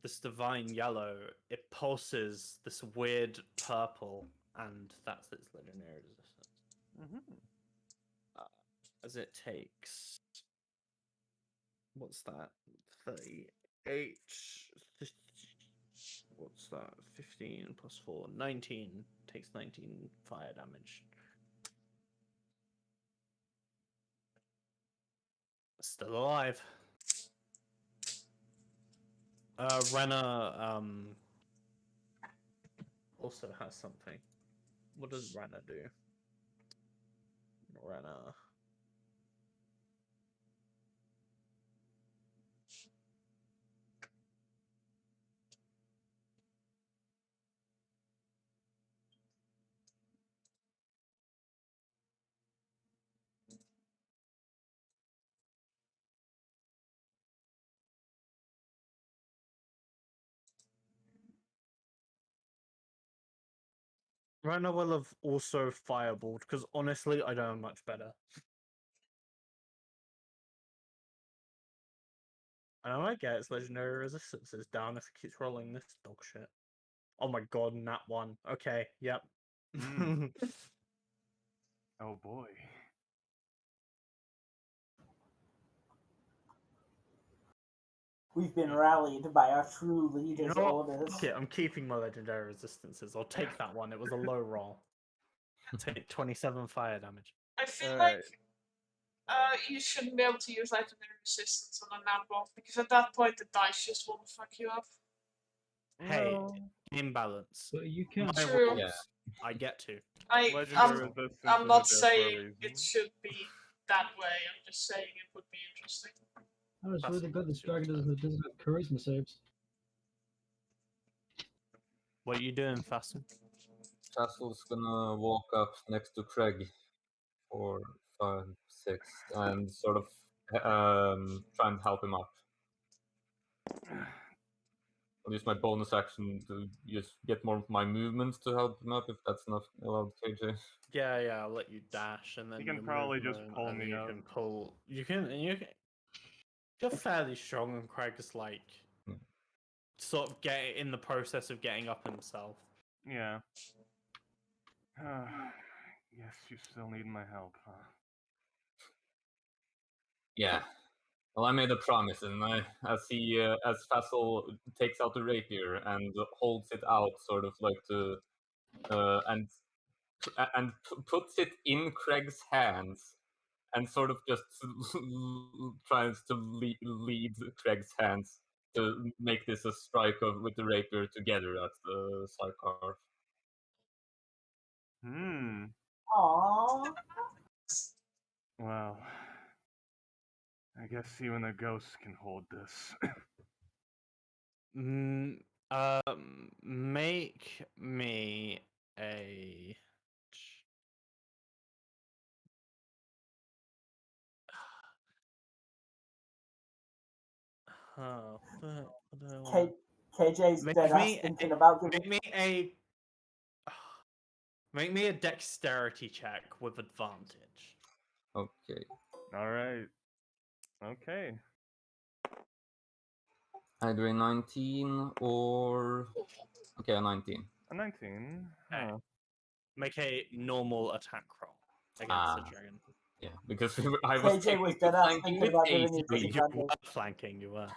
this divine yellow. It pulses this weird purple, and that's its legendary resistance. Mhm. As it takes what's that? 38. What's that? 15 plus 4. 19. Takes 19 fire damage. Still alive. Renna also has something. What does Renna do? Renna. Renna will have also fireballed, because honestly, I don't know much better. I know I get its legendary resistance is down if it keeps rolling this dog shit. Oh my god, nat 1. Okay, yep. Oh boy. We've been rallied by our true You leader's know what? orders. Fuck it, I'm keeping my legendary resistances. I'll take that one. It was a low roll. Take 27 fire damage. I feel Alright. like you shouldn't be able to use legendary resistance on a nat roll because at that point the dice just won't fuck you up. Hey, Well, imbalance. But you can. My True. rolls, Yeah. I get to. legendary resistance I'm is not there for a saying reason. it should be that way. I'm just saying it would be interesting. Oh, it's That's really good. This your dragon turn. doesn't have charisma saves. What are you doing, Fasten? Castle's gonna walk up next to Craig, 4, 5, 6, and sort of try and help him up. I'll use my bonus action to just get more of my movements to help him up, if that's not allowed, KJ. Yeah, I'll let you dash, and then You can your probably just movement, pull and then me you up. can pull. You can. You're fairly strong, and Craig is like Hmm. sort of get in the process of getting up himself. Yeah. Yes, you still need my help, huh? Yeah. Well, I made a promise, and as Fassel takes out the rapier and holds it out, sort of like to, and puts it in Craig's hands, and sort of just tries to lead Craig's hands to make this a strike with the rapier together at the Sarkar. Aww. Well, I guess you and the ghost can hold this. Make me a. What do I want? KJ's Make dead ass me thinking a, about giving. make me a dexterity check with advantage. Okay. Alright. Okay. Either a 19 or... Okay, a 19. A 19. Okay. Huh. Make a normal attack roll against the Ah. dragon. Yeah, because I was KJ was technically dead ass flanking thinking with about giving you 8. You were disadvantage. flanking, you were.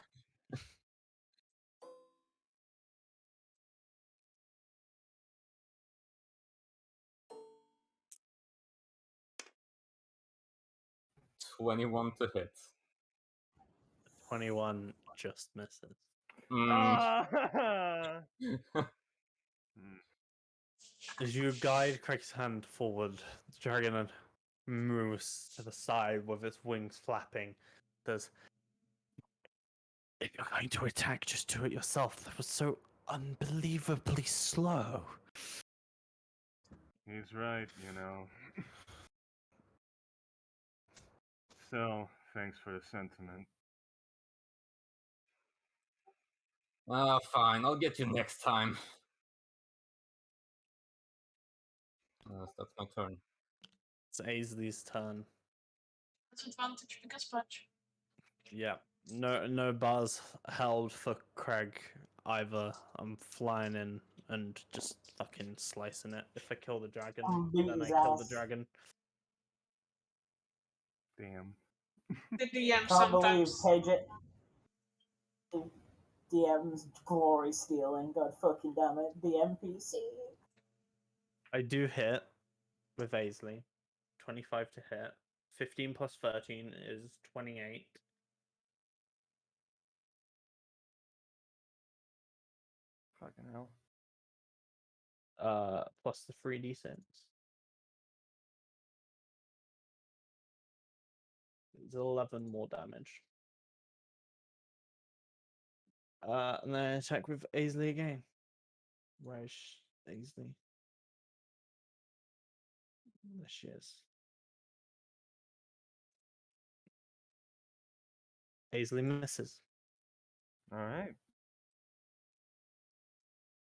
$21 to hit. 21 just misses. Ah! As you guide Craig's hand forward, the dragon moves to the side with its wings flapping. Does if you're going to attack, just do it yourself. That was so unbelievably slow. He's right, you know. So, thanks for the sentiment. Fine, I'll get you next time. That's my turn. It's Ainsley's turn. Disadvantage because punch. Yeah. No bars held for Craig either. I'm flying in and just fucking slicing it. If I kill the dragon, Beat then I his kill the ass. dragon. Damn. The DM Can't believe sometimes. DM's glory stealing. God fucking damn it. The NPC. I do hit with Aisley. 25 to hit. 15 plus 13 is 28. Fucking hell. Plus the 3d6. It's 11 more damage. And then I attack with Aisley again. Where is Aisley? There she is. Aisley misses. All right.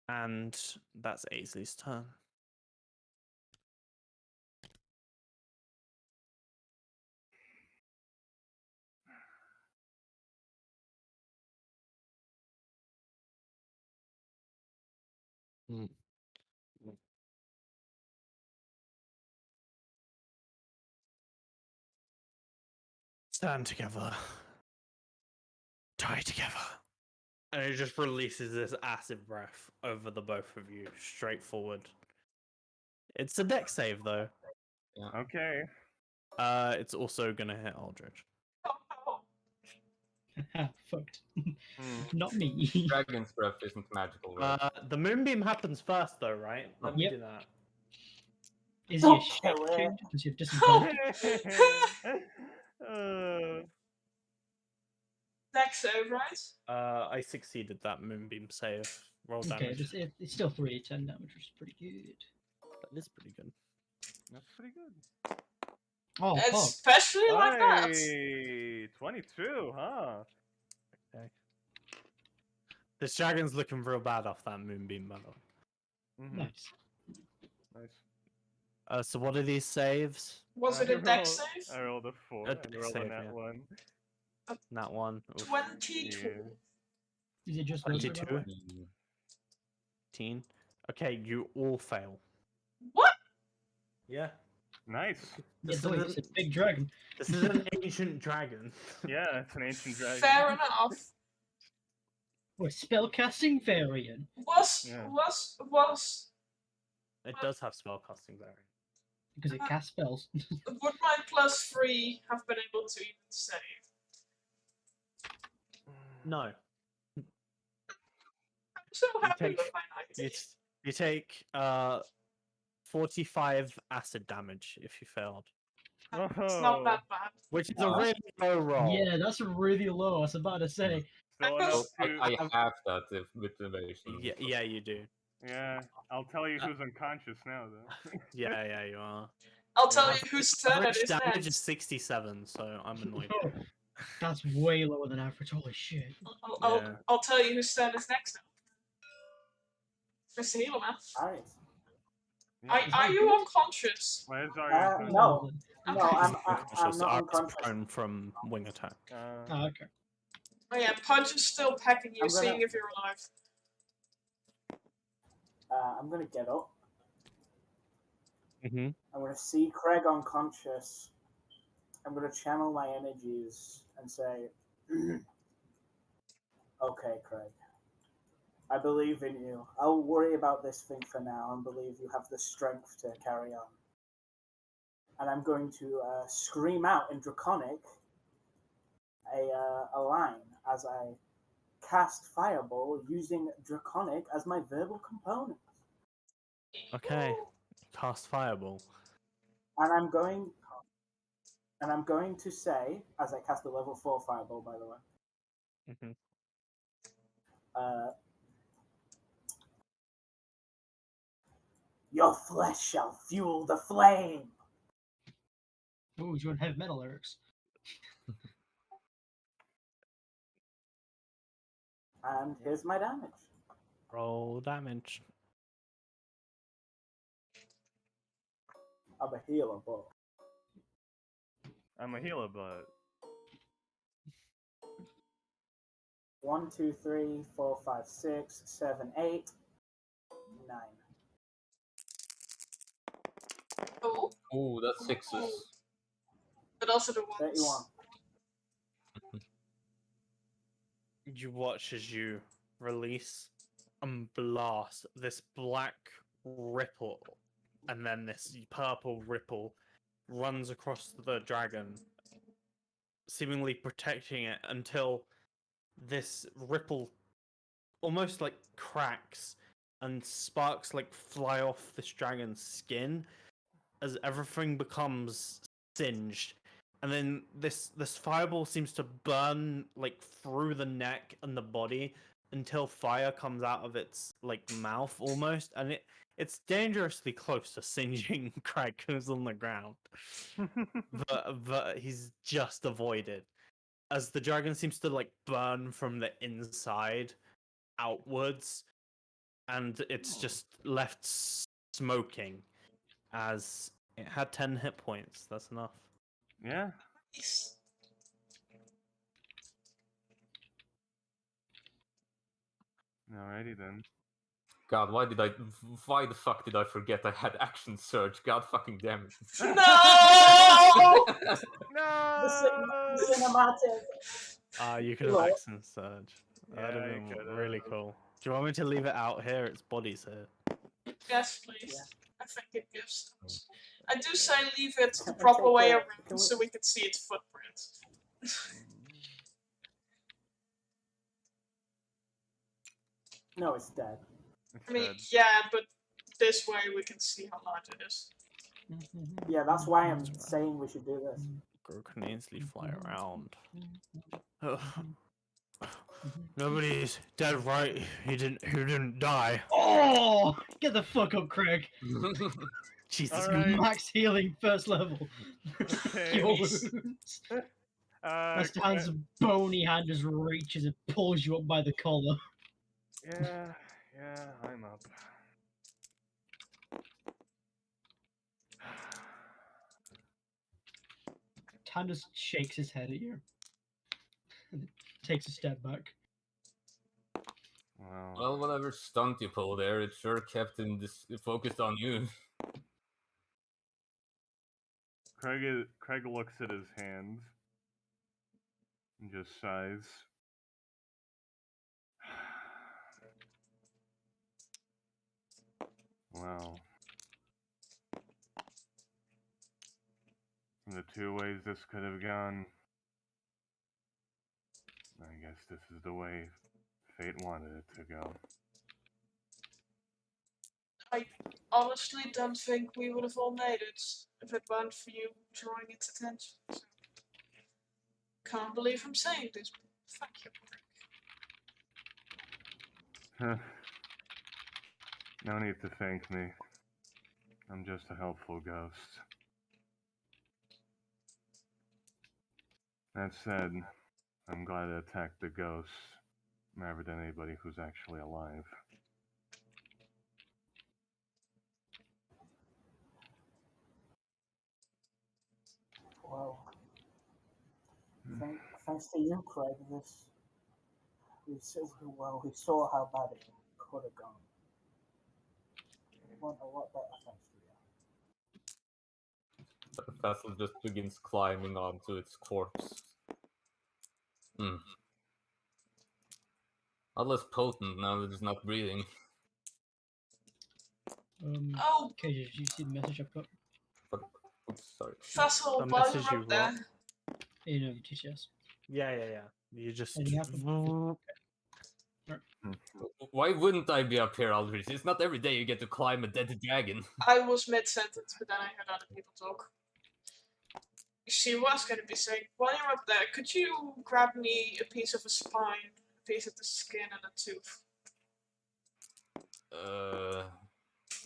And that's Aisley's turn. Hmm. Stand together. Die together. And it just releases this acid breath over the both of you, straight forward. It's a deck save, though. Okay. It's also gonna hit Aldrich. Oh, Fucked. Hmm. Not me. Dragon's breath isn't magical, right? The moonbeam happens first, though, right? Let me Yep. do that. Is Don't your shape kill it. change because you've disadvantage? Dex save, right? I succeeded that moonbeam save. Roll Okay, damage. it's still 3d10 damage, which is pretty good. That is pretty good. That's pretty good. Oh, fuck. Especially like that. Hey, 22, huh? Okay. This dragon's looking real bad off that moonbeam, by the way. Mhm. Nice. Nice. So what are these saves? Was it a dex save? I rolled a 4. A I dex rolled a save, nat yeah. 1. That one. Oof. 22. Yeah. Is it just those? 22. 18. Okay, you all fail. What? Yeah. Nice. Yeah, This boy, is it's a big dragon. This is an ancient dragon. Yeah, it's an ancient dragon. Fair enough. We're spellcasting variant. Yeah. Was It does have spellcasting variant. Because it casts spells. would my +3 have been able to even save? No. I'm so happy take- with my 19. You take 45 acid damage if you failed. It's not that bad. Which is a really low roll. Yeah, that's really low. I was about to say. Still I enough was- to. I have that if with evasion. Yeah, you do. Yeah, I'll tell you who's unconscious now, though. Yeah, you are. I'll tell Yeah. you whose turn it Average is damage next. is 67, so I'm annoyed. Oh, that's way lower than average. Holy shit. I'll, Yeah. I'll tell you whose turn is next now. Mr. Healer, man. Alright. Are you unconscious? Where's our No. No, Okay. I'm Unconscious. not I was unconscious. prone from wing attack. Oh, okay. Oh yeah, Pudge is still pecking you, I'm gonna- seeing if you're alive. I'm gonna get up. Mm-hmm. I'm gonna see Craig unconscious. I'm gonna channel my energies and say, "Okay, Craig. I believe in you. I'll worry about this thing for now and believe you have the strength to carry on." And I'm going to scream out in Draconic a line as I cast Fireball using Draconic as my verbal component. Okay. Cast Fireball. And I'm going to say, as I cast a level 4 Fireball, by the way, Mm-hmm. your flesh shall fuel the flame. Ooh, you want heavy metal lyrics? And here's my damage. Roll damage. I'm a healer, but I'm a healer, but 1, 2, 3, 4, 5, 6, 7, 8, 9. Oh, Ooh, that's 6s. but also the ones. 31. you watch as you release and blast this black ripple, and then this purple ripple runs across the dragon, seemingly protecting it until this ripple almost like cracks and sparks like fly off this dragon's skin as everything becomes singed. And then this fireball seems to burn like through the neck and the body until fire comes out of its like mouth almost, and it's dangerously close to singeing Craig, who's on the ground. but he's just avoided as the dragon seems to like burn from the inside outwards, and it's just left smoking as it had 10 hit points. That's enough. Yeah. Nice. Alrighty then. God, why the fuck did I forget I had action surge? God fucking damn it. No! The cinematic. You could have Well, accent surge. That'd have Yeah, you been could've. really cool. Do you want me to leave it out here? It's bodies here. Yes, please. Yeah. I think it gives sense. I do say leave it the Can we proper take way a- around can we- so we can see its footprint. No, it's dead. It's I mean, dead. yeah, but this way we can see how large it is. Yeah, that's why I'm saying we should do this. Grow can easily fly around. Nobody's dead, right? He didn't die. Oh, get the fuck up, Craig. Jesus. Alright. Max healing, first level. Okay. Cure wounds. Master Hand's bony hand just reaches and pulls you up by the collar. Yeah, I'm up. Tan just shakes his head at you. And takes a step back. Wow. Well, whatever stunt you pulled there, it sure kept him focused on you. Craig looks at his hand and just sighs. Wow. From the two ways this could have gone, I guess this is the way fate wanted it to go. I honestly don't think we would have all made it if it weren't for you drawing its attention. So, can't believe I'm saying this, but fuck you, Craig. No need to thank me. I'm just a helpful ghost. That said, I'm glad I attacked the ghosts rather than anybody who's actually alive. Well, thanks to you, Craig, we saw how bad it could have gone. What better thanks to you? Vassal just begins climbing onto its corpse. Not less potent now that it's not breathing. Oh, Okay, you see the message I've got? Oops, sorry. Fassel, The while message you're you up there, You know, TCS. Yeah. You just. Anything happen? Why wouldn't I be up here, Aldrich? It's not every day you get to climb a dead dragon. I was mid-sentence, but then I heard other people talk. She was going to be saying, while you're up there, could you grab me a piece of a spine, a piece of the skin, and a tooth?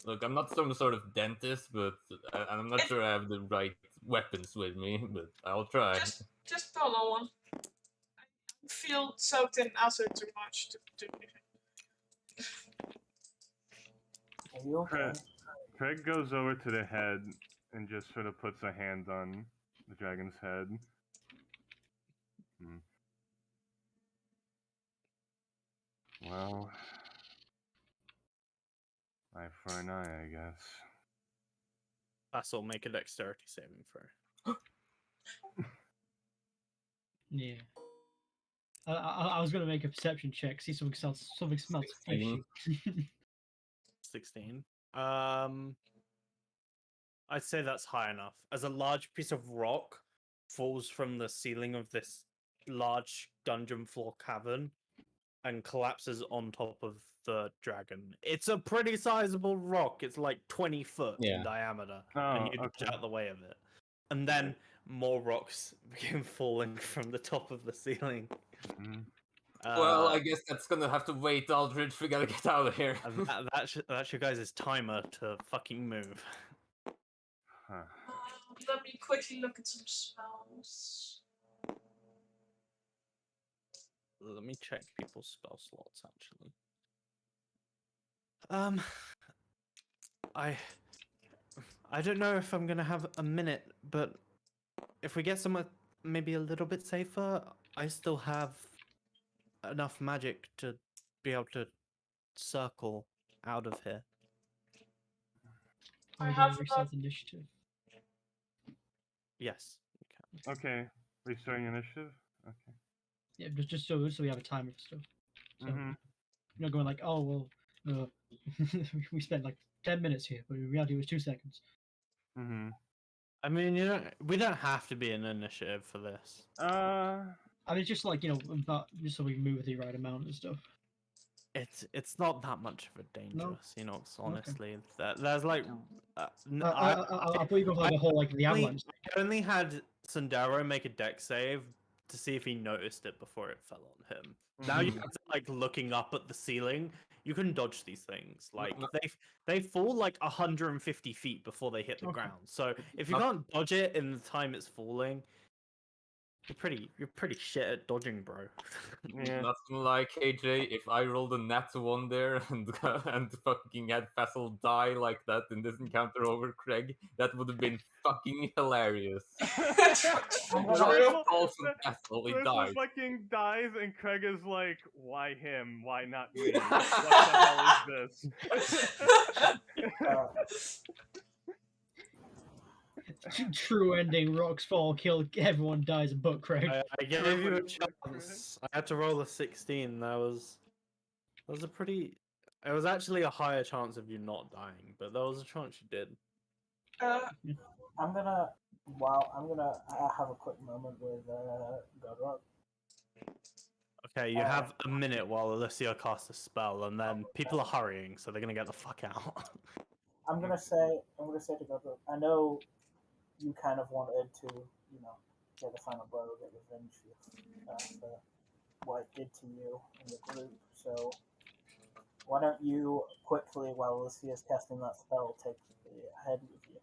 Look, I'm not some sort of dentist, but I'm not sure I have the right weapons with me, but I'll try. Just pull on one. I feel soaked in acid too much to do anything. Are you okay? Craig goes over to the head and just sort of puts a hand on the dragon's head. Well, eye for an eye, I guess. Vassal, make a dexterity saving throw. Yeah. I was gonna make a perception check, see something smells fishy. 16. I'd say that's high enough. As a large piece of rock falls from the ceiling of this large dungeon floor cavern and collapses on top of the dragon. It's a pretty sizable rock. It's like 20 foot in diameter, and Oh, you dodge okay. out the way of it. And then more rocks begin falling from the top of the ceiling. Mhm. Well, I guess that's gonna have to wait, Aldridge. We gotta get out of here. and that's your guys' timer to fucking move. Huh. Let me quickly look at some spells. Let me check people's spell slots actually. I don't know if I'm gonna have a minute, but if we get somewhere maybe a little bit safer, I still have enough magic to be able to circle out of here. I Are we have gonna about- reset initiative? Yes. Okay, restarting initiative. Okay. Yeah, just so we have a timer for stuff. So Mhm. you're not going like, oh well, we spent like 10 minutes here, but in reality it was 2 seconds. Mhm. I mean, we don't have to be an initiative for this. I mean, it's just like about just so we can move the right amount and stuff. It's not that much of a dangerous, honestly. There's like I thought you were going for like a whole like the avalanche. I only had Sundaro make a deck save to see if he noticed it before it fell on him. Now you Mhm. guys are like looking up at the ceiling. You can dodge these things. Like no. they fall like 150 feet before they hit the Okay. ground. So if you No. can't dodge it in the time it's falling, you're pretty shit at dodging, bro. Yeah. Nothing like KJ. If I rolled a nat 1 there and and fucking had Fassel die like that in this encounter over Craig, that would have been fucking hilarious. True. Also, Fassel, he Fassel died. fucking dies, and Craig is like, "Why him? Why not me? What the hell is this?" True ending. Rocks fall, kill, everyone dies, but Craig. I gave True, you a but it was a chance. I had to roll a 16. That was a pretty. It was actually a higher chance of you not dying, but there was a chance you did. I'm gonna have a quick moment with Godrock. Okay, you have a minute while Alicia casts a spell, and then people are hurrying, so they're gonna get the fuck out. I'm gonna say to Godrock, I know you kind of wanted to, get the final blow, get revenge for what it did to you and your group. So why don't you quickly, while Alicia's casting that spell, take the head with you?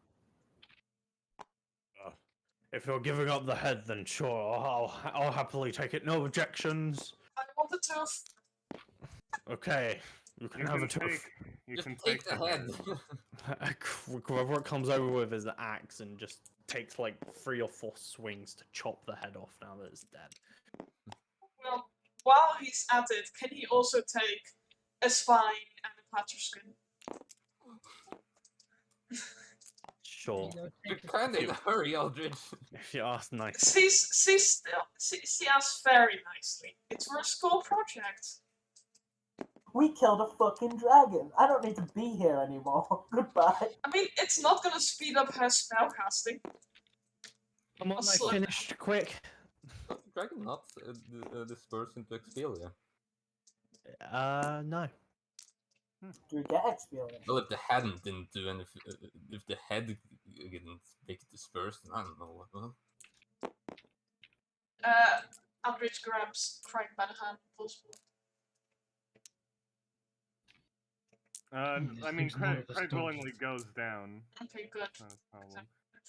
If you're giving up the head, then sure, I'll happily take it. No objections. I wanted to. Okay, you can have a tooth. You Just can take the head. Whoever comes over with his axe and just takes like 3 or 4 swings to chop the head off now that it's dead. Well, while he's at it, can he also take a spine and a patterskin? Sure, You're kind of in a hurry, Aldridge. if you ask nicely. See us very nicely. It's for a school project. We killed a fucking dragon. I don't need to be here anymore. Goodbye. I mean, it's not gonna speed up her spellcasting. Come on, I Also- finished quick. Dragon not dispersed into Expelia. No. Do we get experience? Well, if the head didn't do anything, if the head didn't make it dispersed, I don't know what. Aldrich grabs Craig by the hand and pulls forward. I mean, There's none of us Craig dodged. willingly goes down. Okay, good. Not a problem. I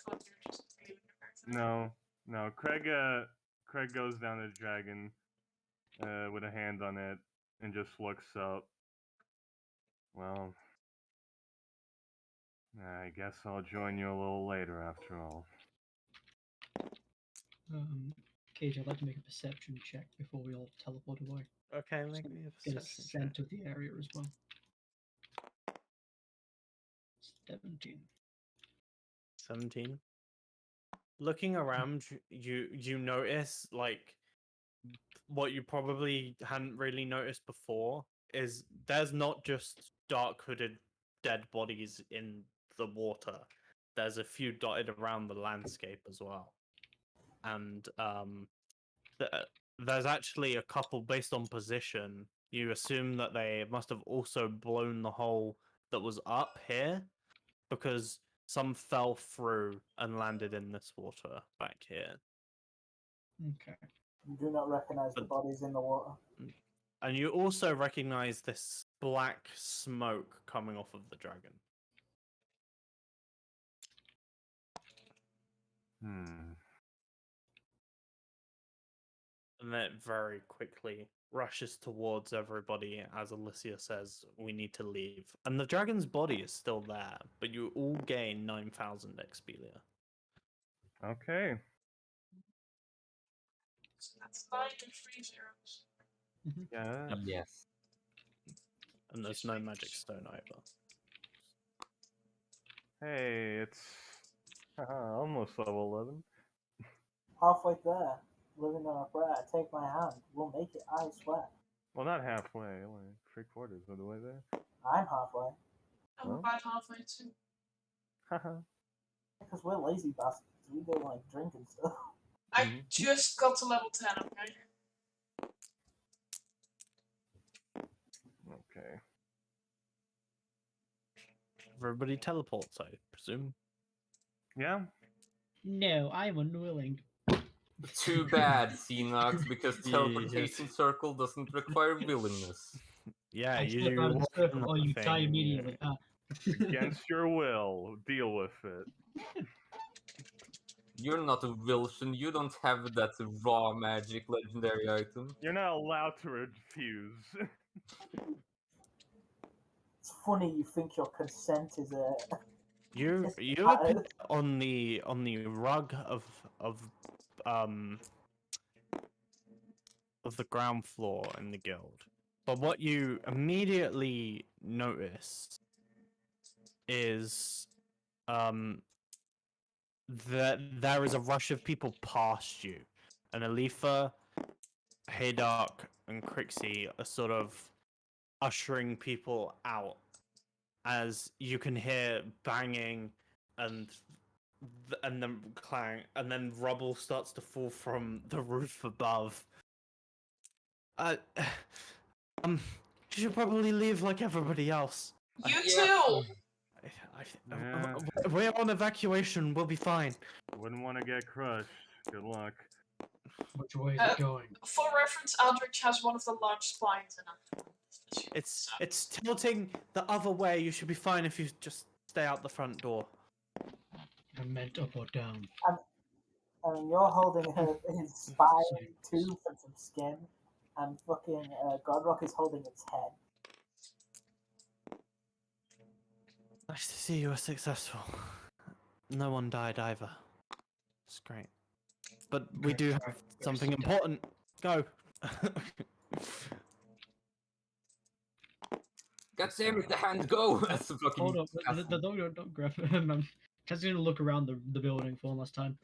thought you were just leaving the character. No. Craig goes down to the dragon with a hand on it and just looks up. Well, I guess I'll join you a little later after all. Cage, I'd like to make a perception check before we all teleport away. Okay, make me a Get a perception scent check. of the area as well. 17. 17. Looking around, you notice like what you probably hadn't really noticed before is there's not just dark hooded dead bodies in the water. There's a few dotted around the landscape as well. And there's actually a couple based on position. You assume that they must have also blown the hole that was up here because some fell through and landed in this water back here. Okay. You do not recognize the bodies in the water. And you also recognize this black smoke coming off of the dragon. And then it very quickly rushes towards everybody as Alicia says, we need to leave. And the dragon's body is still there, but you all gain 9,000 expelia. Okay. So that's 9 and 3 zeros. Yeah. Yes. And there's no magic stone either. Hey, it's almost level 11. Halfway there, living on a prayer. Take my hand. We'll make it, I swear. Well, not halfway, only 3/4 of the way there. I'm halfway. I'm Well. about halfway too. Haha. Because we're lazy bastards. We go like drink and stuff. I just got to level 10, okay? Okay. Everybody teleports, I presume. Yeah. No, I'm unwilling. Too bad, Xenox, because Yes. teleportation circle doesn't require willingness. Yeah, I you step do out of the walk circle, in or that you die thing, immediately. Against your will, deal with it. You're not a Wilson, you don't have that raw magic legendary item. You're not allowed to refuse. It's funny you think your consent is a. You It's you bad. appear on the rug of the ground floor in the guild. But what you immediately notice is that there is a rush of people past you. And Alifa, Haydark, and Crixie are sort of ushering people out as you can hear banging and then clang, and then rubble starts to fall from the roof above. You should probably leave like everybody else. You Yeah. too! Yeah. We're on evacuation. We'll be fine. Wouldn't want to get crushed. Good luck. Which way is Uh, it going? For reference, Aldrich has one of the large spines in it. It's tilting the other way. You should be fine if you just stay out the front door. I meant up or down. I mean, you're holding his spine, tooth, and some skin, and fucking Godrock is holding its head. Nice to see you were successful. No one died either. It's great. But we Okay, do sorry. have Better something sit down. important. Go. God damn it, the hand go! That's the fucking Hold up, the don't grab him. I'm just gonna look around the building for one last time.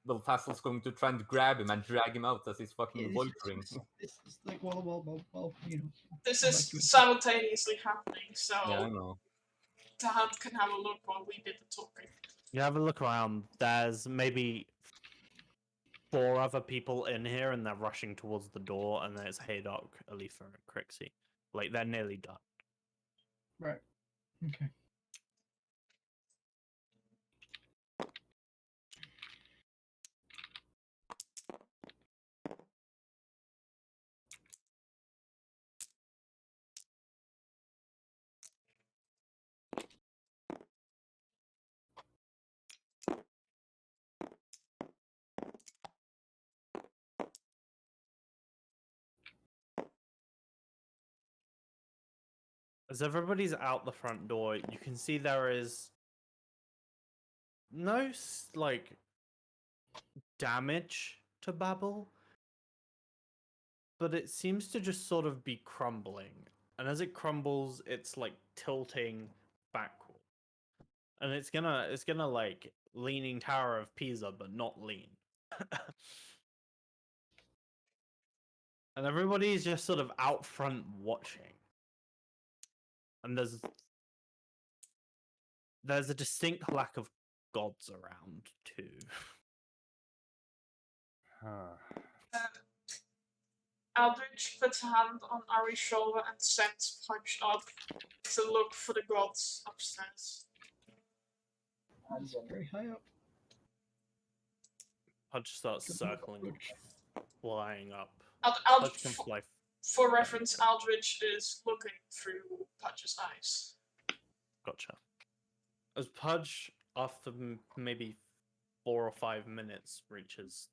Well, Tassel's going to try and grab him and drag him out as he's fucking loitering. It's like, well, you know. This I'll is let you- simultaneously happening, so Yeah, I know. the hand can have a look while we did the talking. You have a look around. There's maybe 4 other people in here, and they're rushing towards the door. And there's Haydark, Alifa, and Crixie. Like they're nearly done. Right. Okay. As everybody's out the front door, you can see there is no like damage to Babel, but it seems to just sort of be crumbling. And as it crumbles, it's like tilting backward. And it's gonna like leaning Tower of Pisa, but not lean. And everybody's just sort of out front watching. And there's a distinct lack of gods around too. Huh. Aldrich puts a hand on Ari's shoulder and sends Punch up to look for the gods upstairs. It's very high up. Pudge starts Good luck, circling, Pudge. flying up. Aldrich, Pudge can fly. for reference, Aldrich is looking through Pudge's eyes. Gotcha. As Pudge, after maybe 4 or 5 minutes, reaches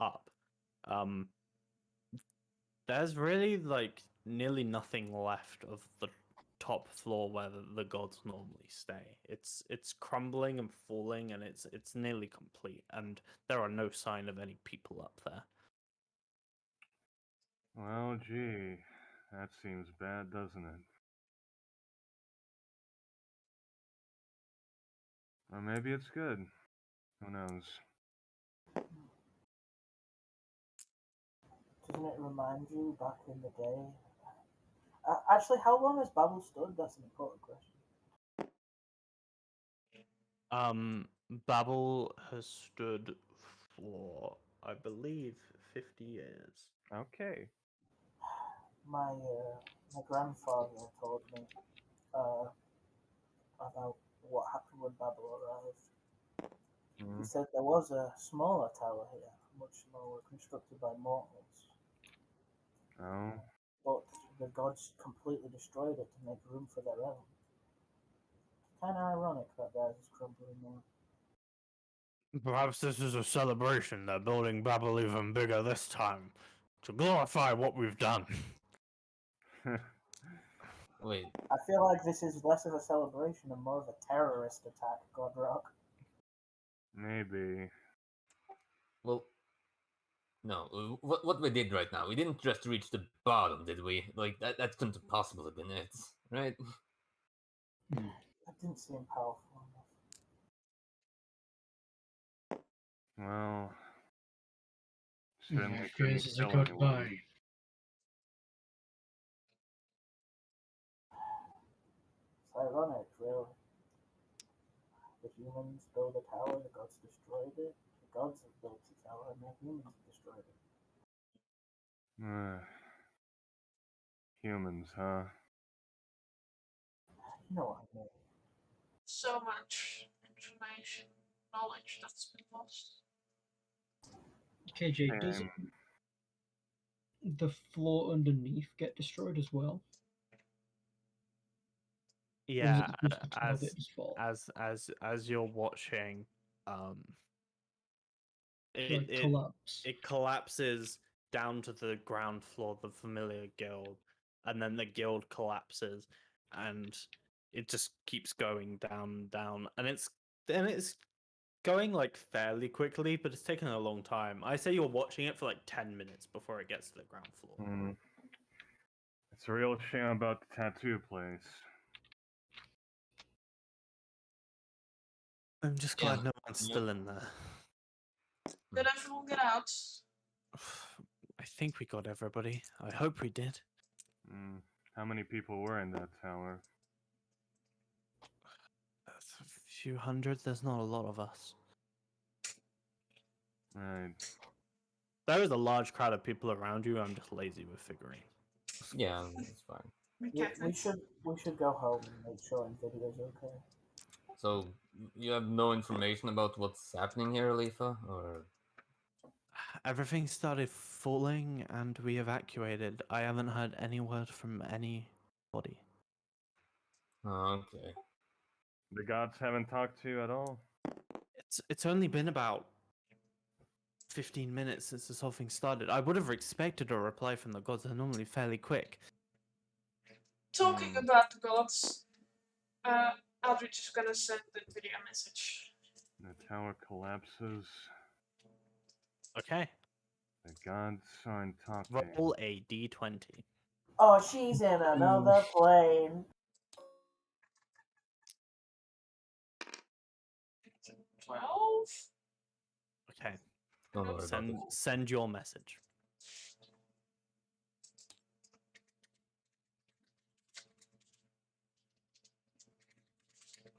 up, there's really like nearly nothing left of the top floor where the gods normally stay. It's crumbling and falling, and it's nearly complete, and there are no sign of any people up there. Well, gee, that seems bad, doesn't it? Or maybe it's good. Who knows? Doesn't it remind you back in the day? Actually, how long has Babel stood? That's an important question. Babel has stood for, I believe, 50 years. Okay. My grandfather told me about what happened when Babel arrived. He said there was a smaller tower here, much smaller, constructed by mortals. Oh. But the gods completely destroyed it to make room for their own. Kind of ironic that theirs is crumbling now. Perhaps this is a celebration. They're building Babel even bigger this time to glorify what we've done. Wait, I feel like this is less of a celebration and more of a terrorist attack, Godrock. Maybe. well, no. What we did right now, we didn't just reach the bottom, did we? Like that couldn't have possibly been it, right? That didn't seem powerful enough. Well, Yeah, certainly if couldn't yours is a kill goodbye. anyone. It's ironic, really. The humans build a tower, the gods destroyed it. The gods have built a tower, and the humans have destroyed it. Humans, huh? You know what I mean. So much information, knowledge that's been lost. KJ, does the floor underneath get destroyed as well? Yeah, Or is it just the tower that just fall? as you're watching, Like collapse. it collapses down to the ground floor of the familiar guild, and then the guild collapses, and it just keeps going down, and it's going like fairly quickly, but it's taking a long time. I say you're watching it for like 10 minutes before it gets to the ground floor. It's a real shame about the tattoo place. I'm just glad no one's still in there. Did everyone get out? I think we got everybody. I hope we did. How many people were in that tower? A few hundred. There's not a lot of us. Right. There is a large crowd of people around you. I'm just lazy with figuring. Yeah, that's fine. We should go home and make sure Nvidia's okay. So you have no information about what's happening here, Alifa, or? Everything started falling and we evacuated. I haven't heard any word from anybody. Oh, okay. The gods haven't talked to you at all? It's only been about 15 minutes since this whole thing started. I would have expected a reply from the gods. They're normally fairly quick. Talking about the gods, Aldrich is gonna send the video message. The tower collapses. Okay. The gods aren't talking. Roll a d20. Oh, she's in another plane. 12? Okay. Don't worry about it. Send your message.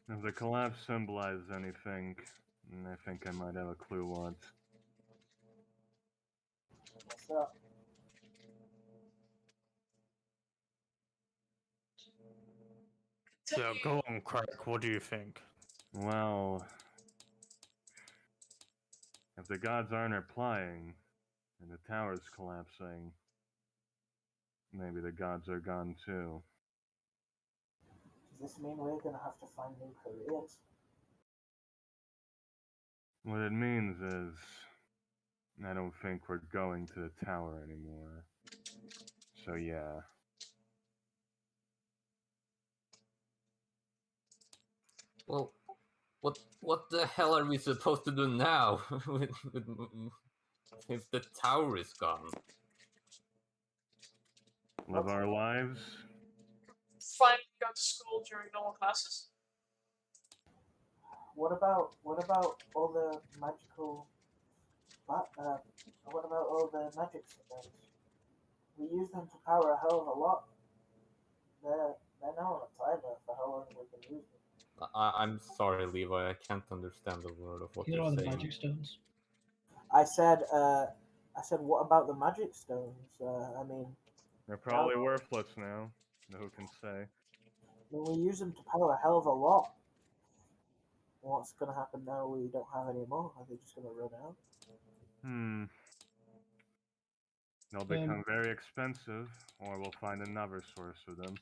If the collapse symbolizes anything, I think I might have a clue what. What's that? So go on, Craig. What do you think? Well, if the gods aren't replying and the tower's collapsing, maybe the gods are gone too. Does this mean we're gonna have to find new careers? What it means is, I don't think we're going to the tower anymore. So yeah. Well, what the hell are we supposed to do now if the tower is gone? Live our lives? Finally go to school during normal classes. What about all the magical? What about all the magic stones? We use them to power a hell of a lot. They're now on a timer for how long we can use them. I'm sorry, Levi. I can't understand the word of what You you're know the saying. magic stones. I said, what about the magic stones? I mean, They're probably worthless now. Who can say? we use them to power a hell of a lot. What's gonna happen now? We don't have any more. Are they just gonna run out? They'll become very expensive, or we'll find another source of them.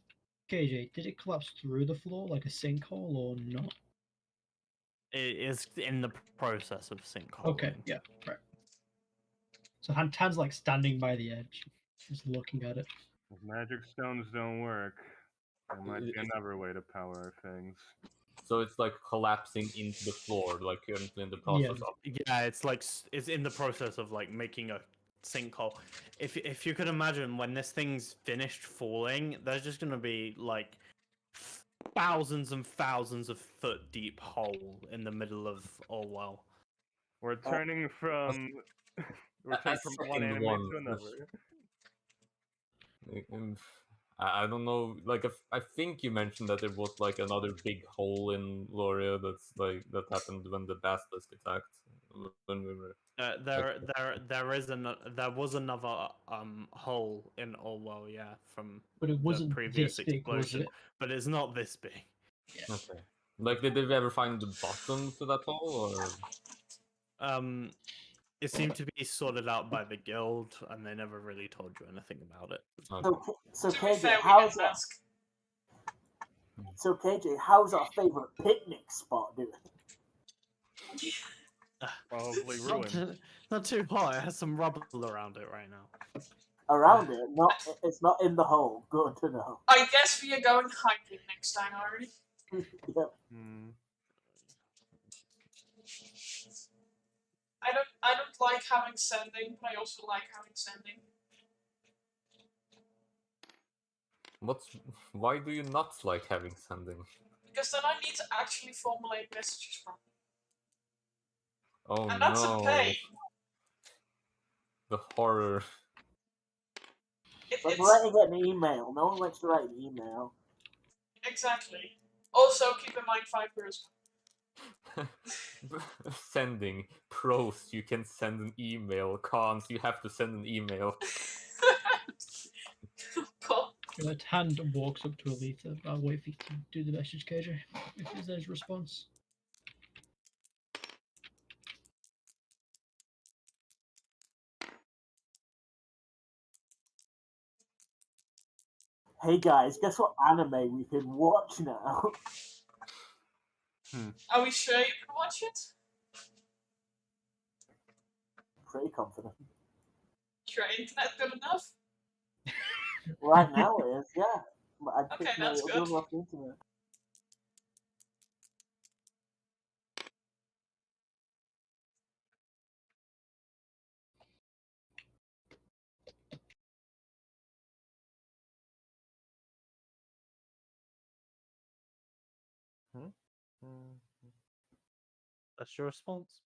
KJ, did it collapse through the floor like a sinkhole or not? It is in the process of sinkhole. Okay, yeah, right. So Tan's like standing by the edge, just looking at it. If magic stones don't work, there might be another way to power things. So it's like collapsing into the floor, like currently in the process of. Yeah, it's like it's in the process of like making a sinkhole. If you could imagine when this thing's finished falling, there's just gonna be like thousands and thousands of foot deep hole in the middle of Orwell. We're turning from one second anime one, to another. I don't know. Like, I think you mentioned that there was like another big hole in Loria that happened when the basilisk attacked. When we were. There was another hole in Orwell, yeah, from But it wasn't the previous this big, was explosion, it? but it's not this big. Okay. Like, did they ever find the bottom to that hole, or? It seemed to be sorted out by the guild, and they never really told you anything about it. Okay. So To be KJ, fair, we how's didn't ask. our favorite picnic spot doing? Probably Not ruined. not too hot. It has some rubble around it right now. Around it, it's not in the hole. Good to know. I guess we are going hiking next time already. Yep. I don't like having sanding, but I also like having sanding. Why do you not like having sanding? Because then I need to actually formulate messages properly. Oh And that's no. a pain. The horror. It's like writing an email. No one likes to write an email. Exactly. Also, keep in mind 5 years. Sending. Pros, you can send an email. Cons, you have to send an email. Cool. Tan walks up to Alita. I'll wait for you to do the message, KJ. If there's a response. Hey guys, guess what anime we can watch now? Are we sure you can watch it? Pretty confident. Is your internet good enough? Right now it is, yeah. I Okay, think that's it'll good. go off the internet. That's your response?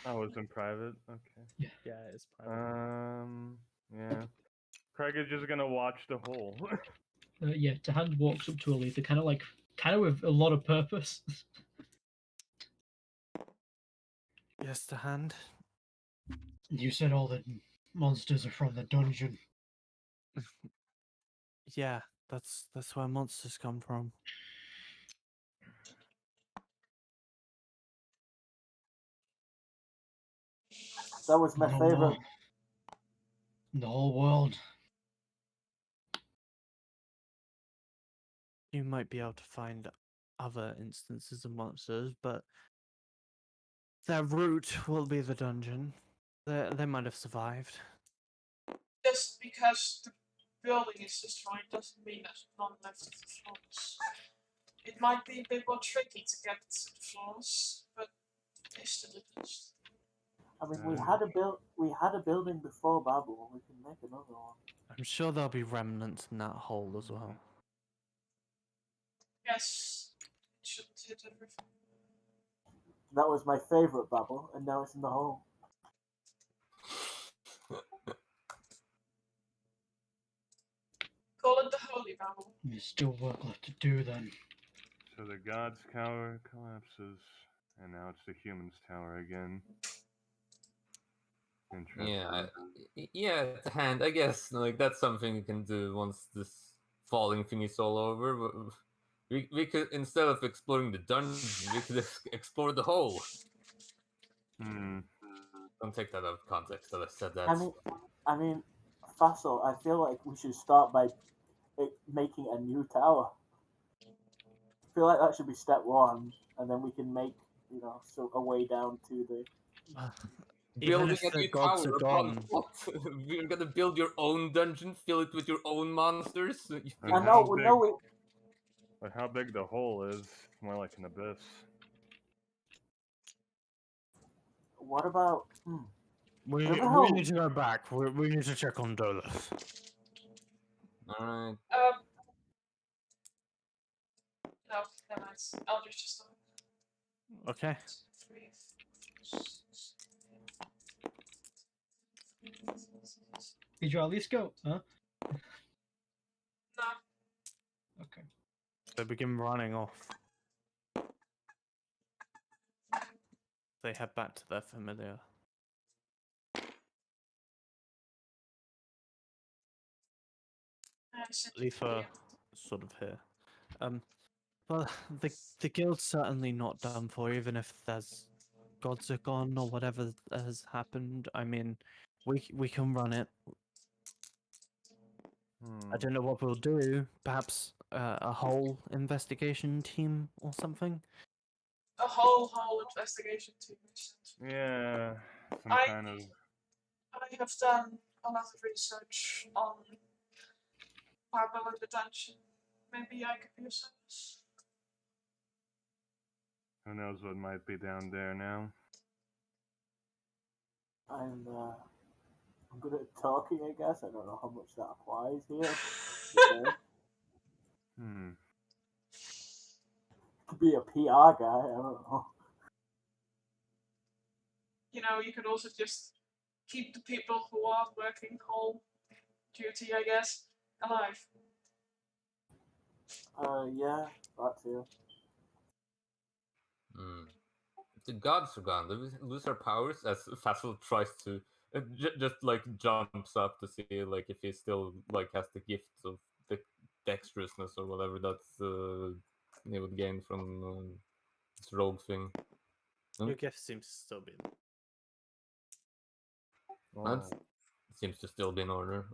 Oh, it's in private? Okay. Yeah, it's private. Yeah. Craig is just gonna watch the hole. Yeah, Tahand walks up to Aletha, kind of with a lot of purpose. Yes, the hand. You said all the monsters are from the dungeon. Yeah, that's where monsters come from. That was my No favorite. more. In the whole world. You might be able to find other instances of monsters, but their root will be the dungeon. They might have survived. Just because the building is destroyed doesn't mean there's none left of the floors. It might be a bit more tricky to get to the floors, but they still exist. I mean, we had a building before Babel. We can make another one. I'm sure there'll be remnants in that hole as well. Yes, it shouldn't hit everything. That was my favorite Babel, and now it's in the hole. Call it the Holy Babel. There's still work left to do then. So the God's Tower collapses, and now it's the Humans Tower again. Interesting. Yeah, at hand. I guess like that's something you can do once this falling thing is all over. We could, instead of exploring the dungeon, we could explore the hole. Don't take that out of context that I said that. I mean, Fassel, I feel like we should start by making a new tower. I feel like that should be step one, and then we can make, so a way down to the. Even Building if a the new gods tower are upon gone, what? We're gonna build your own dungeon, fill it with your own monsters. You think I know, But how big the hole is, more like an abyss. What about? we Where the hell- need to go back. We need to check on Dolus. Alright. No, never mind. Eldritch just Okay. 3, 4, 6, 8. Did you at least go? Huh? No, Okay. They begin running off. They head back to their familiar. Leafa sort of here. Well, the guild's certainly not done for, even if there's gods are gone or whatever has happened. I mean, we can run it. I don't know what we'll do. Perhaps a whole investigation team or something. a whole investigation team. Yeah, some kind of. I have done a lot of research on Babel and the dungeon. Maybe I could be of service. Who knows what might be down there now? I'm good at talking, I guess. I don't know how much that applies here. Could be a PR guy. I don't know. You could also just keep the people who are working whole duty, I guess, alive. Yeah, that too. The gods are gone. Do we lose our powers? As Fassel tries to just like jumps up to see like if he still like has the gift of the dexterousness or whatever that he would gain from this rogue thing. Your gift seems to still be. That seems to still be in order.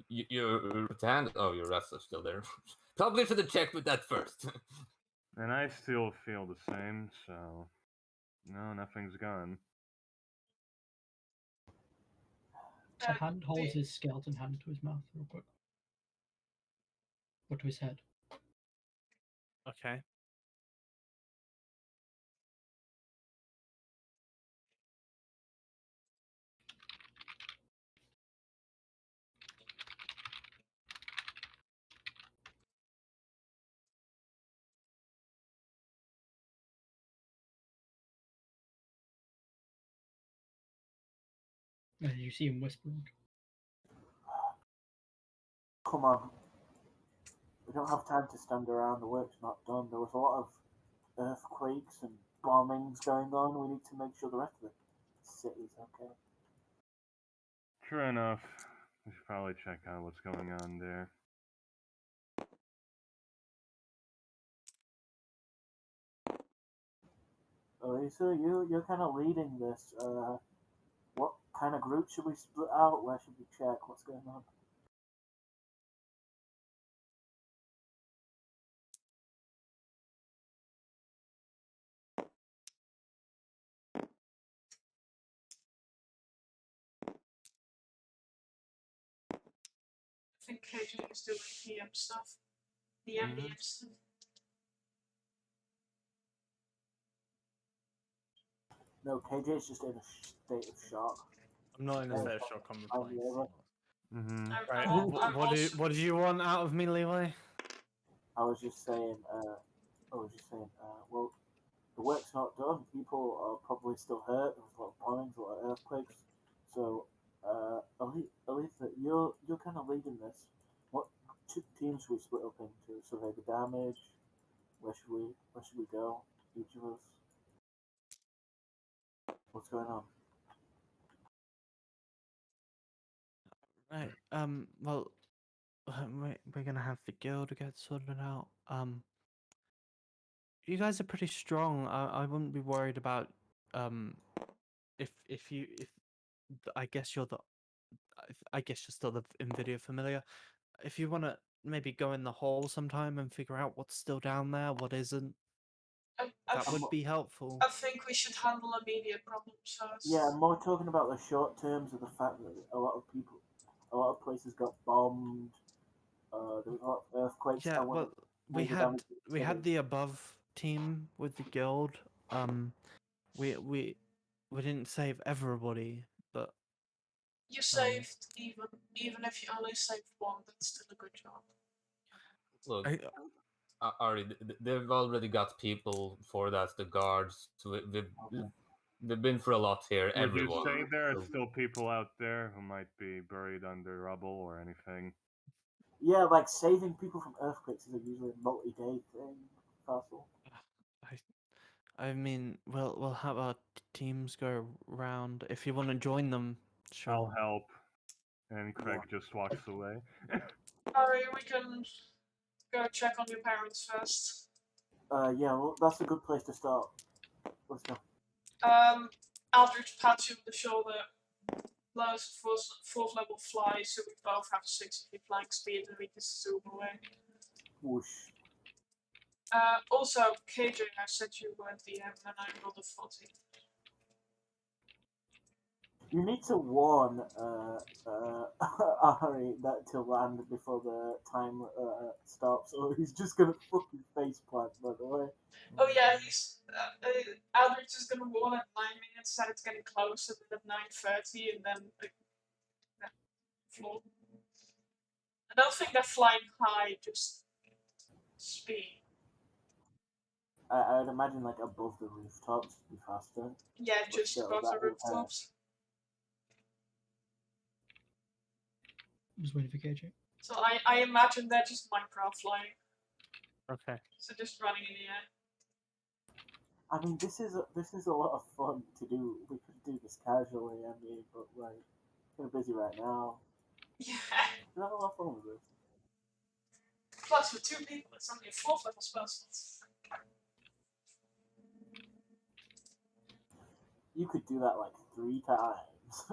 Your hand. Oh, your rest are still there. Probably should have checked with that first. And I still feel the same, so no, nothing's gone. Tahand holds his skeleton hand to his mouth real quick. Or to his head. Okay. And you see him whispering. Come on. We don't have time to stand around. The work's not done. There was a lot of earthquakes and bombings going on. We need to make sure the rest of the city's okay. True enough. We should probably check out what's going on there. Lisa, you're kind of leading this. What kind of group should we split out? Where should we check? What's going on? I think KJ is doing PM stuff. The MDM stuff. No, KJ's just in a state of shock. I'm not in a Oh, state of shock. I'm I'm replying. Leroy. Mm-hmm. Right. I'm What do also- what do you want out of me, Leroy? I was just saying. Well, the work's not done. People are probably still hurt. There was a lot of bombings, a lot of earthquakes. So, Aletha, you're kind of leading this. What two teams should we split up into? Survey the damage. Where should we go? Each of us. What's going on? Right. Well, we're gonna have the guild get sorted out. You guys are pretty strong. I wouldn't be worried about if I guess you're the I guess you're still the Nvidia familiar. If you wanna maybe go in the hall sometime and figure out what's still down there, what isn't, that would be helpful. I think we should handle immediate problems first. Yeah, I'm more talking about the short terms of the fact that a lot of places got bombed. There was a lot of earthquakes. Yeah, well, we major had damage to the we had city. the above team with the guild. We didn't save everybody, but You saved even if you only saved one, that's still a good job. Look, I, Ari, they've already got people for that. The guards. They've been through a lot here. Would Everyone. you say there are So- still people out there who might be buried under rubble or anything? Yeah, like saving people from earthquakes is usually a multi-day thing. Castle. I mean, we'll have our teams go round. If you want to join them, sure. I'll help. And Craig just walks away. Alright, we can go check on your parents first. Yeah, well, that's a good place to start. Let's go. Aldrich pats you on the shoulder, blows fourth level fly, so we both have 60 flying speed and we can zoom away. Whoosh. Also, KJ, I said you were DM and I rolled a 40. You need to warn Ari that to land before the time stops, or he's just gonna fucking face plant. By the way. Oh yeah, he's Aldrich is gonna warn at 9 minutes that it's getting close, and then at 9:30, and then floor. I don't think they're flying high, just speed. I would imagine like above the rooftops would be faster. Yeah, But just still, above the that will rooftops. I'm just waiting for KJ. So I imagine they're just Minecraft flying, Okay. so just running in the air. I mean, this is a lot of fun to do. We could do this casually. I mean, but like, we're busy right now. Yeah. We have a lot of fun with this. Plus, for 2 people, it's only a 4th level spell slot. You could do that like 3 times.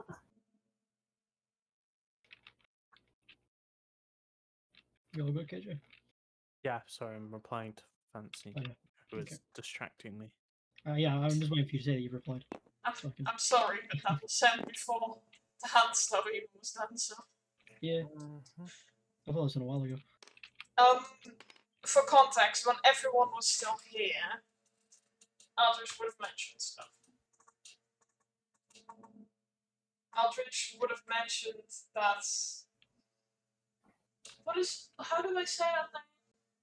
You all good, KJ? Yeah, sorry, I'm replying to Fancy, Oh, yeah. who is Okay. distracting me. Yeah, I'm just waiting for you to say that you've replied. So I can... I'm sorry, but that was sent before the hand stuff even was done, so. Yeah, I thought it was a while ago. For context, when everyone was still here, Aldrich would have mentioned stuff. Aldrich would have mentioned that. How do I say that name?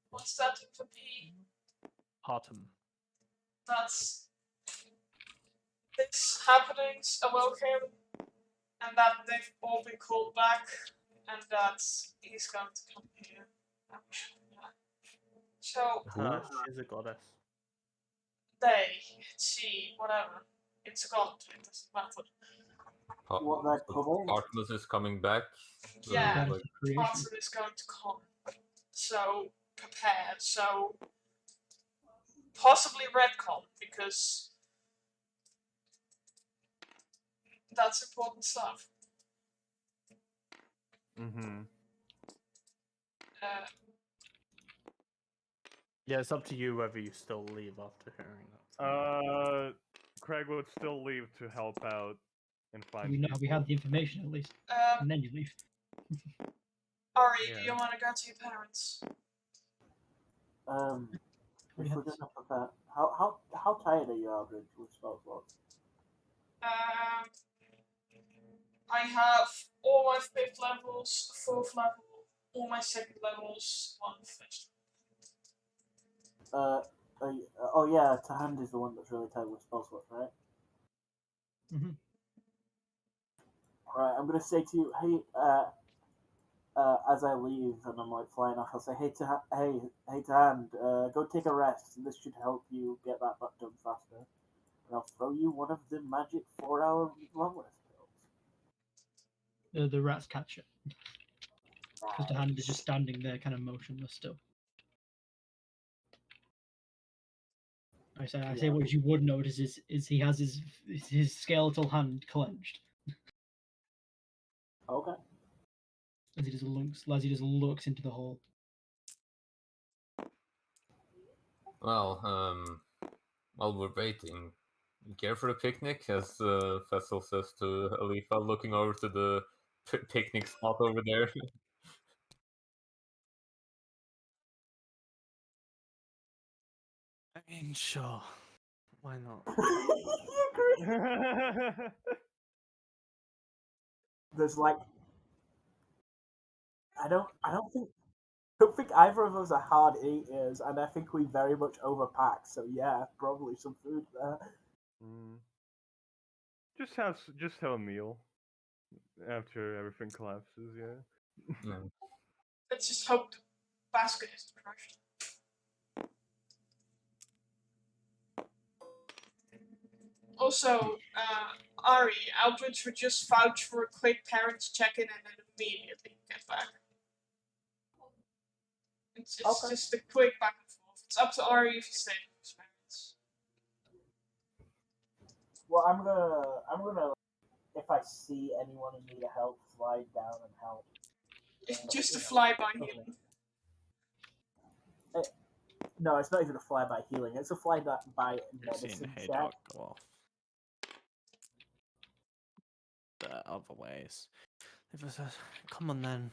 What's that for P? Hartem. That's. These happenings awoke him, and that they've all been called back, and that he's going to come here. So She's a goddess. she, whatever. It's a god, it doesn't matter. What they're called? Artemis is coming back. Yeah. Goddess Like, of creation. Parson is going to come. So prepare. So possibly Redcon, because that's important stuff. Mm-hmm. Uh, Yeah, it's up to you whether you still leave after hearing that. Craig would still leave to help out and find We know we people. have the information at least, and then you leave. Ari, do Yeah. you want to go to your parents? If Yes. we're gonna prepare, how tired are you, Aldridge, with spell slots? I have all my 5th levels, 4th level, all my 2nd levels, 1 first. Oh yeah, to hand is the one that's really tired with spell slots, right? Mhm. Alright, I'm gonna say to you, hey, as I leave and I'm like flying off, I'll say, hey, hey, to hand, go take a rest. This should help you get that butt done faster. And I'll throw you one of the magic 4-hour long rest pills. The rats catch it because the hand is just standing there, kind of motionless still. I say what you would notice is he has his skeletal hand clenched Okay. as he just looks into the hole. well, while we're waiting, you care for a picnic? As Fessel says to Alifa, looking over to the picnic spot over there. I mean, sure. Why not? There's like, I don't think either of us are hard eaters, and I think we very much overpack. So yeah, probably some food there. Mm. Just have a meal after everything collapses. Yeah. Yeah. Let's just hope the basket isn't crushed. Also, Ari, Aldridge would just vouch for a quick parents check-in and then immediately get back. It's Okay. just a quick back and forth. It's up to Ari if he stays with his parents. Well, I'm gonna, if I see anyone in need of help, slide down and help. Just a You know, flyby okay. healing. No, it's not even a flyby healing. It's a flyby You've seen medicine Hey check. Dog go off. The other ways. If it says, come on then.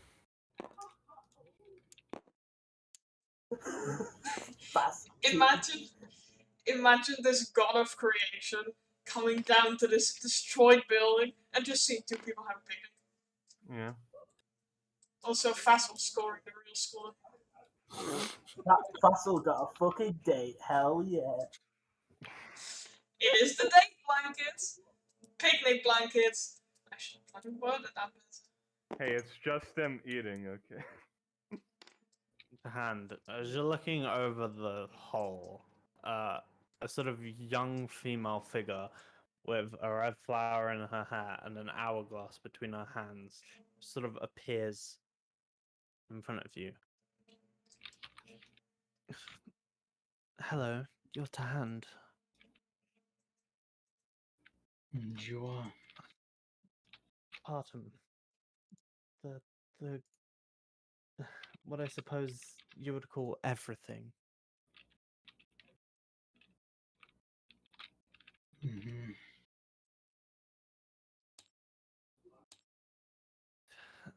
Fast. Imagine this god of creation coming down to this destroyed building and just seeing 2 people have a picnic. Yeah. Also, Fassel scoring the real score. That Fassel got a fucking date. Hell yeah. It is the date blankets! Picnic blankets! I should fucking word it that better. Hey, it's just them eating. Okay. Hand, as you're looking over the hole, a sort of young female figure with a red flower in her hair and an hourglass between her hands sort of appears in front of you. Hello, you're to hand. And you are. Pardon. The what I suppose you would call everything. Mm-hmm.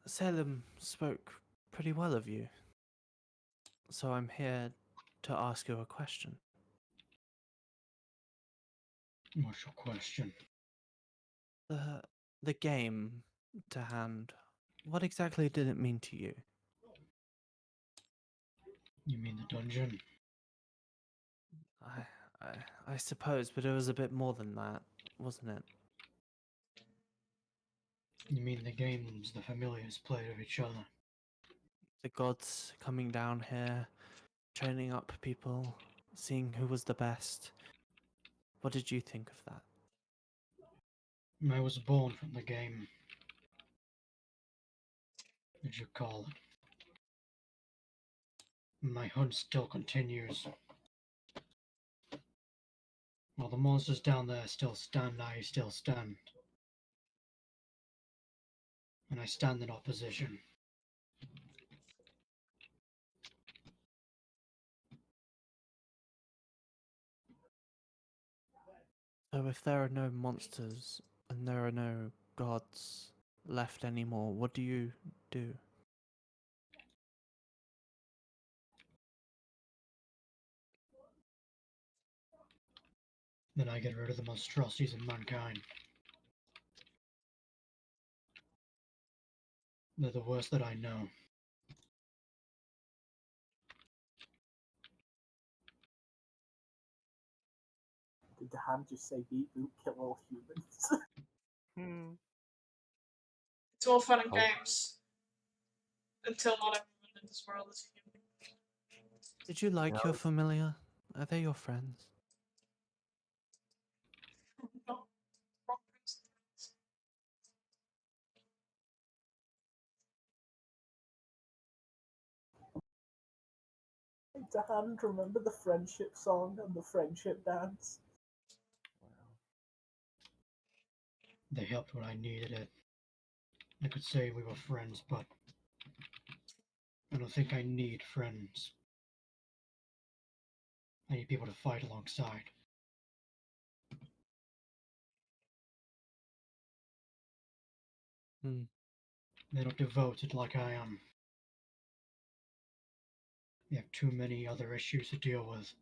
Salem spoke pretty well of you, so I'm here to ask you a question. What's your question? The game to hand. What exactly did it mean to you? You mean the dungeon? I suppose, but it was a bit more than that, wasn't it? You mean the games the familiars play with each other? The gods coming down here, training up people, seeing who was the best. What did you think of that? I was born from the game, as you call it. My hunt still continues. While the monsters down there still stand, I still stand. And I stand in opposition. So if there are no monsters and there are no gods left anymore, what do you do? Then I get rid of the monstrosities of mankind. They're the worst that I know. Did the hand just say beep boop kill all humans? Hmm. It's all fun and Oh. games. Until not everyone in this world is human. Did you like Yeah, your familiar? Are they your friends? No, wrong person. Did the hand remember the friendship song and the friendship dance? They helped when I needed it. I could say we were friends, but I don't think I need friends. I need people to fight alongside. Hmm. They're not devoted like I am. They have too many other issues to deal with.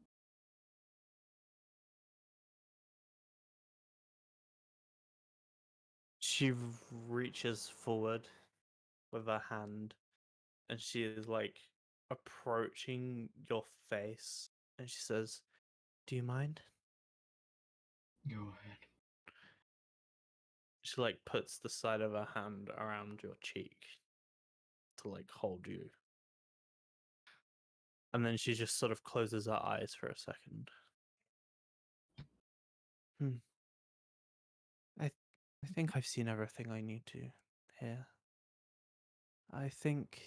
She reaches forward with her hand and she is like approaching your face and she says, "Do you mind?" Go ahead. She like puts the side of her hand around your cheek to like hold you. And then she just sort of closes her eyes for a second. I think I've seen everything I need to here. I think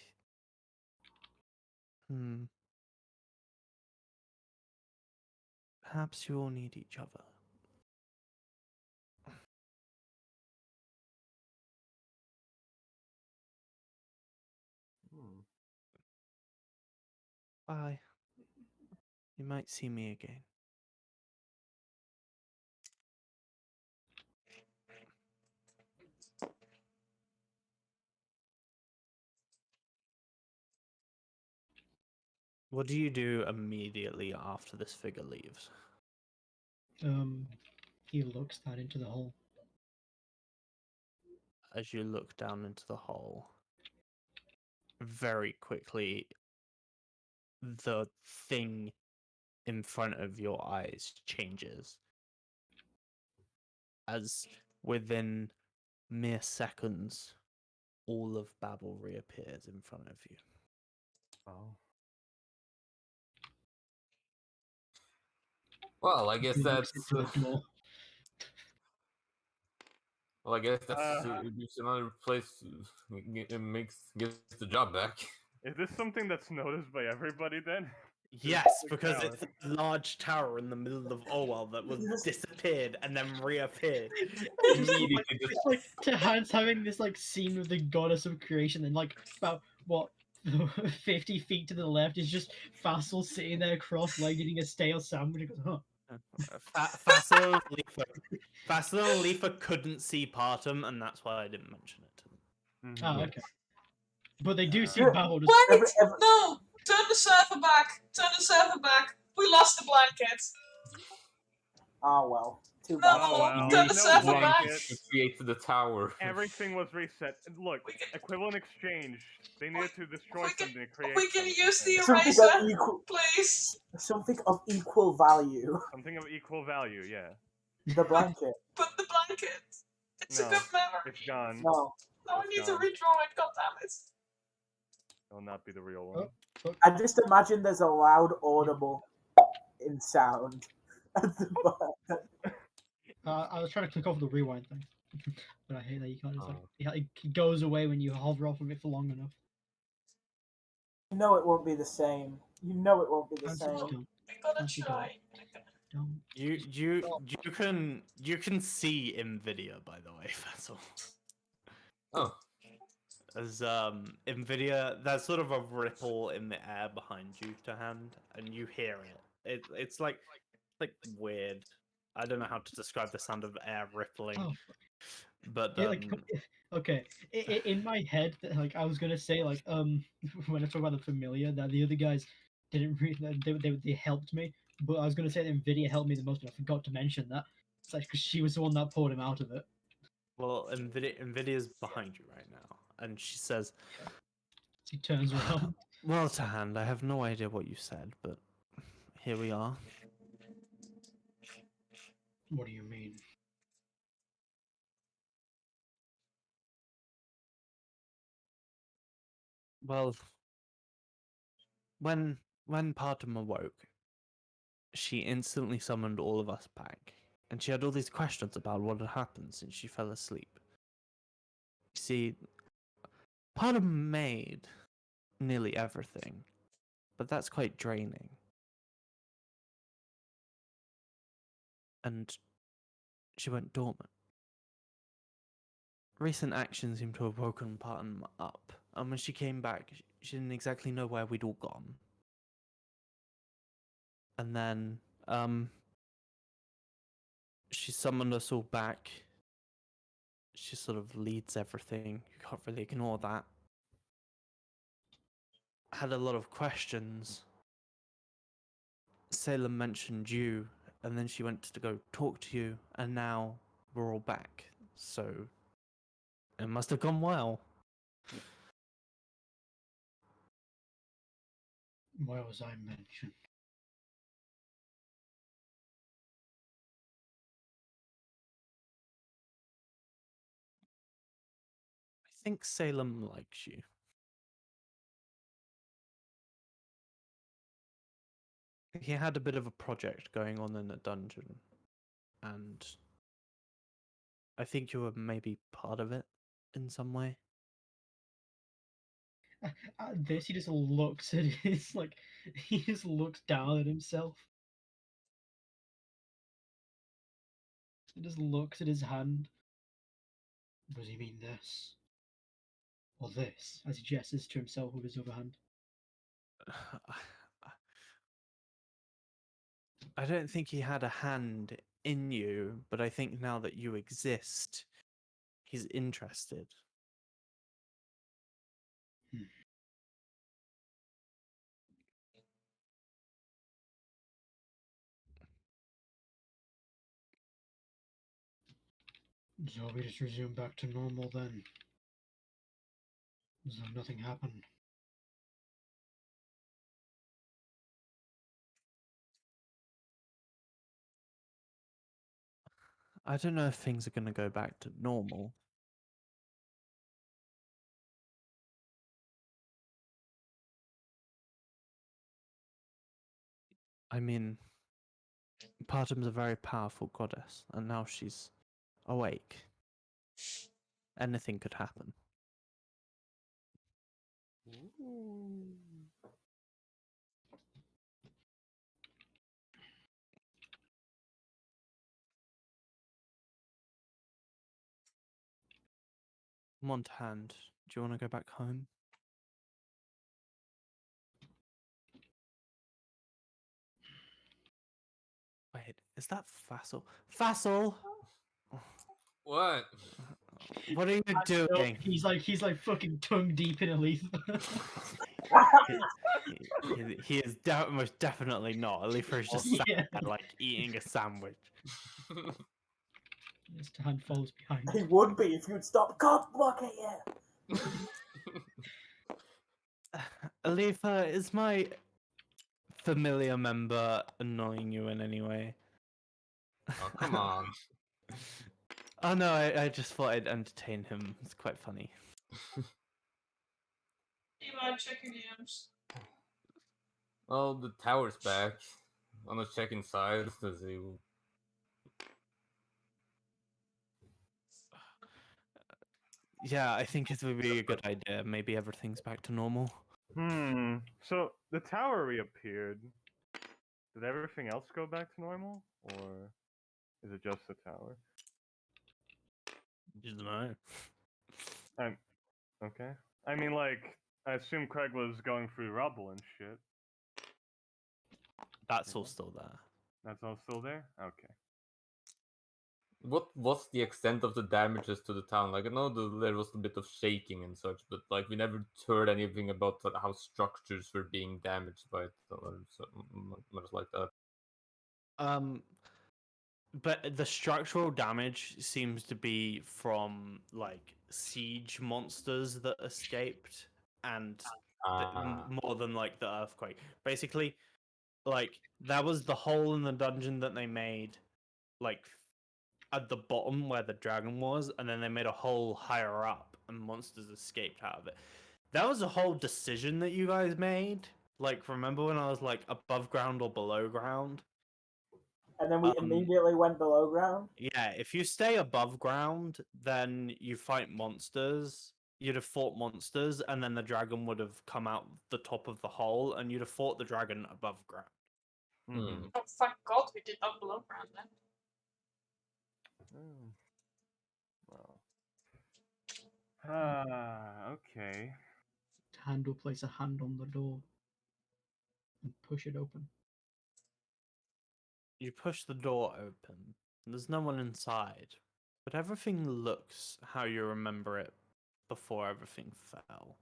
perhaps you all need each other. Hmm. Bye. You might see me again. What do you do immediately after this figure leaves? He looks that into the hole. As you look down into the hole, very quickly, the thing in front of your eyes changes. As within mere seconds, all of Babel reappears in front of you. Oh. Well, I guess He that's. looks into the door. Well, I guess that's Uh, it's another place. It gets the job back. Is this something that's noticed by everybody then? Yes, the because tower. it's a large tower in the middle of Orwell that was Yes. disappeared and then reappeared. Immediately just It's like Tahan's having this like scene with the goddess of creation, and like about what 50 feet to the left is just Fassel sitting there cross-legged eating a stale sandwich. He goes, huh. Fassel and Leafa couldn't see Partum, and that's why I didn't mention it to them. Mhm. Oh, okay. But they do see Yeah. Babel just Wait! Every- No! Turn the server back! Turn the server back! We lost the blanket! Ah well, too No, bad. Oh well, turn the no server back! blanket. to create the tower. Everything was reset. And look, We can, equivalent exchange. They needed to destroy we can, something to create we can something. use the Something of eraser, equal, please. something of equal value. Something of equal value, yeah. The blanket. But the blanket, it's a No, good memory. it's gone. No. Now I It's need to gone. redraw it, goddammit. It will not be the real Oh. one. I just imagine there's a loud audible in sound at the bottom. I was trying to click off the rewind thing, but I hate that you can't just Oh. it goes away when you hover off of it for long enough. You know it won't be the same. You know it won't be the Fancy same. don't. We're gonna Fancy try. Don't. You can see in video, by the way, Faisal. Oh, As Nvidia, there's sort of a ripple in the air behind you to hand, and you hear it. It's like weird. I don't know how to describe the sound of air rippling, Oh, but yeah, like okay. In my head, like I was gonna say, like when I talk about the familiar, that the other guys didn't really, they helped me, but I was gonna say that Nvidia helped me the most, but I forgot to mention that. It's like because she was the one that pulled him out of it. well, Nvidia's behind you right now, and she says, He turns around. "Well, to hand, I have no idea what you said, but here we are." What do you mean? Well, when Partum awoke, she instantly summoned all of us back, and she had all these questions about what had happened since she fell asleep. You see, Partum made nearly everything, but that's quite draining. And she went dormant. Recent actions seemed to have woken Partum up, and when she came back, she didn't exactly know where we'd all gone. And then, she summoned us all back. She sort of leads everything. You can't really ignore that. Had a lot of questions. Salem mentioned you, and then she went to go talk to you, and now we're all back. So it must have gone well. Where was I mentioned? I think Salem likes you. He had a bit of a project going on in the dungeon, and I think you were maybe part of it in some way. At this, he just looks at his like he just looks down at himself. He just looks at his hand. Does he mean this? Or this? As he gestures to himself with his other hand. I don't think he had a hand in you, but I think now that you exist, he's interested. So we just resume back to normal then. As though nothing happened. I don't know if things are going to go back to normal. I mean, Partum's a very powerful goddess, and now she's awake. Anything could happen. Come on, Hand. Do you want to go back home? Wait, is that Fassel? Fassel! what? What are you No, doing? he's like fucking tongue deep in a leaf. He is most definitely not. Alifa is just sat Yeah. there, like eating a sandwich. His hand follows behind. He would be if you'd stop cock blocking it. Alifa, is my familiar member annoying you in any way? Oh, come on. Oh no, I just thought I'd entertain him. It's quite funny. You might check your DMs. Well, the tower's back. Wanna check inside to see. Yeah, I think it would be a good idea. Maybe everything's back to normal. So the tower reappeared. Did everything else go back to normal, or is it just the tower? You don't know. Okay. I mean, like, I assume Craig was going through rubble and shit. That's all still there. That's all still there? Okay. What's the extent of the damages to the town? Like, I know there was a bit of shaking and such, but like we never heard anything about how structures were being damaged by it or much like that. But the structural damage seems to be from like siege monsters that escaped, and more than like the earthquake. Basically, like that was the hole in the dungeon that they made, like at the bottom where the dragon was, and then they made a hole higher up, and monsters escaped out of it. That was a whole decision that you guys made. Like, remember when I was like above ground or below ground? And then we immediately went below ground. Yeah, if you stay above ground, then you fight monsters. You'd have fought monsters, and then the dragon would have come out the top of the hole, and you'd have fought the dragon above ground. Mm-hmm. Oh, thank God we did not below ground then. Well. Okay. Hand will place a hand on the door and push it open. You push the door open. There's no one inside, but everything looks how you remember it before everything fell.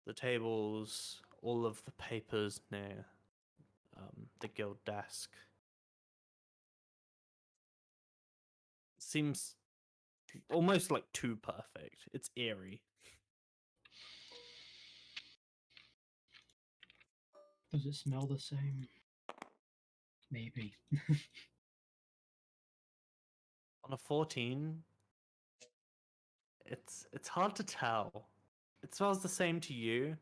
The tables, all of the papers near the guild desk. Seems almost like too perfect. It's eerie. Does it smell the same? Maybe. On a 14, it's hard to tell. It smells the same to you.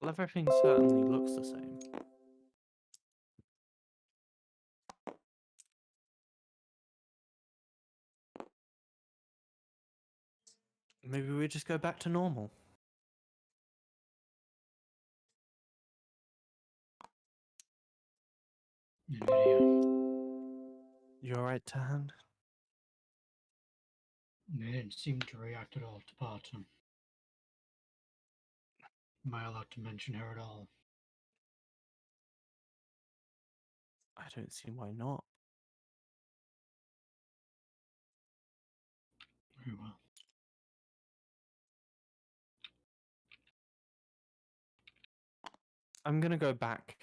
Well, everything certainly looks the same. Maybe we just go back to normal. Lydia, You alright, Tahan? they didn't seem to react at all to Barton. Am I allowed to mention her at all? I don't see why not. Very well. I'm gonna go back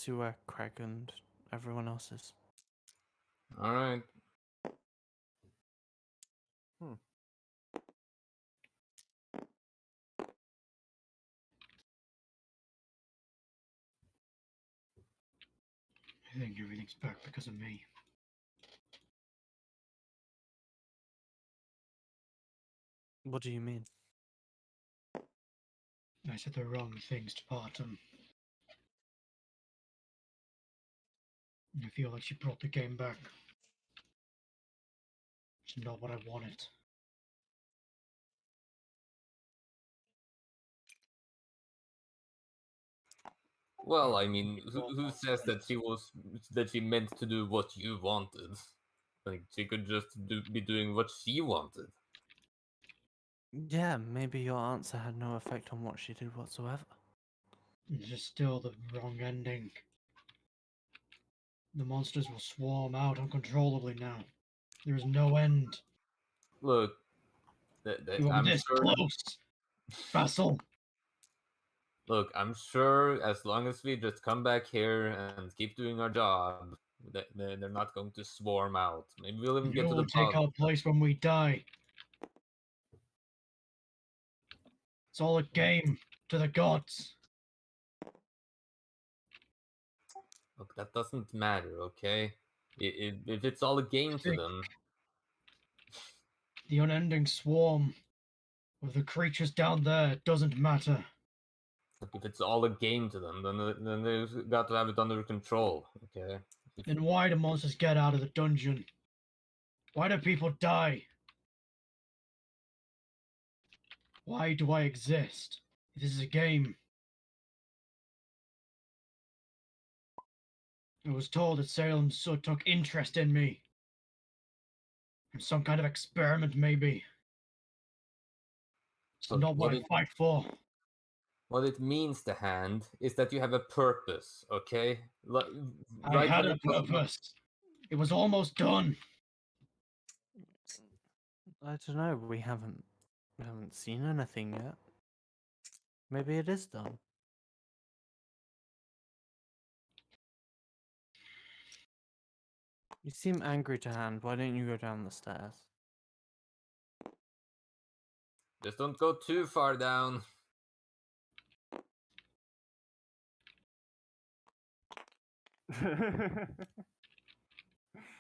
to where Craig and everyone else is. All right. I think everything's back because of me. What do you mean? I said the wrong things to Barton. I feel like she brought the game back. It's not what I wanted. Well, I mean, who says that she meant to do what you wanted? Like she could just be doing what she wanted. Yeah, maybe your answer had no effect on what she did whatsoever. It's just still the wrong ending. The monsters will swarm out uncontrollably now. There is no end. Look, You are I'm this sure. close, Basil. Look, I'm sure as long as we just come back here and keep doing our job, they're not going to swarm out. Maybe we'll even You get to the will take pub. our place when we die. It's all a game to the gods. Look, that doesn't matter, okay? If it's all a game to Big. them, The unending swarm of the creatures down there doesn't matter. if it's all a game to them, then they've got to have it under control. Okay. Then why do monsters get out of the dungeon? Why do people die? Why do I exist? This is a game. I was told that Salem Sud took interest in me. Some kind of experiment, maybe. It's Look, not what I fight for. what it means to hand is that you have a purpose. Okay. I had when a it was- purpose. It was almost done. I don't know. We haven't seen anything yet. Maybe it is done. You seem angry to hand. Why don't you go down the stairs? Just don't go too far down.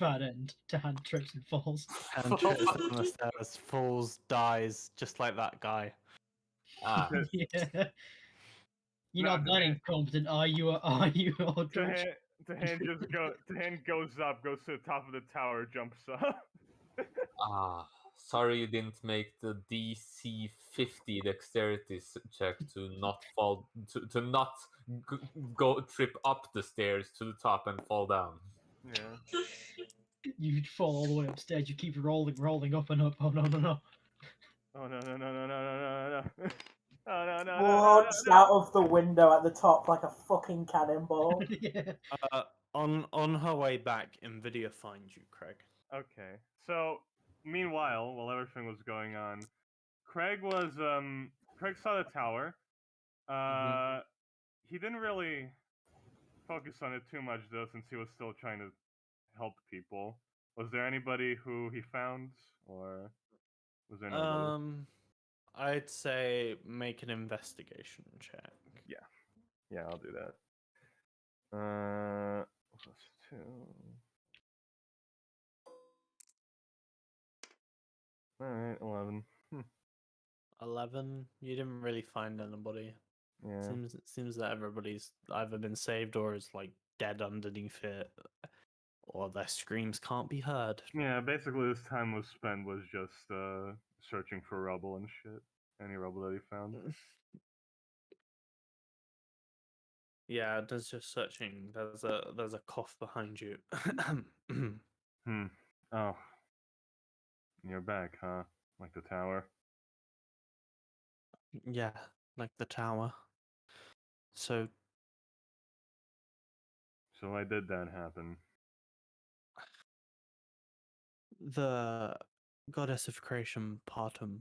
Bad end. To hand trips and falls. And trips down the stairs, falls, dies, just like that guy. Ah, Yeah. You're No, not that incompetent, are you? Are you? Aldrich? Tahan goes up, goes to the top of the tower, jumps up. sorry you didn't make the DC 50 dexterity check to not fall to not go trip up the stairs to the top and fall down. Yeah. You fall all the way upstairs. You keep rolling up and up. Oh no, no, no. Oh no no no no no no no no. Oh no no no no Launched no no. out of the window at the top like a fucking cannonball. Yeah. On her way back, Nvidia finds you, Craig. Okay. So meanwhile, while everything was going on, Craig saw the tower. He didn't really focus on it too much though, since he was still trying to help people. Was there anybody who he found, or was there nobody? I'd say make an investigation check. Yeah, I'll do that. +2. All right, 11. 11. You didn't really find anybody. Yeah. Seems that everybody's either been saved or is like dead underneath it, or their screams can't be heard. Yeah, basically this time was spent was just searching for rubble and shit. Any rubble that he found. Yeah, there's just searching. There's a cough behind you. Oh. You're back, huh? Like the tower. Yeah, like the tower. So Why did that happen? the goddess of creation, Partum,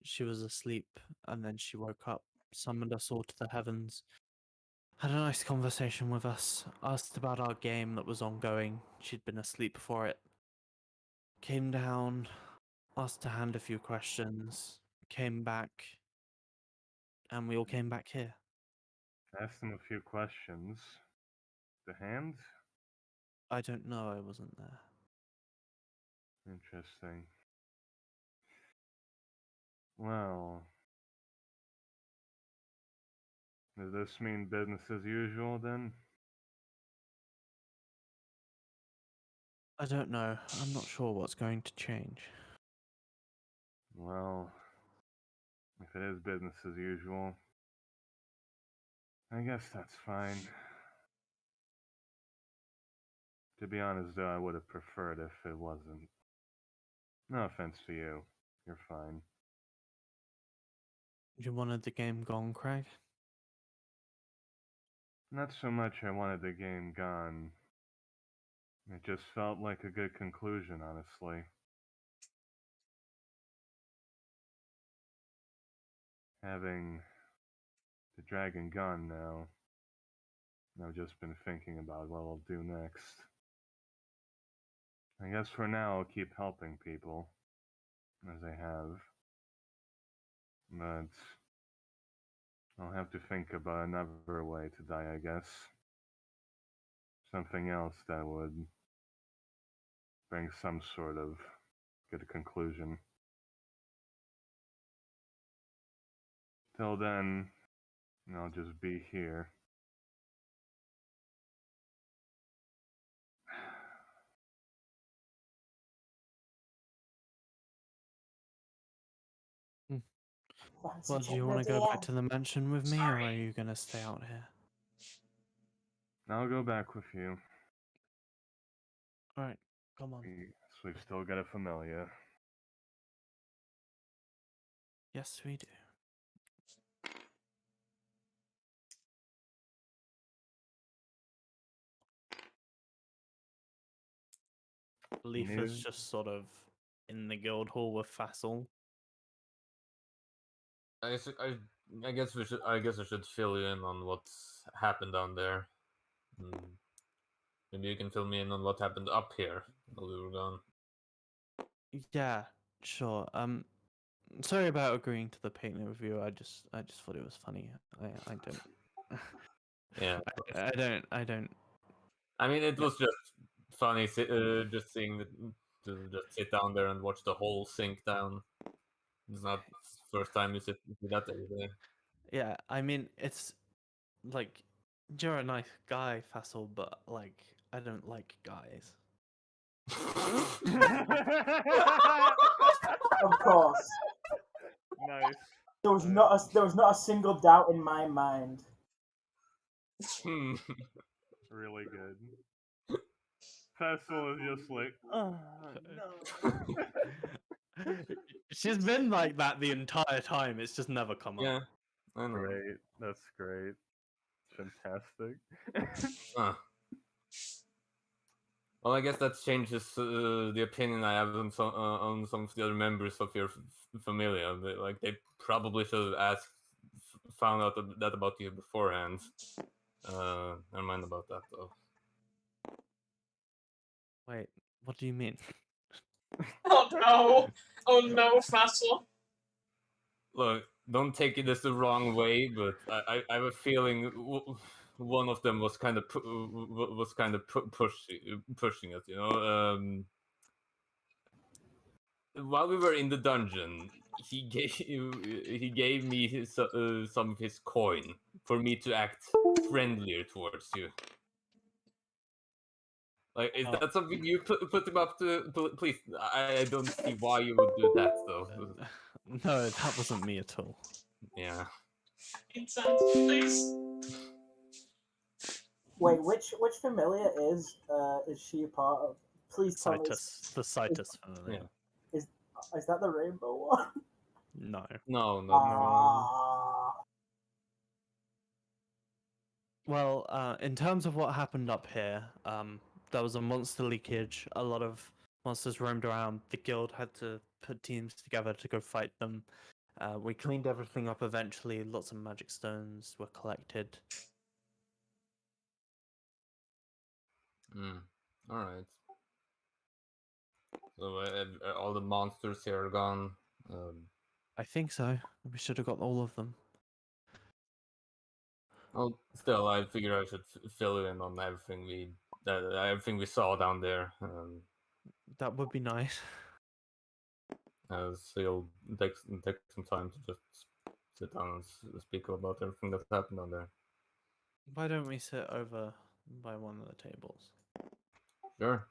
she was asleep and then she woke up, summoned us all to the heavens, had a nice conversation with us, asked about our game that was ongoing. She'd been asleep for it. Came down, asked to hand a few questions, came back, and we all came back here. Asked him a few questions. The hand? I don't know, I wasn't there. Interesting. Well, does this mean business as usual then? I don't know. I'm not sure what's going to change. Well, if it is business as usual, I guess that's fine. To be honest, though, I would have preferred if it wasn't. No offense to you. You're fine. You wanted the game gone, Craig? Not so much I wanted the game gone. It just felt like a good conclusion, honestly. Having the dragon gone now, I've just been thinking about what I'll do next. I guess for now I'll keep helping people, as I have. But I'll have to think about another way to die, I guess. Something else that would bring some sort of good conclusion. Till then, I'll just be here. Fancy Well, do you check want to the go DM. back to the mansion with me, or are Sorry. you gonna stay out here? I'll go back with you. All right, come on. So we've still got a familiar. Yes, we do. Leafa's New- just sort of in the guild hall with Fassel. I guess we should. I guess I should fill you in on what's happened down there. Maybe you can fill me in on what happened up here while we were gone. Yeah, sure. Sorry about agreeing to the picnic with you. I just thought it was funny. I don't. Yeah. I don't. I mean, it Yeah. was just funny just seeing to just sit down there and watch the hole sink down. It's not the first time you see that every day. Yeah, I mean, it's like you're a nice guy, Fassel, but like I don't like guys. Of course. Nice. There was not a single doubt in my mind. Really good. Festival is just like, oh no. She's been like that the entire time. It's just never come Yeah, up. I know. Great. That's great. Fantastic. Huh. Well, I guess that changes the opinion I have on some of the other members of your familia. They probably should have found out that about you beforehand. Never mind about that though. Wait, what do you mean? Oh no! Oh no, Fassel. Look, don't take it as the wrong way, but I have a feeling one of them was kind of pushing it. You know, while we were in the dungeon, he gave me some of his coin for me to act friendlier towards you. Like, is Oh. that something you put him up to? Please, I don't see why you would do that though. No, that wasn't me at all. Yeah. Intent, please. Wait, which familiar is she a part of? Please tell me. The Citus family. Yeah. Is that the rainbow one? No. No. Ah. Well, in terms of what happened up here, there was a monster leakage. A lot of monsters roamed around. The guild had to put teams together to go fight them. We cleaned everything up eventually. Lots of magic stones were collected. All right. So all the monsters here are gone. I think so. We should have got all of them. Well, still, I figure I should fill you in on everything we saw down there. That would be nice. So you'll take some time to just sit down and speak about everything that happened down there. Why don't we sit over by one of the tables? Sure.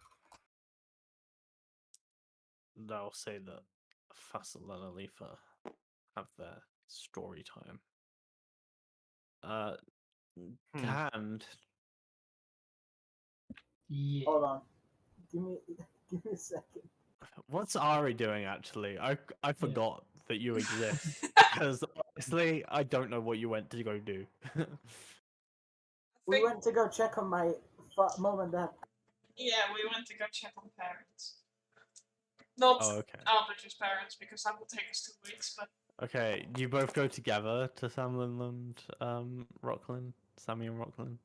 They'll say that Fassel and Alifa have their story time. Tanned. Yeah. Hold on. Give me a second. What's Ari doing actually? I forgot that you exist. Because honestly, I don't know what you went to go do. We went to go check on my mom and dad. Yeah, we went to go check on parents. Not Oh, okay. Aldrich's parents, because that will take us 2 weeks, but Okay, you both go together to Samlin and Rockland? Sammy and Rockland?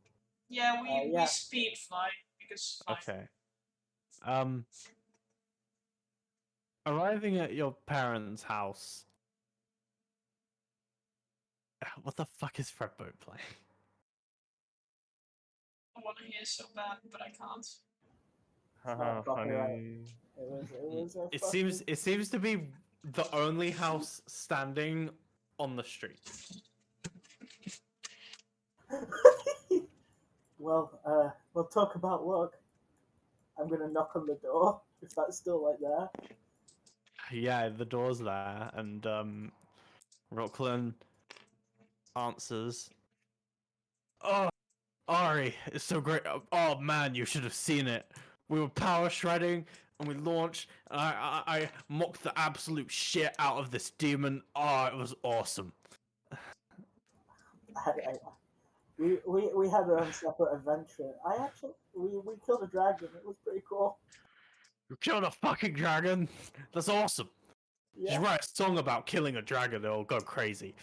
yeah, we Yeah. speed fly, because fine. Okay. Arriving at your parents' house. What the fuck is Fredboat playing? I want to hear so bad, but I can't. not copyright. Honey. It was a It fucking- seems to be the only house standing on the street. Well, we'll talk about luck. I'm gonna knock on the door if that's still like there. Yeah, the door's there, and Rocklin answers. Oh, Ari, it's so great. Oh man, you should have seen it. We were power shredding, and we launched. And I mocked the absolute shit out of this demon. Oh, it was awesome. We had our own separate adventure. We killed a dragon. It was pretty cool. You killed a fucking dragon. That's awesome. You Yeah. should write a song about killing a dragon. It'll go crazy.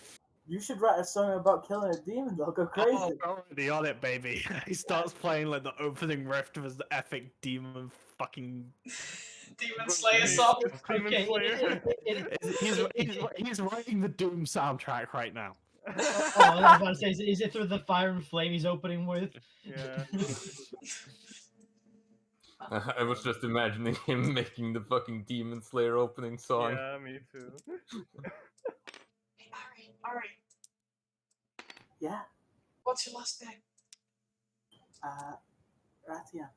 You should write a song about killing a demon. They'll go crazy. Oh, we're already on it, baby. He starts playing like the opening riff of his epic demon fucking. Demon Slayer song. Demon Okay, Slayer. He's writing the Doom soundtrack right now. Oh, I was about to say, is it through the fire and flame he's opening with? Yeah. I was just imagining him making the fucking Demon Slayer opening song. Yeah, me too. Hey, Ari, Yeah. what's your last name? Ratia.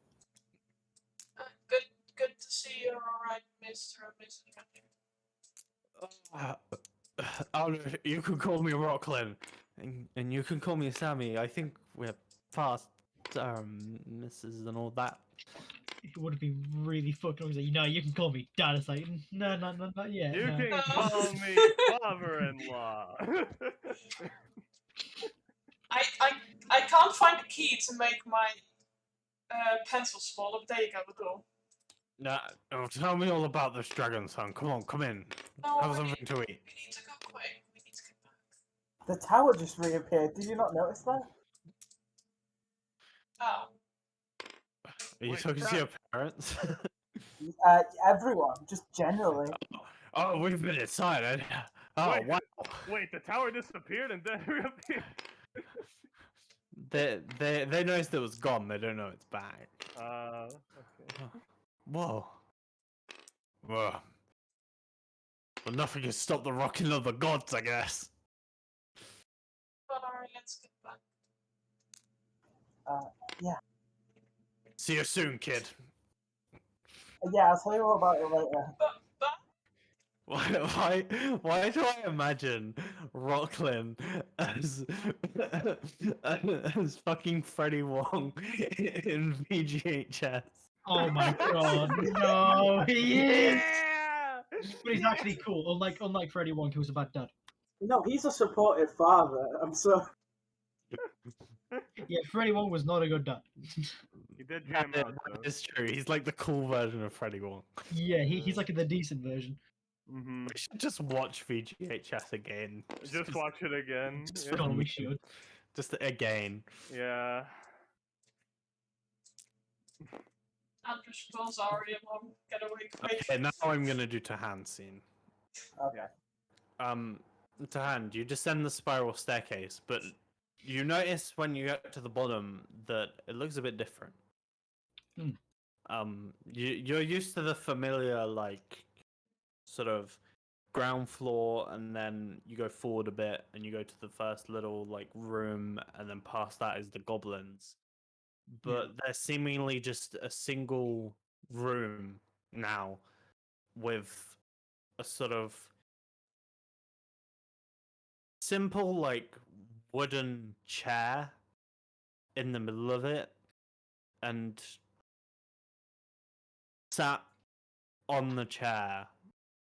Good to see you're alright, Mr. and Mrs. Ratia. You can call me Rocklin, and you can call me Sammy. I think we're past Mrs. and all that. It would have been really fucking awesome. No, you can call me Dad. It's like, no, not yet. You no. can call me father-in-law. I can't find the key to make my pencil smaller, but there you go. Nah, tell me all about this dragon, son. Come on, come in. No, Have we something need, to eat. we need to go quick. We need to get back. The tower just reappeared. Did you not notice that? Oh. Are you Wait, talking to your parents? Everyone, just generally. Oh, we've been inside. Oh, Wait. wow. Wait, the tower disappeared and then reappeared. They noticed it was gone. They don't know it's back. Okay. Whoa. Whoa. Well, nothing can stop the rocking of the gods, I guess. But alright, let's get back. See you soon, kid. Yeah, I'll tell you all about it later. Why do I imagine Rocklin as as fucking Freddie Wong in VGHS? Oh my god, no, he is! Yeah! But he's actually cool, unlike Freddie Wonk, who was a bad dad. No, he's a supportive father. I'm so. Yeah, Freddie Wonk was not a good dad. He did jam out, though. That is true. He's like the cool version of Freddie Wong. Yeah, he's like the decent version. Mm-hmm. We should just watch VGHS again. Just watch it again. just Yeah. for Oh, we me. should. Just again. Yeah. Andrew calls Ari along. Get away quick. Okay, now I'm gonna do Tahan's scene. Okay. Tahan, you descend the spiral staircase, but you notice when you get to the bottom that it looks a bit different. You're used to the familiar like sort of ground floor, and then you go forward a bit and you go to the first little like room, and then past that is the goblins. But there's seemingly just a single room now with a sort of simple like wooden chair in the middle of it, and sat on the chair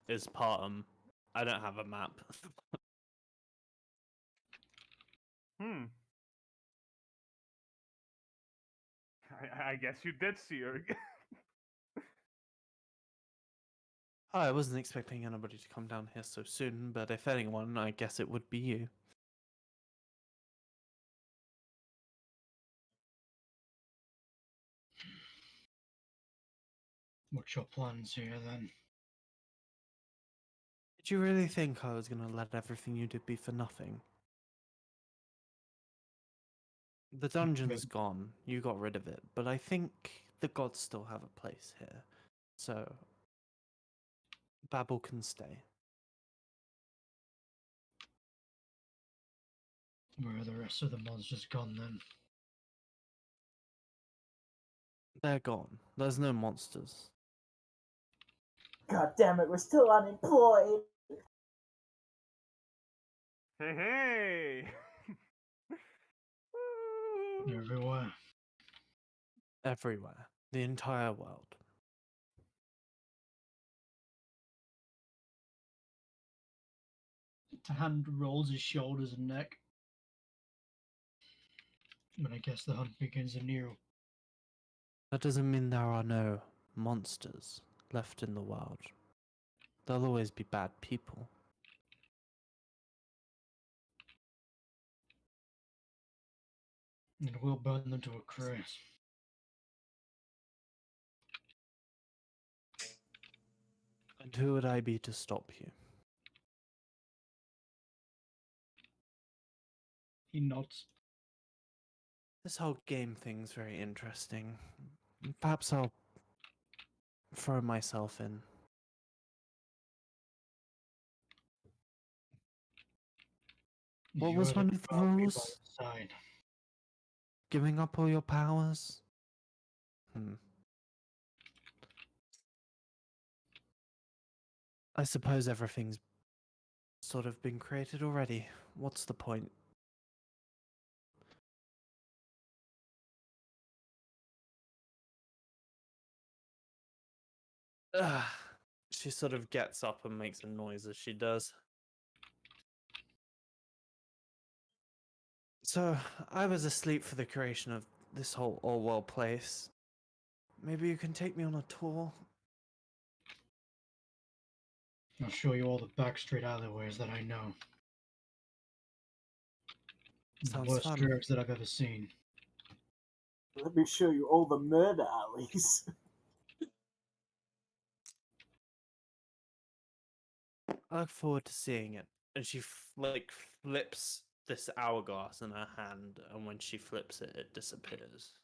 is Partum. I don't have a map. I guess you did see her. Oh, I wasn't expecting anybody to come down here so soon, but if anyone, I guess it would be you. What's your plans here then? Did you really think I was gonna let everything you did be for nothing? The dungeon's gone. You got rid of it, but I think the gods still have a place here. So Babel can stay. Where are the rest of the monsters gone then? They're gone. There's no monsters. God damn it, we're still unemployed. Hey, hey! Woo! Everywhere. Everywhere. The entire world. The hand rolls his shoulders and neck. But I guess the hunt begins anew. That doesn't mean there are no monsters left in the world. There'll always be bad people. And we'll burn them to a crisp. And who would I be to stop you? He nods. This whole game thing's very interesting. Perhaps I'll throw myself in. What You was heard one it of the about me by rules? the side. Giving up all your powers? I suppose everything's sort of been created already. What's the point? Ugh. She sort of gets up and makes a noise as she does. So, I was asleep for the creation of this whole all-world place. Maybe you can take me on a tour? I'll show you all the backstreet alleyways that I know. The Sounds worst fun. drugs that I've ever seen. Let me show you all the murder alleys. I look forward to seeing it. And she flips this hourglass in her hand, and when she flips it, it disappears.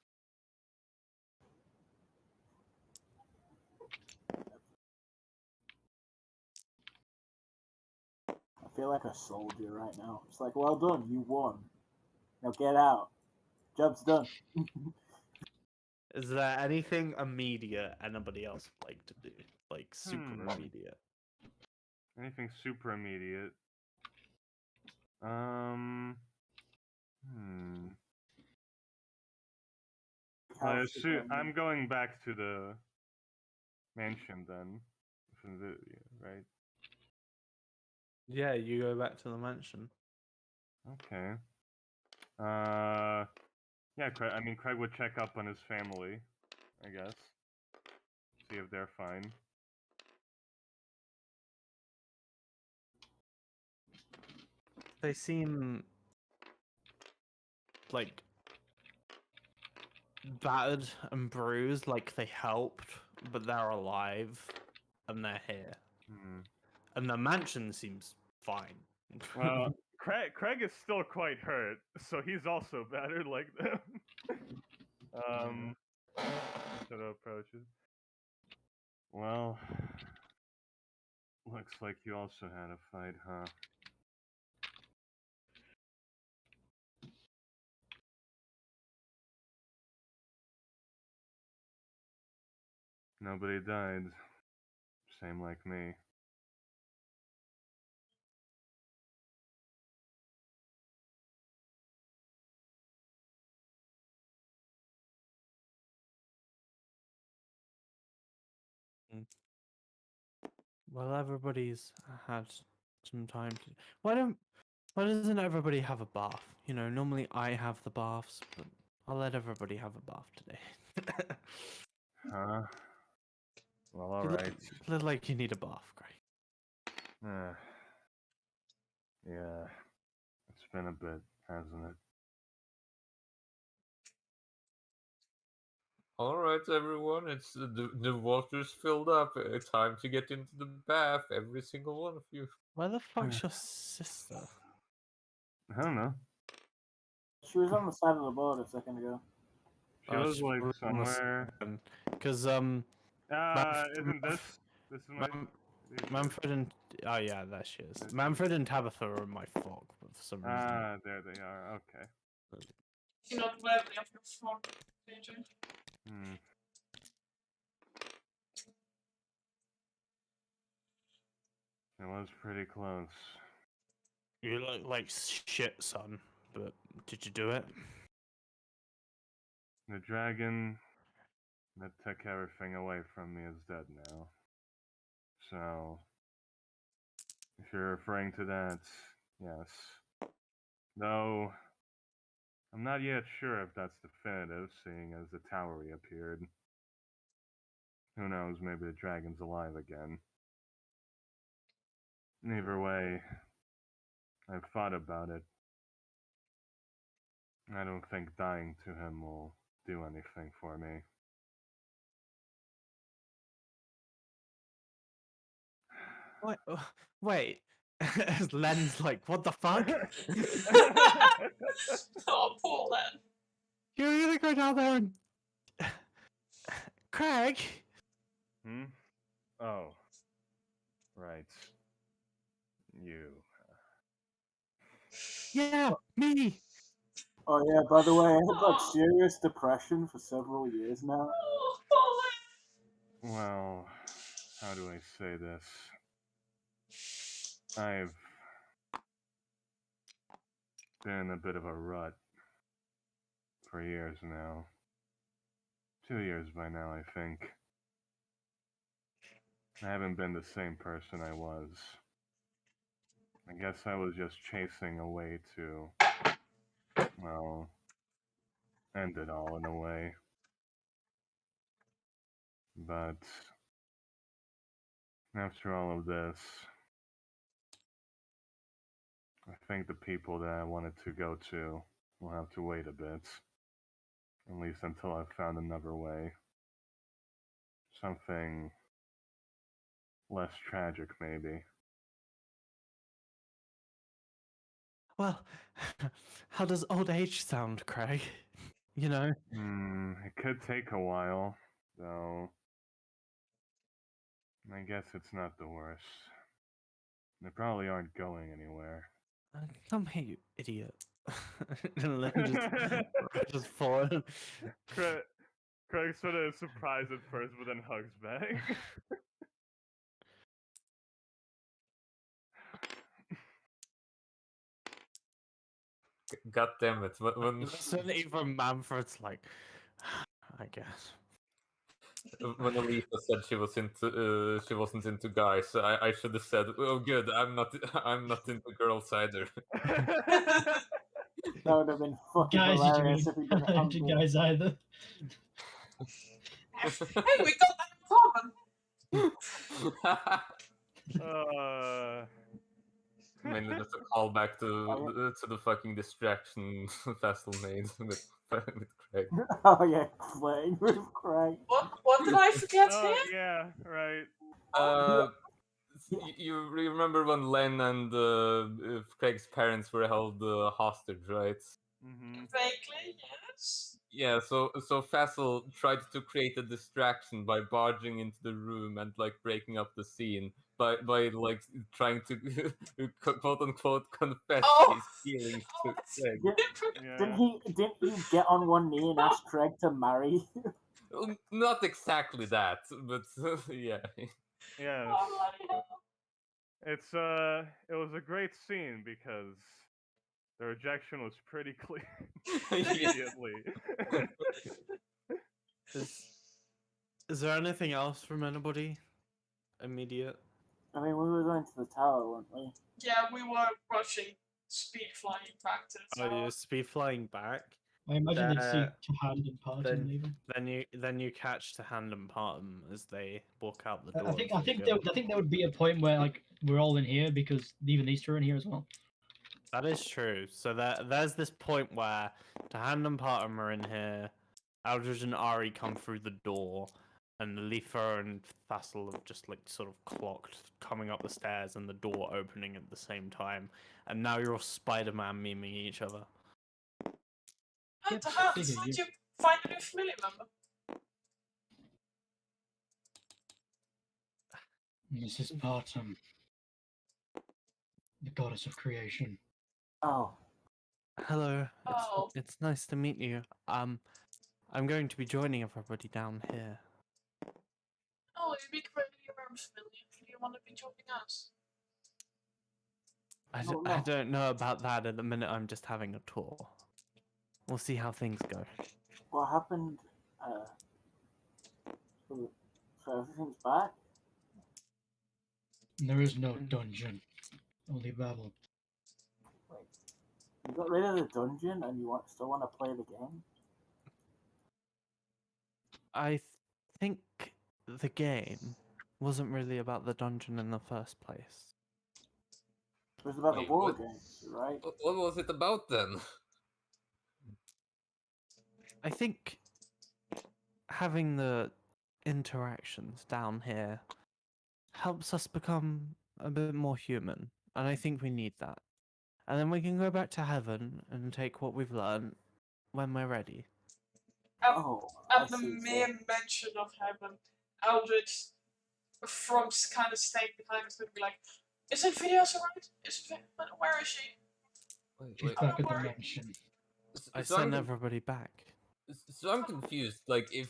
I feel like a soldier right now. It's like, well done, you won. Now get out. Job's done. Is there anything immediate anybody else would like to do? Like super immediate? Anything super immediate? I'm going back to the mansion then. Right? Yeah, you go back to the mansion. Okay. Yeah, Craig would check up on his family, I guess. See if they're fine. They seem like battered and bruised, like they helped, but they're alive and they're here. And the mansion seems fine. Well, Craig is still quite hurt, so he's also battered like them. Sort of approaches. Well, looks like you also had a fight, huh? Nobody died. Same like me. Well, everybody's had some time to. Why doesn't everybody have a bath? You know, normally I have the baths, but I'll let everybody have a bath today. Huh? Well, You alright. look like you need a bath, Gray. Yeah. It's been a bit, hasn't it? All right, everyone, it's the water's filled up. Time to get into the bath, every single one of you. Where the fuck's your sister? I don't know. She was on the side of the boat a second ago. She was like somewhere. Because Isn't this is my. Manfred and there she is. Manfred and Tabitha are in my fog, but for some reason. There they are. Okay. You're not worthy of your frog, AJ. It was pretty close. You look like shit, son. But did you do it? The dragon that took everything away from me is dead now. So, if you're referring to that, yes. Though, I'm not yet sure if that's definitive, seeing as the tower reappeared. Who knows, maybe the dragon's alive again. Either way, I've thought about it. I don't think dying to him will do anything for me. Wait. Len's like, what the fuck? Oh, poor Len. You're gonna go down there and... Craig? Oh. Right. You. Yeah, me! Oh yeah, by the way, I've got serious depression for several years now. Oh, poor Len. Well, how do I say this? I've been in a bit of a rut for years now. 2 years by now, I think. I haven't been the same person I was. I guess I was just chasing a way to, well, end it all in a way. But after all of this, I think the people that I wanted to go to will have to wait a bit. At least until I've found another way. Something less tragic, maybe. Well, how does old age sound, Craig? You know? It could take a while, though. I guess it's not the worst. They probably aren't going anywhere. Come here, you idiot. And Len just forward. Craig's sort of surprised at first, but then hugs back. God damn it! When Even Manfred's like, I guess. when Alisa said she wasn't into guys, I should have said, "Oh, good, I'm not into girls either." That would have been fucking Guys, did you hilarious mean? if he didn't I hug did me. guys either. Hey, we got that in common. Mainly just a callback to the fucking distraction Fassel made with Craig. Oh yeah, playing with Craig. What did I forget here? Yeah, right. You remember when Len and Craig's parents were held hostage, right? Mm-hmm. Vaguely, yes. Yeah, so Fassel tried to create a distraction by barging into the room and like breaking up the scene by like trying to quote unquote confess his feelings to Craig. Didn't he get on one knee and ask Craig to marry? Not exactly that, but yeah. Yes. Oh, It was a great scene because the rejection was pretty clear immediately. Is there anything else from anybody? Immediate? I mean, we were going to the tower, weren't we? Yeah, we were rushing speed flying back to the tower. Oh, you're speed flying back. I imagine they'd see to hand and part and leaving. Then you catch to hand and part them as they walk out the door. I think there would be a point where like we're all in here because even these two are in here as well. That is true. So there's this point where Tahan and Partum are in here, Aldridge and Ari come through the door, and Lifa and Thassel have just like sort of clocked coming up the stairs and the door opening at the same time. And now you're all Spider-Man memeing each other. Tahan, find a new familiar member. Mrs. Barton, the goddess of creation. Oh, Hello. Oh. It's nice to meet you. I'm going to be joining everybody down here. Oh, you speak very familiar. Do you want to be joining us? I no. don't know about that at the minute. I'm just having a tour. We'll see how things go. What happened? So everything's back? There is no dungeon, only Babel. Wait, you got rid of the dungeon and you still want to play the game? I think the game wasn't really about the dungeon in the first place. It was about Wait, the war what? games, right? What was it about then? I think having the interactions down here helps us become a bit more human, and I think we need that. And then we can go back to heaven and take what we've learned when we're ready. Oh, I At the see. mere mention of heaven, Eldritch, from kind of staying behind, is going to be like, is it videos alright? Where is she? She's back at the mansion. I So I'm, sent con- everybody back. so I'm confused. Like, if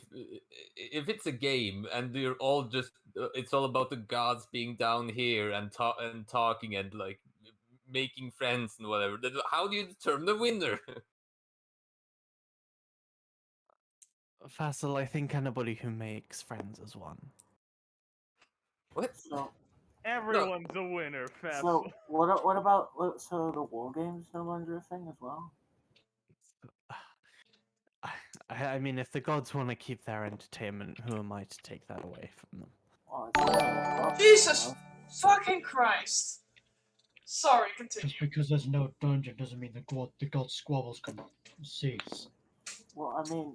it's a game and you're all just, it's all about the gods being down here and talking and like making friends and whatever. Then how do you determine the winner? Fassel, I think anybody who makes friends is one. What? So, Everyone's a winner, Fess. so what about so the war games no longer a thing as well? I mean, if the gods want to keep their entertainment, who am I to take that away from them? Well, it's only a problem, Jesus you know? fucking Christ! Sorry, continue. Just because there's no dungeon doesn't mean the god squabbles can cease. Well, I mean,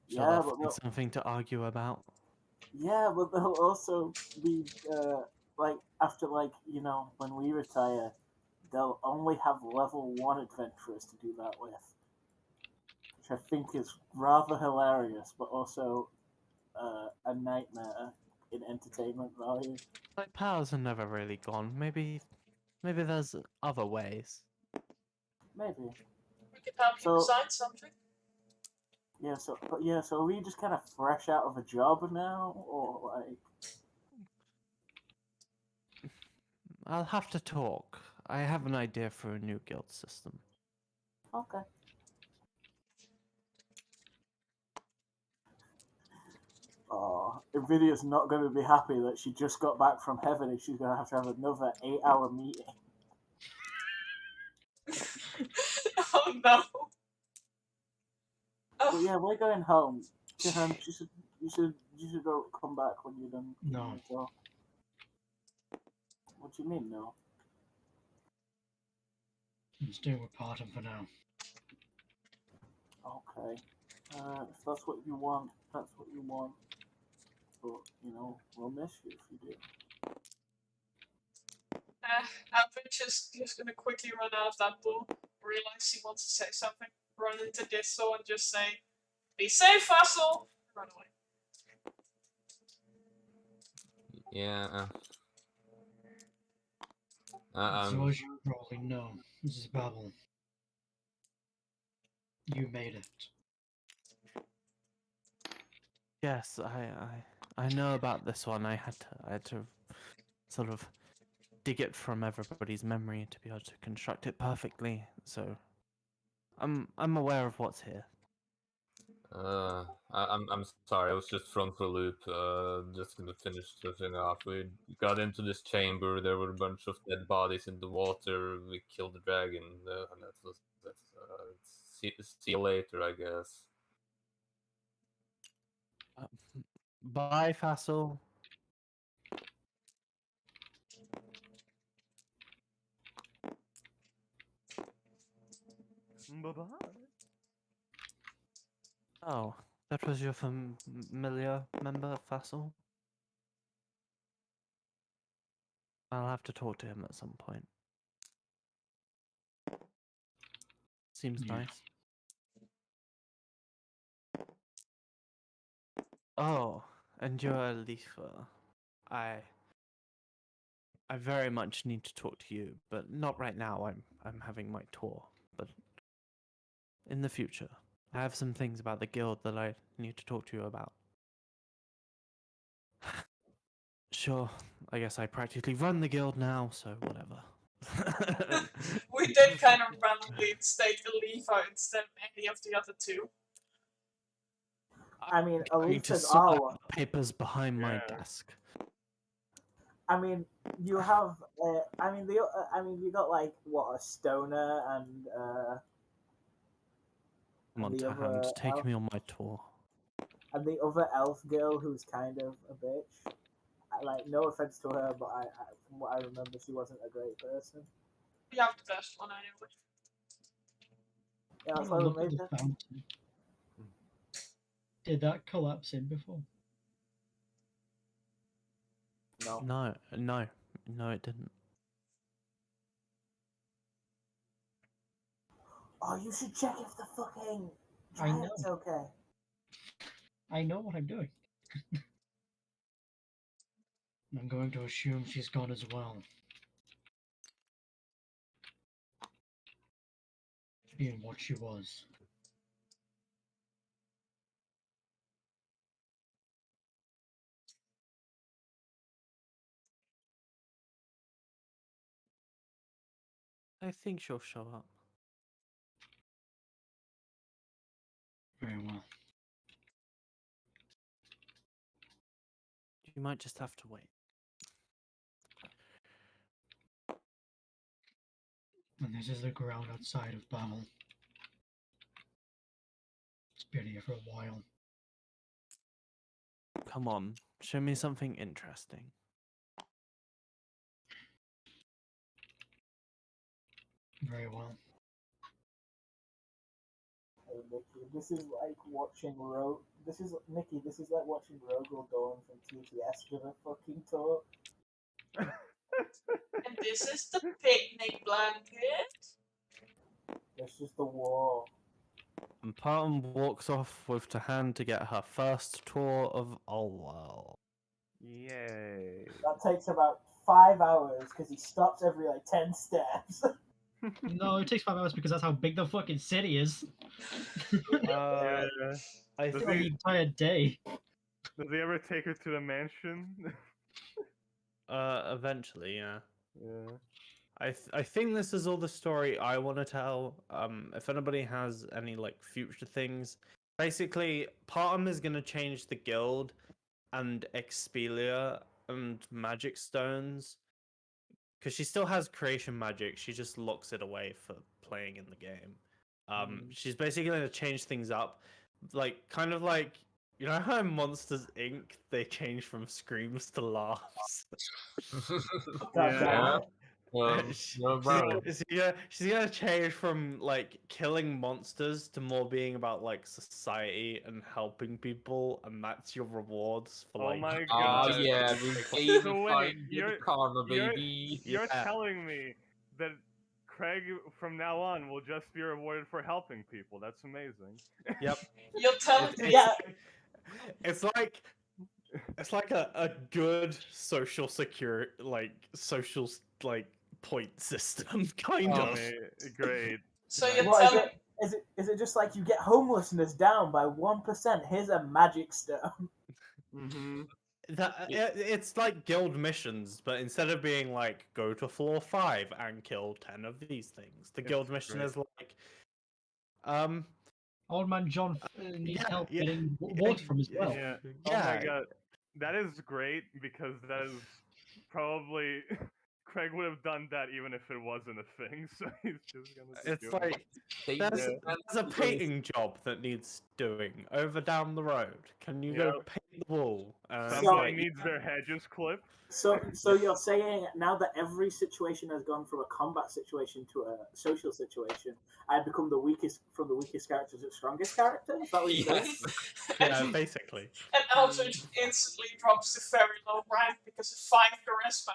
So yeah, they'll but find something to argue about. they'll also be like after when we retire, they'll only have level 1 adventurers to do that with, which I think is rather hilarious, but also a nightmare in entertainment value. Like powers are never really gone. Maybe there's other ways. Maybe. We could help you So- design something. So are we just kind of fresh out of a job now, or like? I'll have to talk. I have an idea for a new guild system. Okay. Oh, Nvidia's not going to be happy that she just got back from heaven and she's going to have another 8-hour meeting. Oh no. But yeah, we're going home. Kihan, you should go come back when you're done. No. So. What do you mean, no? I'm staying with Barton for now. Okay. If that's what you want, that's what you want. But, we'll miss you if you do. Alfred just gonna quickly run out of that door, realize he wants to say something, run into Distel and just say, "Be safe, Fassel!" Run away. Yeah. So as you probably know, Mrs. Babel, you made it. Yes, I know about this one. I had to sort of dig it from everybody's memory to be able to construct it perfectly. So I'm aware of what's here. I'm sorry. I was just thrown for a loop. Just gonna finish the thing off. We got into this chamber. There were a bunch of dead bodies in the water. We killed the dragon, and that's. See you later, I guess. Bye, Fassel. Bye-bye. Oh, that was your familiar member, Fassel? I'll have to talk to him at some point. Seems Yeah. nice. Oh, and you're Alifa. I very much need to talk to you, but not right now. I'm having my tour, but in the future, I have some things about the guild that I need to talk to you about. Sure, I guess I practically run the guild now, so whatever. We did kind of randomly state Alifa instead of any of the other two. I mean, I'm going to Alisa's sort our. out the papers behind my Yeah. desk. I mean, you have. I mean, you got like what, a stoner and Come on, the Tahand, other take elf, me on my tour. and the other elf girl who's kind of a bitch. Like, no offense to her, but from what I remember, she wasn't a great person. We have the best one anyway. Yeah, that's Oh, why we look at made the her. fountain. Did that collapse in before? No. No, it didn't. Oh, you should check if the fucking I know. giant's okay. I know what I'm doing. I'm going to assume she's gone as well. Being what she was. I think she'll show up. Very well. You might just have to wait. And this is the ground outside of Babel. It's been here for a while. Come on, show me something interesting. Very well. Hey, Nikki, this is like watching Nikki. This is like watching Rogel going from TTS to the fucking tour. And this is the picnic blanket. It's just the war. And Parton walks off with Tahand to get her first tour of Olwell. Yay. That takes about 5 hours because he stops every like 10 steps. No, it takes 5 hours because that's how big the fucking city is. Yeah. I Does Like the he, entire day. does he ever take her to the mansion? eventually, yeah. Yeah. I think this is all the story I want to tell. If anybody has any like future things, basically, Partum is gonna change the guild and Expelia and magic stones because she still has creation magic. She just locks it away for playing in the game. She's basically gonna change things up, like kind of like you know how in Monsters Inc. they change from screams to laughs. God damn Yeah. it. No, bro. She's gonna change from like killing monsters to more being about like society and helping people, and that's your rewards for Oh like. my Oh god. yeah, we So wait, gamifying the you're- karma, you're- baby. You're Yeah. telling me that Craig from now on will just be rewarded for helping people. That's amazing. Yep. You're telling me. Yeah. It's like a good social point system kind Oh, of. great. So Nice. you're What is telling. it? Is it just like you get homelessness down by 1%? Here's a magic stone. Mm-hmm. It's like guild missions, but instead of being like go to floor 5 and kill 10 of these things, the guild It's mission great. is like Old man John needs yeah, help yeah, getting water from his well. Yeah. yeah. Oh my god. That is great because that is probably Craig would have done that even if it wasn't a thing. So he's just gonna. It's do it. like They there's, just there's a went with- painting job that needs doing over down the road. Can you go Yep. paint the wall? Somebody Like, needs their hedges clipped. So you're saying now that every situation has gone from a combat situation to a social situation, I become the weakest character to the strongest character? Is that what you're saying? Yes. yeah, basically. And Eldridge instantly drops to very low rank because of 5 charisma.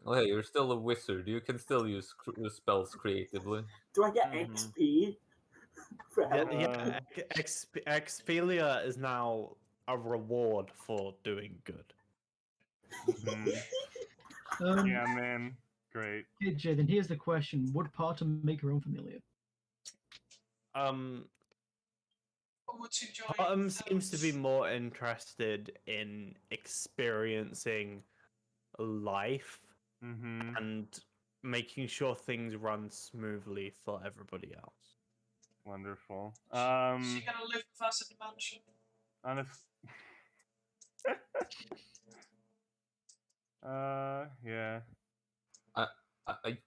Well, hey, you're still a wizard. You can still use spells creatively. Do I get Mhm. XP? For Yeah, help. yeah. Expelia is now a reward for doing good. Mhm. Yeah, man. Great. Okay, Jay, then here's the question. Would Parta make her own familiar? Or would you join? Seems to be more interested in experiencing life Mhm. and making sure things run smoothly for everybody else. Wonderful. She gonna live with us at the mansion. Honest. Yeah.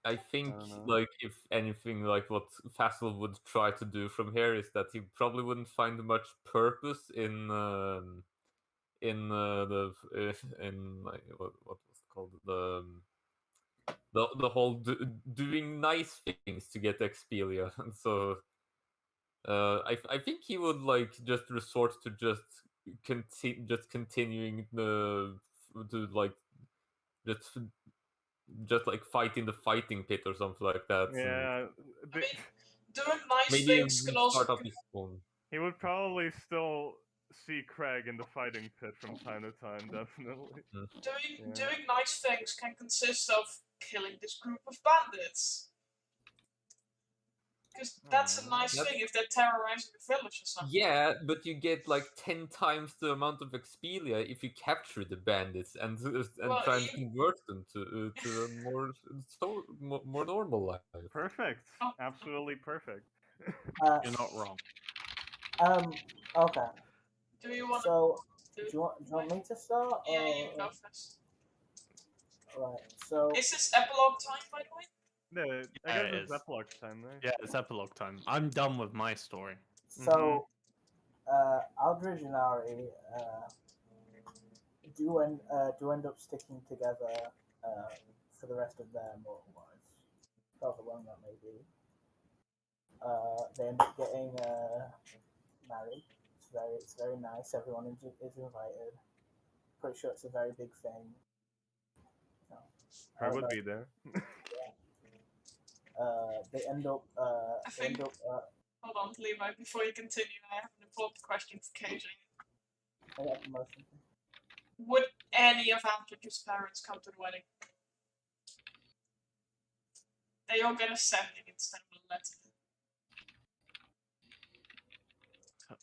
I think don't know. like if anything like what Fassel would try to do from here is that he probably wouldn't find much purpose in like what was it called the whole doing nice things to get Expelia. So I think he would like just resort to just continuing to like just like fight in the fighting pit or something like that. And Yeah. I mean, doing nice maybe things even can also. start up his own. He would probably still see Craig in the fighting pit from time to time, definitely. Yeah. Doing nice things can consist of killing this group of bandits. Because that's a nice That's- thing if they're terrorizing the village or something. Yeah, but you get like 10 times the amount of Expelia if you capture the bandits and Well, try and convert them to a more normal life. Perfect. Oh. Absolutely perfect. You're not wrong. Okay. Do you want So, to do you want me to start? Yeah, you Or... go first. Right. So, Is this epilogue time, by the way? Yeah, I Yeah, guess it it's is. epilogue time, right? Yeah, it's epilogue time. I'm done with my story. so, Aldridge and Ari do end up sticking together for the rest of their mortal lives, however long that may be. They end up getting married. It's very nice. Everyone is invited. Pretty sure it's a very big thing. No. Her would However, be there. they end up. I They end think. up. Hold on, Levi, before you continue, I have an important question for KJ. They get promotion. Would any of Aldrich's parents come to the wedding? They all get a sending instead of a letter.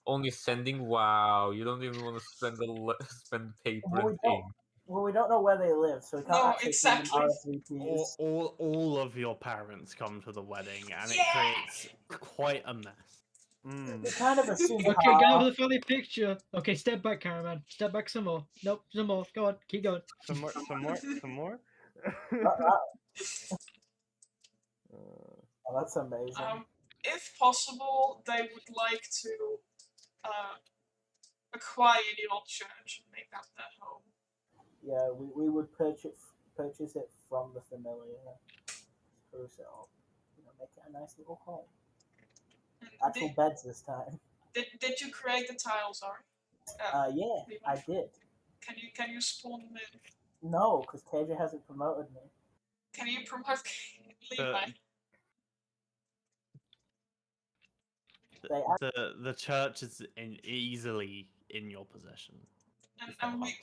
Only sending. Wow, you don't even want to spend paper Well, and ink. we don't know where they live, so we can't No, actually send them exactly. RSVPs. All of your parents come to the wedding, and it Yeah! creates quite a mess. Mm. They kind of assume. Okay, get over the funny picture. Okay, step back, cameraman. Step back some more. Nope, some more. Go on, keep going. Some more. Oh, that's amazing. If possible, they would like to acquire the old church and make that their home. Yeah, we would purchase it from the familiar, spruce it up, make it a nice little home. And Actual beds this time. Did you create the tiles, Ari? Yeah, I did. Can you spawn them in? No, because KJ hasn't promoted me. Can you promote Levi? The church is easily in your possession. And we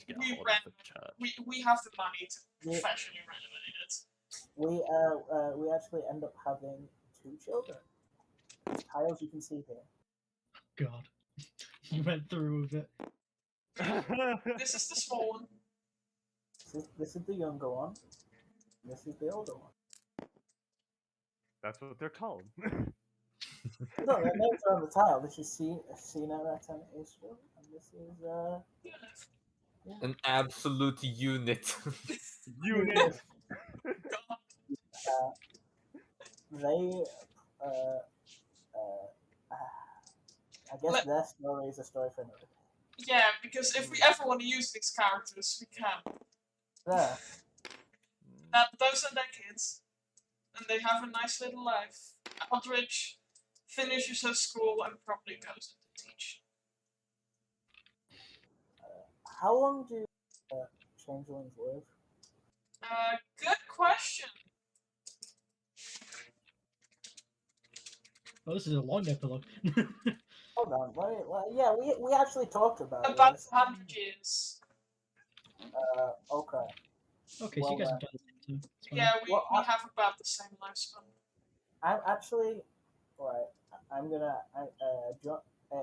have the money to professionally renovate it. We actually end up having 2 children. These tiles you can see here. God, you went through with it. This is the small one. This is the younger one. This is the older one. That's what they're called. No, their names are on the tile. This is Cena, Ratan, Israel, and this is An absolute unit. Unit. They I guess their story is a story for another day. Yeah, because if we ever want to use these characters, we can. Yeah. Those are their kids, and they have a nice little life. Aldrich finishes her school and probably goes to teach. How long do changelings live? Good question. Oh, this is a long epilogue. Hold on, yeah, we actually talked about About this. 100 years. Okay. Okay, so Well, you guys have done it too. It's fine. Yeah, Well, we have about the same lifespan. I'm actually right. I'm gonna.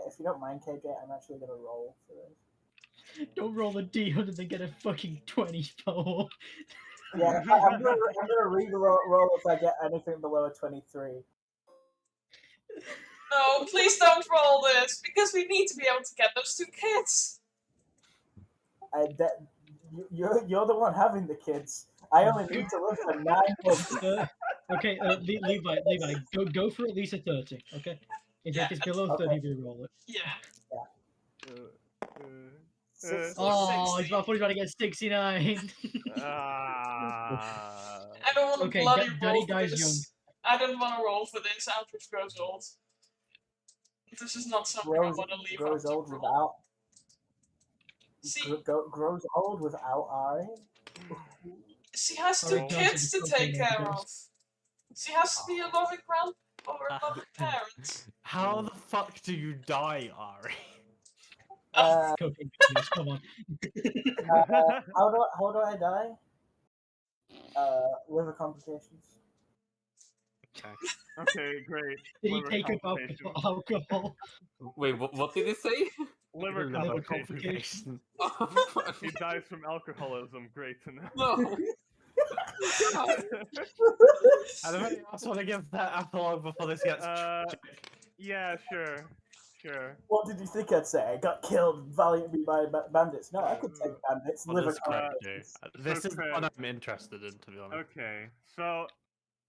If you don't mind, KJ, I'm actually gonna roll for this. Don't roll a d100 and get a fucking 24. Yeah, I'm gonna re-roll if I get anything below a 23. No, please don't roll this, because we need to be able to get those 2 kids. You're the one having the kids. I only need to live for 9 months. Okay, Levi, go for at least a 30, okay? If it's below 30, re-roll it. Yeah. Oh, he's 60. about to get 69. Ah. I don't want to Okay, bloody Daddy roll for dies this. young. I don't want to roll for this. Aldrich grows old. This is not something I want to leave Grows up to old roll. without. See, Grows old without Ari. she has 2 Alright, kids to Johnson, take you can't care of. She has to be a loving grandpa or a loving parent. How the fuck do you die, Ari? Cocaine use, come on. How do I die? Liver complications. Okay, great. Did he Liver take up complications. alcohol? Wait, what did he say? Liver Liver complications. complication. He dies from alcoholism. Great to know. No. Anybody else want to give that epilogue before this gets tragic? Yeah, sure. What did you think I'd say? I got killed valiantly by bandits. No, I could take bandits. What Liver does Craig do? complications. This is the Craig- one I'm interested in, to be honest. Okay, so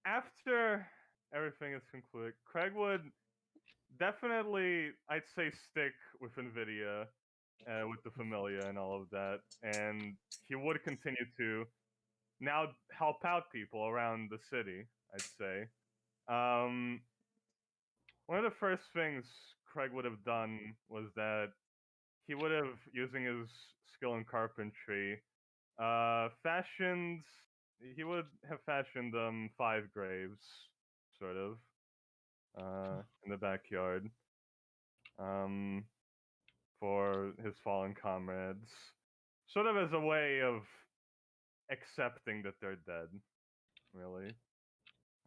after everything is concluded, Craig would definitely, I'd say, stick with NVIDIA, with the Familia and all of that, and he would continue to now help out people around the city, I'd say. One of the first things Craig would have done was that he would have, using his skill in carpentry, he would have fashioned 5 graves, sort of, in the backyard, for his fallen comrades, sort of as a way of accepting that they're dead, really,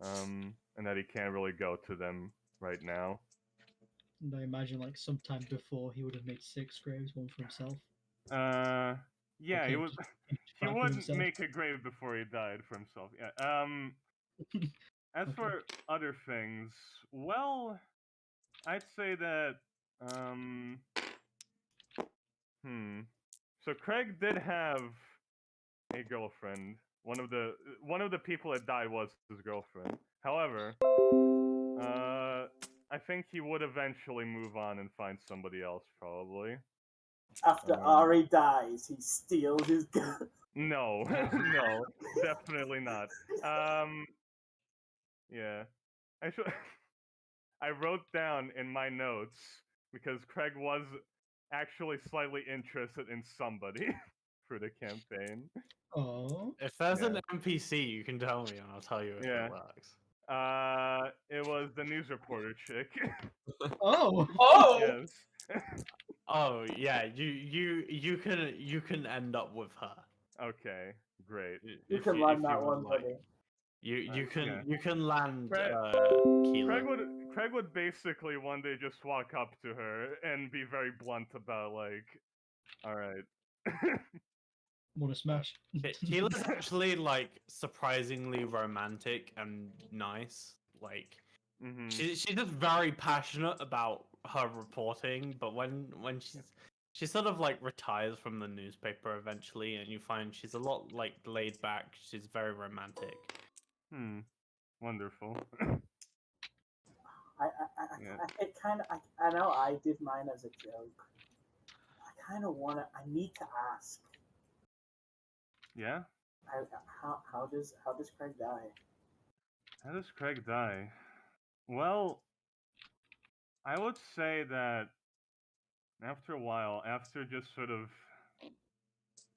and that he can't really go to them right now. And I imagine, like, sometime before he would have made 6 graves, one for himself. Yeah, Okay, he would. just He back to would himself. make a grave before he died for himself. Yeah. As Okay. for other things, well, I'd say that. So Craig did have a girlfriend. One of the people that died was his girlfriend. However, I think he would eventually move on and find somebody else, probably. After Ari dies, he steals his gun. No, no, definitely not. Yeah, I wrote down in my notes because Craig was actually slightly interested in somebody for the campaign. Oh. If there's an Yeah. NPC, you can tell me and I'll tell you if Yeah. it works. It was the news reporter chick. Oh. Oh! Yes. Oh yeah, you can end up with her. Okay, great. You If can you, land if that you one, would like. buddy. You can yeah. you can land Craig- Keela. Craig would basically one day just walk up to her and be very blunt about, like, all right. Wanna smash? Keela's actually like surprisingly romantic and nice. Like she's just very passionate about her reporting, but when she sort of like retires from the newspaper eventually, and you find she's a lot like laid back. She's very romantic. Wonderful. I know I did mine as a joke. I kind of want to. I need to ask. Yeah. How does Craig die? How does Craig die? Well, I would say that after a while, after just sort of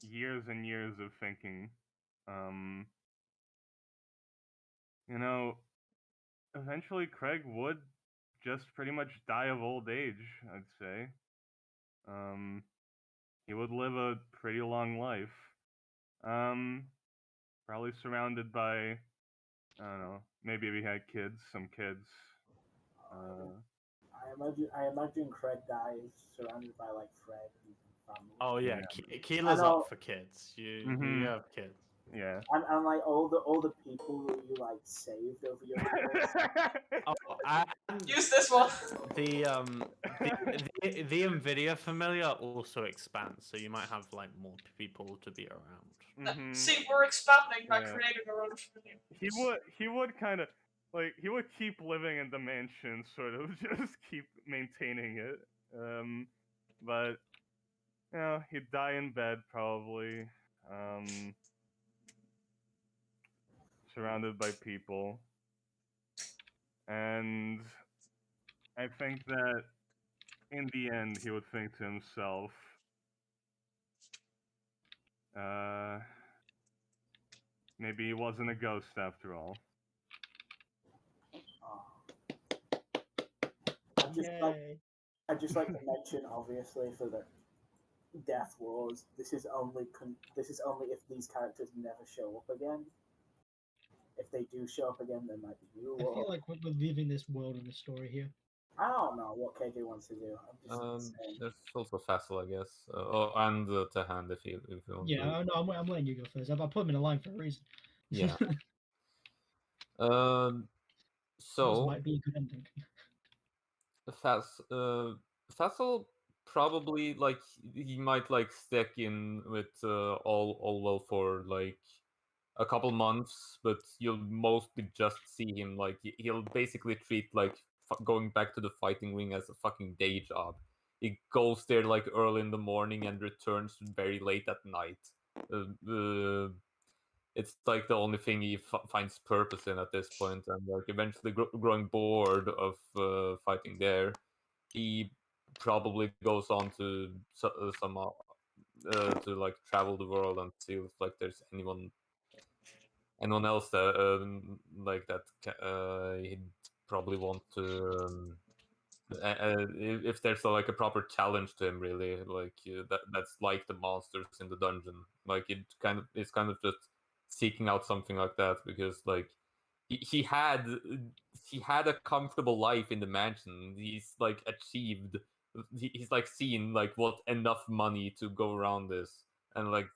years and years of thinking, you know, eventually Craig would just pretty much die of old age, I'd say. He would live a pretty long life. Probably surrounded by, I don't know, maybe if he had kids, some kids. I imagine Craig dies surrounded by like Fred and family. Oh yeah, Yeah. Keela's know. up for kids. You Mhm. have kids. Yeah. And like all the people who you like saved over your years. Oh, and Use this one. the the Nvidia familiar also expands, so you might have like more people to be around. Mhm. See, we're expanding by Yeah. creating our own familiar. He would kind of like he would keep living in the mansion, sort of just keep maintaining it. But you know, he'd die in bed probably. Surrounded by people. And I think that in the end he would think to himself, maybe he wasn't a ghost after all. I just like to mention, obviously, for the Death Wars, this is only if these characters never show up again. If they do show up again, there might be new. I feel like we're leaving this world in the story here. I don't know what KJ wants to do. I'm just saying. There's also Fassel, I guess, and Tahan if you want Yeah, to. no, I'm letting you go first. I put him in a line for a reason. Yeah. Yours So might be a good ending. Fassel probably like he might like stick in with all well for like a couple months, but you'll mostly just see him like he'll basically treat like going back to the fighting ring as a fucking day job. He goes there like early in the morning and returns very late at night. It's like the only thing he finds purpose in at this point, and like eventually growing bored of fighting there, he probably goes on to to like travel the world and see if like there's anyone else that like that he'd probably want to if there's like a proper challenge to him, really, like that's like the monsters in the dungeon. Like it's kind of just seeking out something like that, because like he had a comfortable life in the mansion. He's like achieved. He's like seen like what enough money to go around this, and like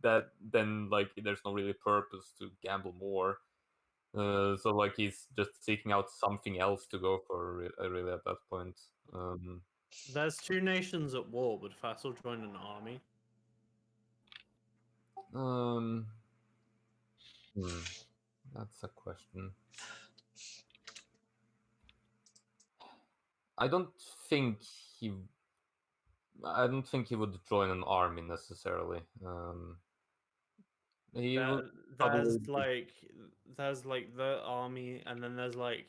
that then like there's no really purpose to gamble more. So like he's just seeking out something else to go for really at that point. There's two nations at war. Would Fassel join an army? Um, that's a question. I don't think he. I don't think he would join an army necessarily. He would probably. There's like the army, and then there's like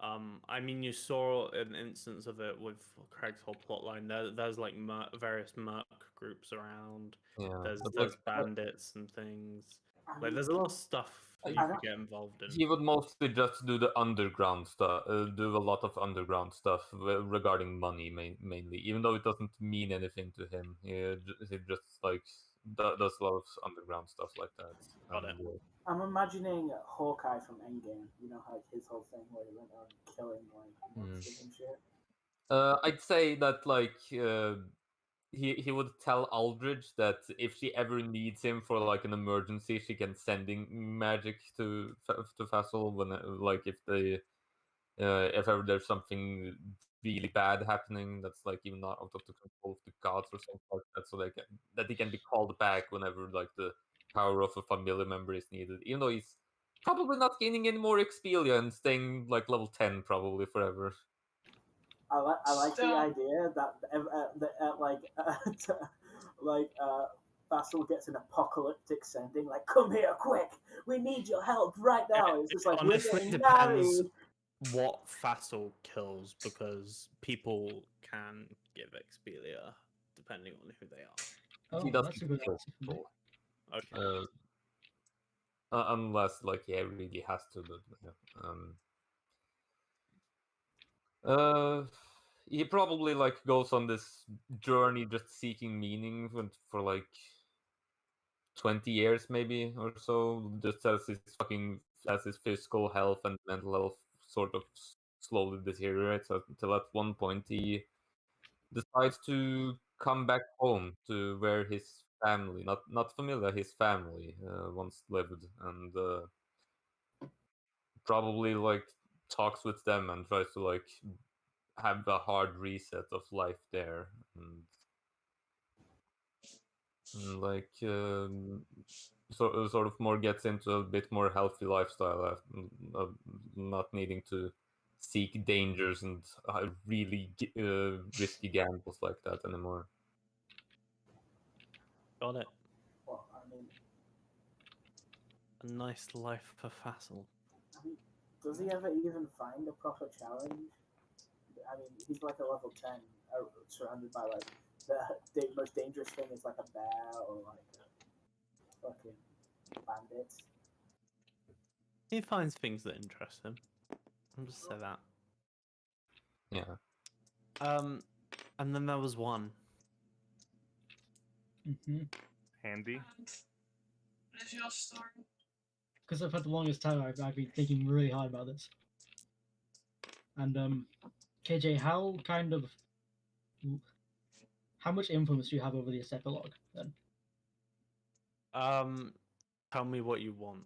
I mean, you saw an instance of it with Craig's whole plotline. There's like various merc groups around. Yeah, There's but, there's like, bandits and things. I Like mean, there's a lot of stuff that you could get involved in. he would mostly just do the underground stuff, do a lot of underground stuff regarding money mainly, even though it doesn't mean anything to him. He just like does a lot of underground stuff like that. Got it. I'm imagining Hawkeye from Endgame. You know, like his whole thing where he went on killing like monsters and shit. I'd say that like he would tell Aldridge that if she ever needs him for like an emergency, she can sending magic to Fassel when like if ever there's something really bad happening that's like even not out of the control of the gods or something like that, so that he can be called back whenever like the power of a familiar member is needed, even though he's probably not gaining any more XP and staying like level 10 probably forever. I like the Still. idea that like Fassel gets an apocalyptic sending, like, come here quick, we need your help right now. It's just like, we're honestly getting depends married. what Fassel kills, because people can give Expedia depending on who they are. Oh, He doesn't that's a good kill answer for me. Okay. Unless like he really has to, but He probably like goes on this journey just seeking meaning for like 20 years maybe or so, just as his physical health and mental health sort of slowly deteriorates until at one point he decides to come back home to where his family, not familiar, his family once lived, and probably like talks with them and tries to like have a hard reset of life there, and like sort of more gets into a bit more healthy lifestyle, not needing to seek dangers and really risky gambles like that anymore. Got it. Well, I mean, A nice life for Fassel. does he ever even find a proper challenge? I mean, he's like a level 10, surrounded by like the most dangerous thing is like a bear or like a fucking bandits. He finds things that interest him. I'll just say that. Yeah. And then there was one. Handy. What is your story? Because I've had the longest time, I've been thinking really hard about this. And KJ, how much influence do you have over this epilogue then? Tell me what you want.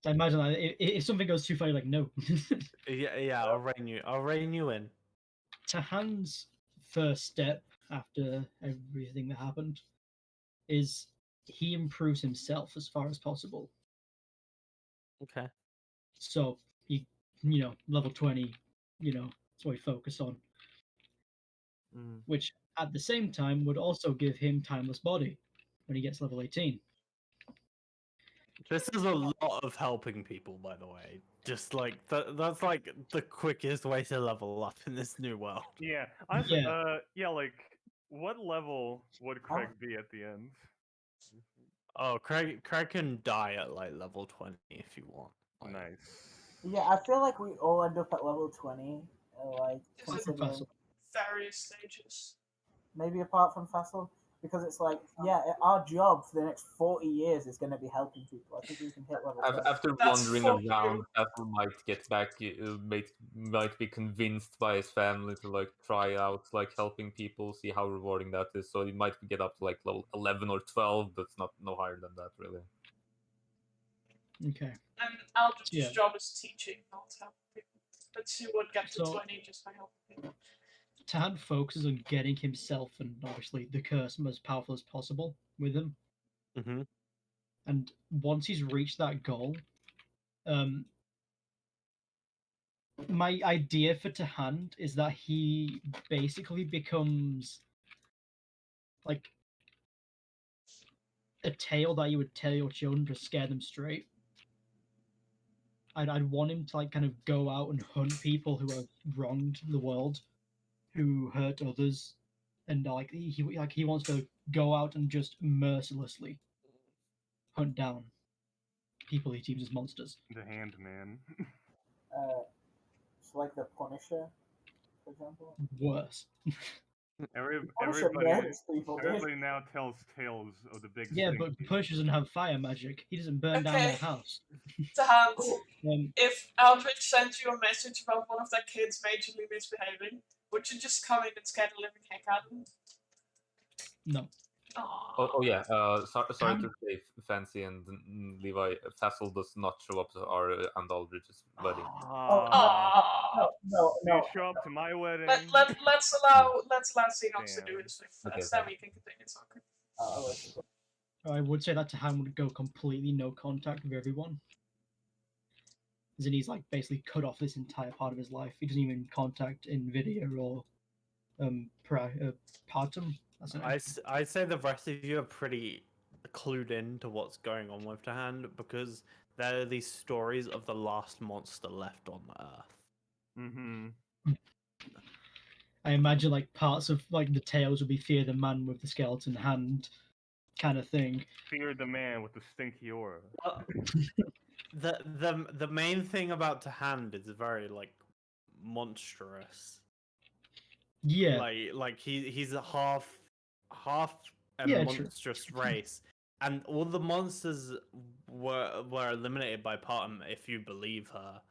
I imagine that if something goes too far, you're like, no. Yeah, I'll rein you in. Tahan's first step after everything that happened is he improves himself as far as possible. Okay. So he, level 20, that's what he focus on. Which at the same time would also give him Timeless Body when he gets level 18. This is a lot of helping people, by the way. Just like that's like the quickest way to level up in this new world. Yeah. Honestly, Yeah. like, what level would Craig be at the end? Oh, Craig can die at like level 20 if you want. Like, Nice. Yeah, I feel like we all end up at level 20, like, Is it considering, various stages? maybe apart from Fassel, because it's like, yeah, our job for the next 40 years is going to be helping people. I think we can hit level 20. After That's wandering for around, you. Apple might get back, might be convinced by his family to like try out like helping people, see how rewarding that is. So he might get up to like level 11 or 12, but it's no higher than that really. Okay. And Aldrich's Yeah. job is teaching, not helping people. But she would get to So- 20 just by helping people. Tahan focuses on getting himself and obviously the curse as powerful as possible with him. Mm-hmm. And once he's reached that goal, my idea for Tahan is that he basically becomes like a tale that you would tell your children to scare them straight. I'd want him to like kind of go out and hunt people who have wronged the world, who hurt others, and like he wants to go out and just mercilessly hunt down people he deems as monsters. The Hand Man. It's like the Punisher, for example. Worse. Punisher murders people, dude. Everybody now tells tales of the big. Yeah, stinky. but Push doesn't have fire magic. He doesn't burn down their Okay. house. Tahant, Um, if Aldrich sent you a message about one of their kids majorly misbehaving, would you just come in and scare the living heck out of them? no. Oh yeah. Sorry to say, Fancy and Levi. Fassel does not show up to our and Aldrich's wedding. No. You show up to my wedding. Let's allow Xenos to do his thing first. Okay. Then we can continue talking. I would say that Tahan would go completely no contact with everyone. As in he's like basically cut off this entire part of his life. He doesn't even contact Nvidia or Partum. That's it. I'd say the rest of you are pretty clued in to what's going on with Tahan because there are these stories of the last monster left on Earth. Mm-hmm. I imagine like parts of like the tales would be Fear the Man with the skeleton hand kind of thing. Fear the man with the stinky aura. The main thing about Tahan is very like monstrous. Yeah. Like he's a half a Yeah, true. monstrous race, and all the monsters were eliminated by Partum, if you believe her,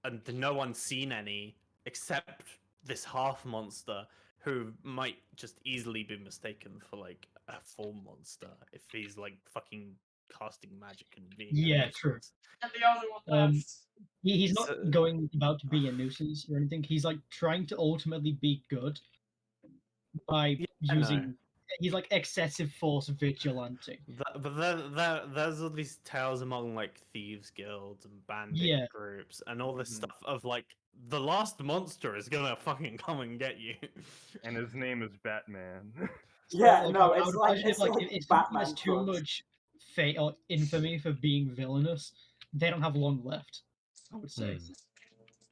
and no one's seen any except this half monster who might just easily be mistaken for like a full monster if he's like fucking casting magic and being Yeah, a true. nuisance. And the other one Um, left. He's not So- going about to be a nuisance or anything. He's like trying to ultimately be good by I know. using. He's like excessive force vigilante. But there's all these tales among like thieves guilds and bandit Yeah. groups and all this Mhm. stuff of like the last monster is gonna fucking come and get you. And his name is Batman. Yeah, Like, no, I it's would like imagine it's if like like if someone Batman has too quotes. much fate or infamy for being villainous, they don't have long left. I would say,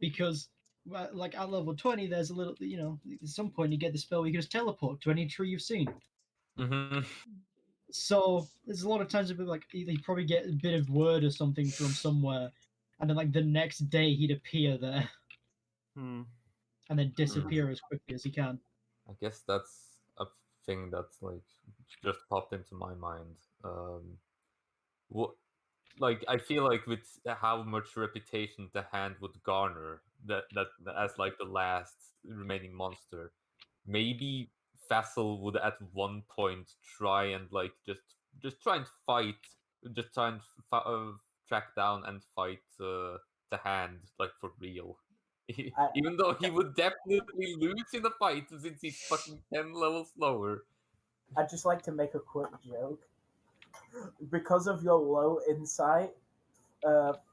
because like at level 20, there's a little, at some point you get the spell where you can just teleport to any tree you've seen. Mm-hmm. So there's a lot of times where like he'd probably get a bit of word or something from somewhere, and then like the next day he'd appear there Hmm. and then disappear as quickly as he can. I guess that's a thing that's like just popped into my mind. What, like, I feel like with how much reputation the hand would garner, that as like the last remaining monster, maybe Fassel would at one point try and like just try and fight, just try and track down and fight the hand like for real. I- Even though he would definitely lose in the fight since he's fucking 10 levels lower. I'd just like to make a quick joke. Because of your low insight,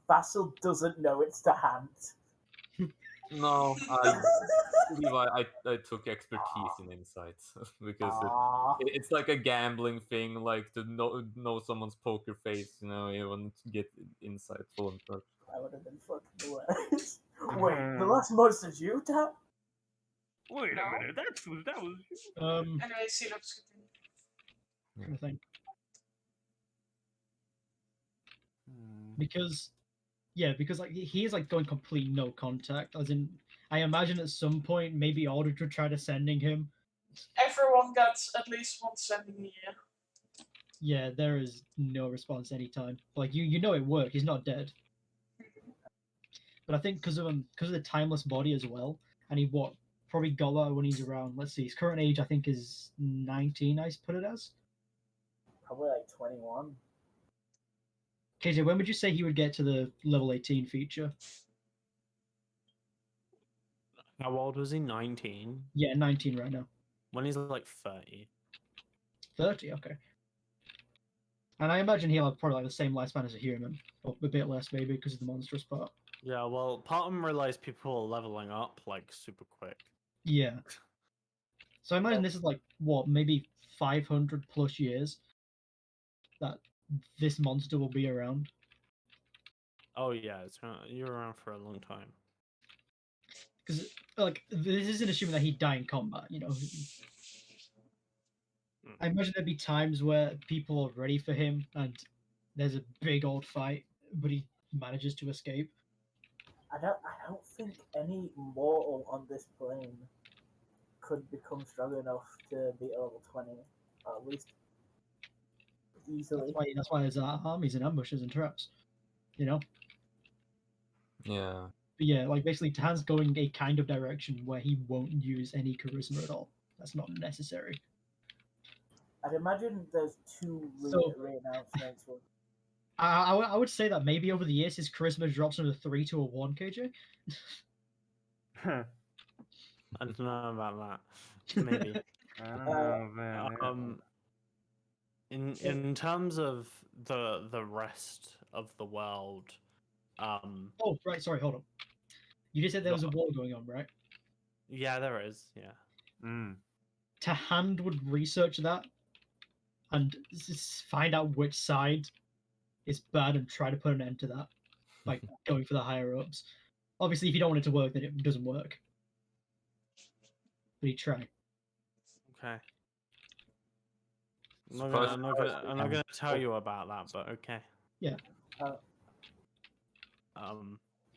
Basil doesn't know it's the hand. No, I believe I took expertise in insights because it's like a gambling thing, like to know someone's poker face, you know, you want to get insightful and such. That would have been fucking hilarious. Wait, the last monster's you, Tap? Wait No. a minute, that was. Anyway, see, let's continue. I think Hmm. because like he is like going complete no contact. As in, I imagine at some point maybe Aldrich would try to sending him. Everyone gets at least one sending a year. Yeah, there is no response anytime. Like you know it worked. He's not dead. But I think because of the timeless body as well, and he probably got that when he's around. Let's see, his current age I think is 19. I put it as. Probably like 21. KJ, when would you say he would get to the level 18 feature? How old was he? 19? Yeah, 19 right now. When he's like 30. 30, okay. And I imagine he'll have probably like the same lifespan as a human, or a bit less maybe because of the monstrous part. Yeah, well, Partum realized people are leveling up like super quick. Yeah. So I imagine this is like what, maybe 500 plus years that this monster will be around. Oh yeah, you're around for a long time. Because like this isn't assuming that he'd die in combat, you know. I imagine there'd be times where people are ready for him and there's a big old fight, but he manages to escape. I don't think any mortal on this plane could become strong enough to be level 20, or at least easily. That's why there's armies and ambushes and traps, you know. Yeah. But yeah, like basically Tan's going a kind of direction where he won't use any charisma at all. That's not necessary. I'd imagine there's two So- re-announcements. I would say that maybe over the years his charisma drops from a 3 to a 1, KJ. I don't know about that. Maybe. I don't know, man. In terms of the rest of the world, Oh, right, sorry, hold on. You just said there was a war going on, right? yeah, there is. Yeah. Mm. Tahand would research that and find out which side is bad and try to put an end to that by going for the higher ups. Obviously, if you don't want it to work, then it doesn't work. But he'd try. Okay. I'm not gonna tell you about that, but okay. Yeah. Uh,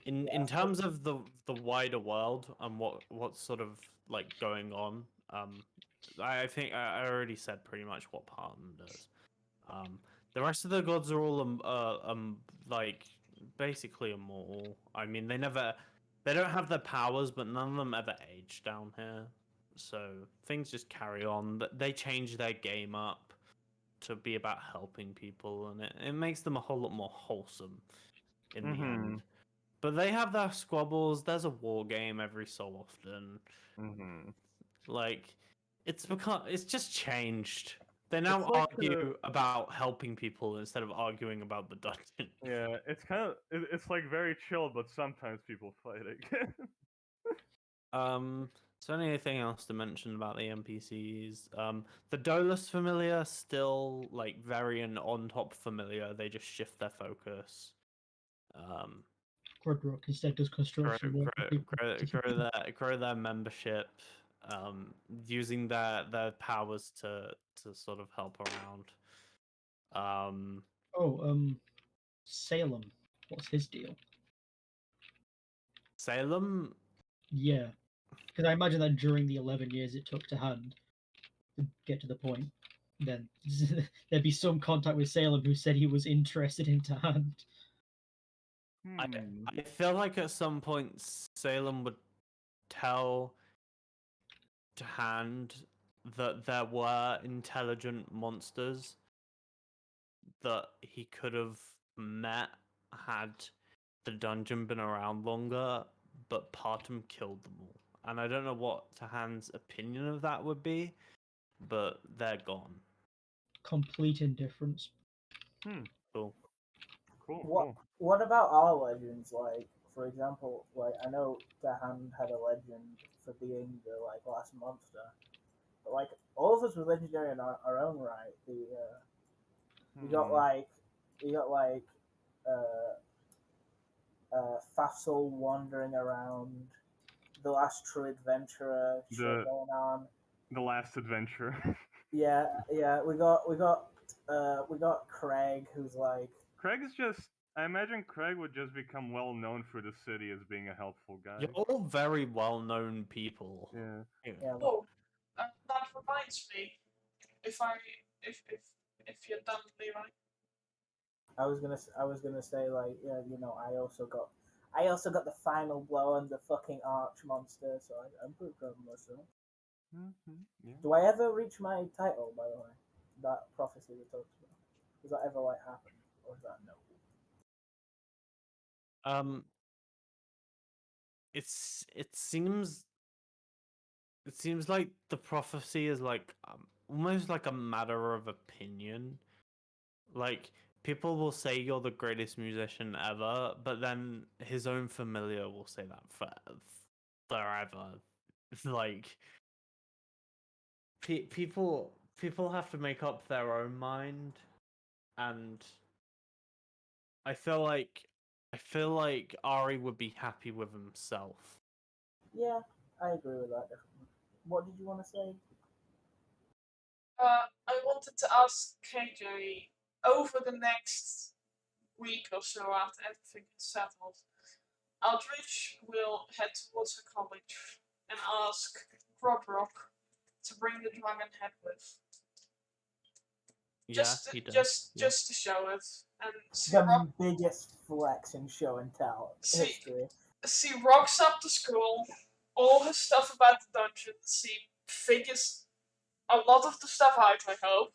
in terms of the wider world and what's sort of like going on, I think I already said pretty much what Parton does. The rest of the gods are all like basically immortal. I mean, they don't have their powers, but none of them ever age down here. So things just carry on. They change their game up to be about helping people, and it makes them a whole lot more wholesome in the end. But they have their squabbles. There's a war game every so often. Like, it's just changed. They now like argue about helping people instead of arguing about the dungeon. Yeah, it's kind of it's like very chill, but sometimes people fight again. Is there anything else to mention about the NPCs? The Dolus familiar still like very an on top familiar. They just shift their focus. Grodrock instead does construction work. Grow their membership. Using their powers to sort of help around. Salem. What's his deal? Salem. Yeah, because I imagine that during the 11 years it took to hand to get to the point, then there'd be some contact with Salem who said he was interested in Tahand. I feel like at some point Salem would tell to hand that there were intelligent monsters that he could have met had the dungeon been around longer, but Partum killed them all. And I don't know what Tahan's opinion of that would be, but they're gone. Complete indifference. Cool. What about our legends? Like, for example, like I know Dahan had a legend for being the like last monster, but like all of us were legendary in our own right. You got Fassel wandering around, the last true adventurer shit going on. The last adventure. Yeah. We got Craig, who's like. Craig's just. I imagine Craig would just become well known for the city as being a helpful guy. You're all very well known people. Yeah. Oh, that reminds me. If you're done, Levi. I was gonna say like I also got the final blow on the fucking arch monster, so I'm pretty proud of myself. Yeah. Do I ever reach my title, by the way? That prophecy we talked about. Does that ever like happen, or is that no? It seems like the prophecy is like almost like a matter of opinion. Like, people will say you're the greatest musician ever, but then his own familiar will say that forever. Like, people have to make up their own mind, and I feel like Ari would be happy with himself. Yeah, I agree with that. Definitely. What did you want to say? I wanted to ask KJ, over the next week or so after everything is settled, Aldrich will head towards her college and ask Grodrock to bring the dragon head with. He does. Just to show it and see The biggest flex in show and tell history. She rocks up to school, all her stuff about the dungeon. She figures a lot of the stuff out, I hope.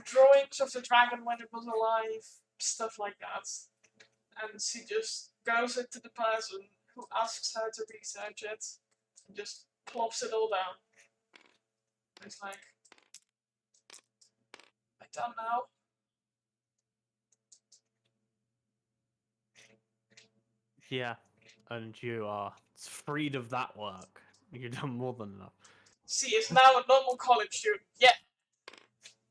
Drawings of the dragon when it was alive, stuff like that. And she just goes into the person who asks her to research it and just plops it all down. It's like, I don't know. Yeah, and you are freed of that work. You've done more than enough. She is now a normal college student. Yeah.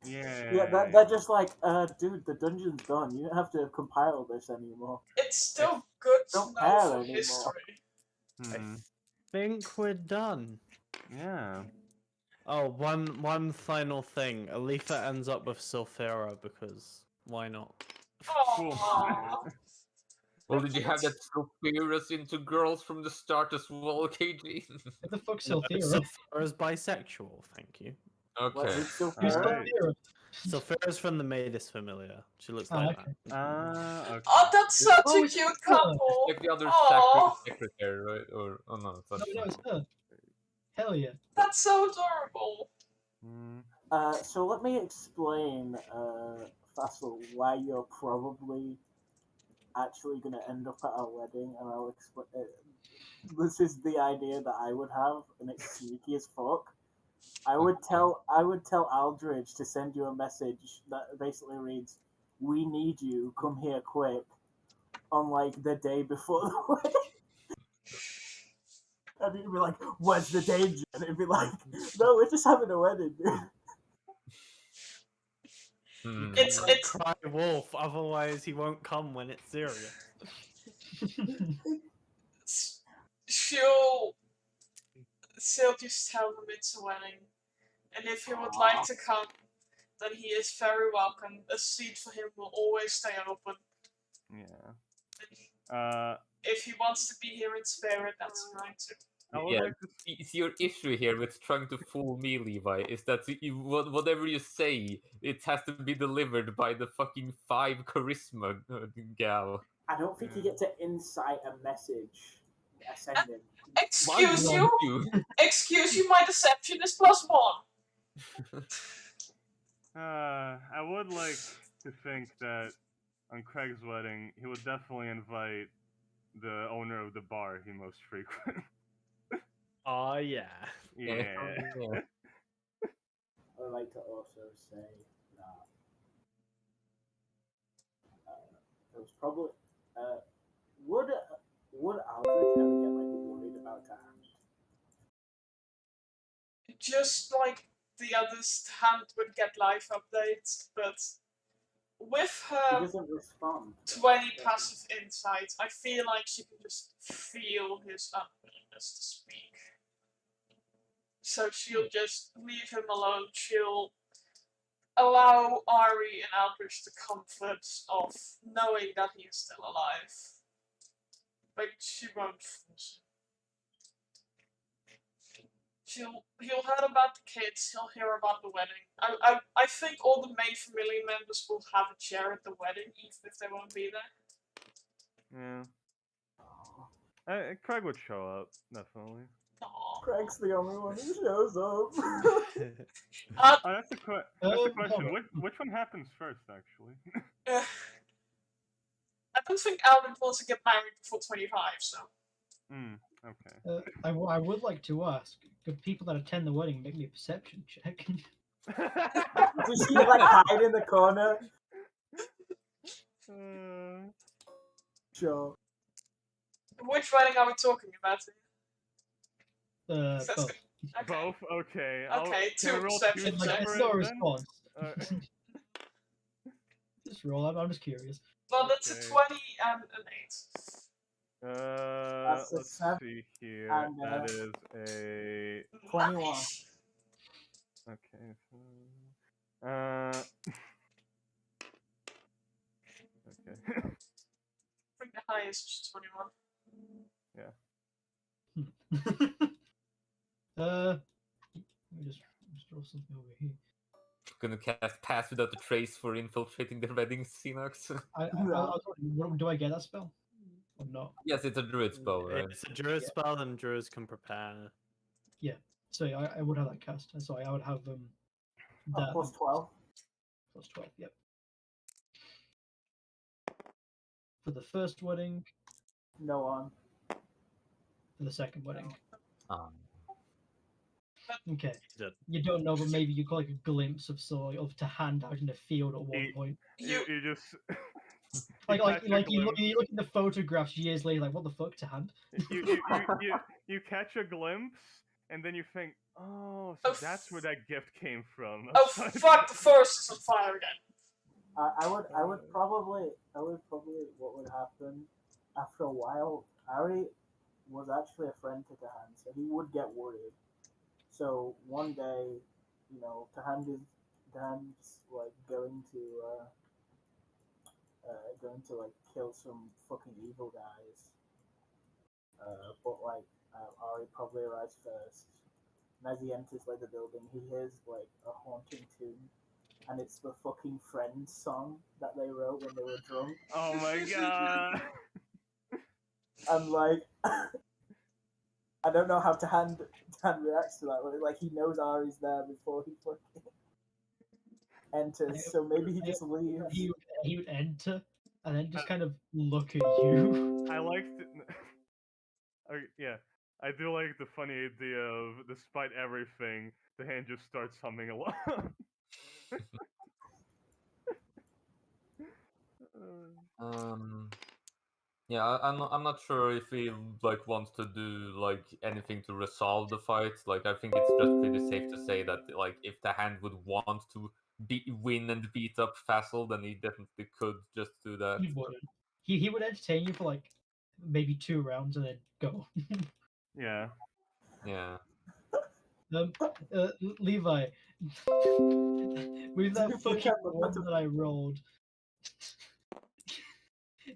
Yeah, they're just like, dude, the dungeon's done. You don't have to compile this anymore. It's still good to Don't know care for anymore. history. I think we're done. Yeah. Oh, one final thing. Alifa ends up with Sulfera because why not? Aww. Well, did you have that filter us into girls from the start as well, KG? What the fuck's No, Silthera? Silthera's bisexual, thank you. Okay. Who's still Who's Alright. Silthera? Silthera's from the Maidis Familiar. She looks Oh, like okay. Okay. Oh, that's such Oh, a it's cute her. couple. Like the other Aw, secretary, right? Or oh no, it's not. No, it's her. Hell yeah. that's so adorable. Mm. So let me explain, Fassel, why you're probably actually going to end up at our wedding, and I'll explain. This is the idea that I would have, and it's sneaky as fuck. I would tell Aldridge to send you a message that basically reads, "We need you. Come here quick." On like the day before the wedding. And you'd be like, "Where's the danger?" And it'd be like, "No, we're just having a wedding, dude." Hmm. It's Cry wolf, otherwise he won't come when it's serious. she'll just tell them it's a wedding, and if he would like to come, then he is very welcome. A seat for him will always stay open. Yeah. If he wants to be here in spirit, that's fine too. I would Yeah, like to. it's your issue here with trying to fool me, Levi, is that whatever you say, it has to be delivered by the fucking 5 charisma gal. I don't think you get to incite a message ascending. Why Excuse don't you? you? Excuse you, my deception is +1. I would like to think that on Craig's wedding, he would definitely invite the owner of the bar he most frequents. Oh yeah. Yeah. Yeah. I would like to also say that it was probably would Aldrich ever get like worried about that? Just like the others, Hand would get live updates, but with He her doesn't respond. 20 passive insight, I feel like she can just feel his unwillingness to speak. So she'll just leave him alone. She'll allow Ari and Aldrich the comfort of knowing that he is still alive. But she won't force him. He'll hear about the kids, he'll hear about the wedding. I think all the main family members will have a chair at the wedding, even if they won't be there. Yeah. Craig would show up, definitely. Aww. Craig's the only one who shows up. Oh, that's the question. hold on. Which one happens first, actually? I don't think Alvin wants to get married before 25, so. Okay. I would like to ask, could people that attend the wedding make me a perception check? Does she like hide in the corner? Sure. Which wedding are we talking about? That's Both. good. Okay. Both? Okay. Okay, Can I two roll perception two Like, checks. it's separate not a then? response. Just roll. I'm just curious. Well, that's Okay. a 20 and an 8. That's a Let's 7 see here. and, That is a 21. Nice. okay. Okay. I think the highest was 21. Let me just roll something over here. Gonna cast Pass Without a Trace for infiltrating their wedding, Xenox. I was wondering, do I get that spell? Or not? Yes, it's a druid spell, right? It's a druid Yeah. spell, and druids can prepare. So yeah, I would have that cast. So I would have that Plus 12. plus 12. Yep. For the first wedding, No one. for the second wedding. Okay. Did. You don't know, but maybe you got like a glimpse of to hand out in the field at one point. You just Like catch a you look glimpse. at the photographs years later, like what the fuck to hand? you catch a glimpse and then you think, oh, so Oh, that's where that gift came from. Oh, fuck, the forest is on fire again. I would probably what would happen after a while. Ari was actually a friend to Tahan, so he would get worried. So one day, Tahan's like going to going to like kill some fucking evil guys. But like Ari probably arrives first. And as he enters like the building, he hears like a haunting tune, and it's the fucking Friends song that they wrote when they were drunk. Oh my god. And like, I don't know how Han reacts to that. But, like he knows Ari's there before he fucking enters, so maybe he just leaves. He would enter and then just kind of look at you. I liked it. Yeah, I do like the funny idea of, despite everything, the hand just starts humming along. Yeah, I'm not sure if he like wants to do like anything to resolve the fight. Like I think it's just pretty safe to say that like if the hand would want to win and beat up Fassel, then he definitely could just do that. He wouldn't. He would entertain you for like maybe 2 rounds and then go. Yeah. Yeah. Levi, with Do you that think fucking I'm one about to- that I rolled,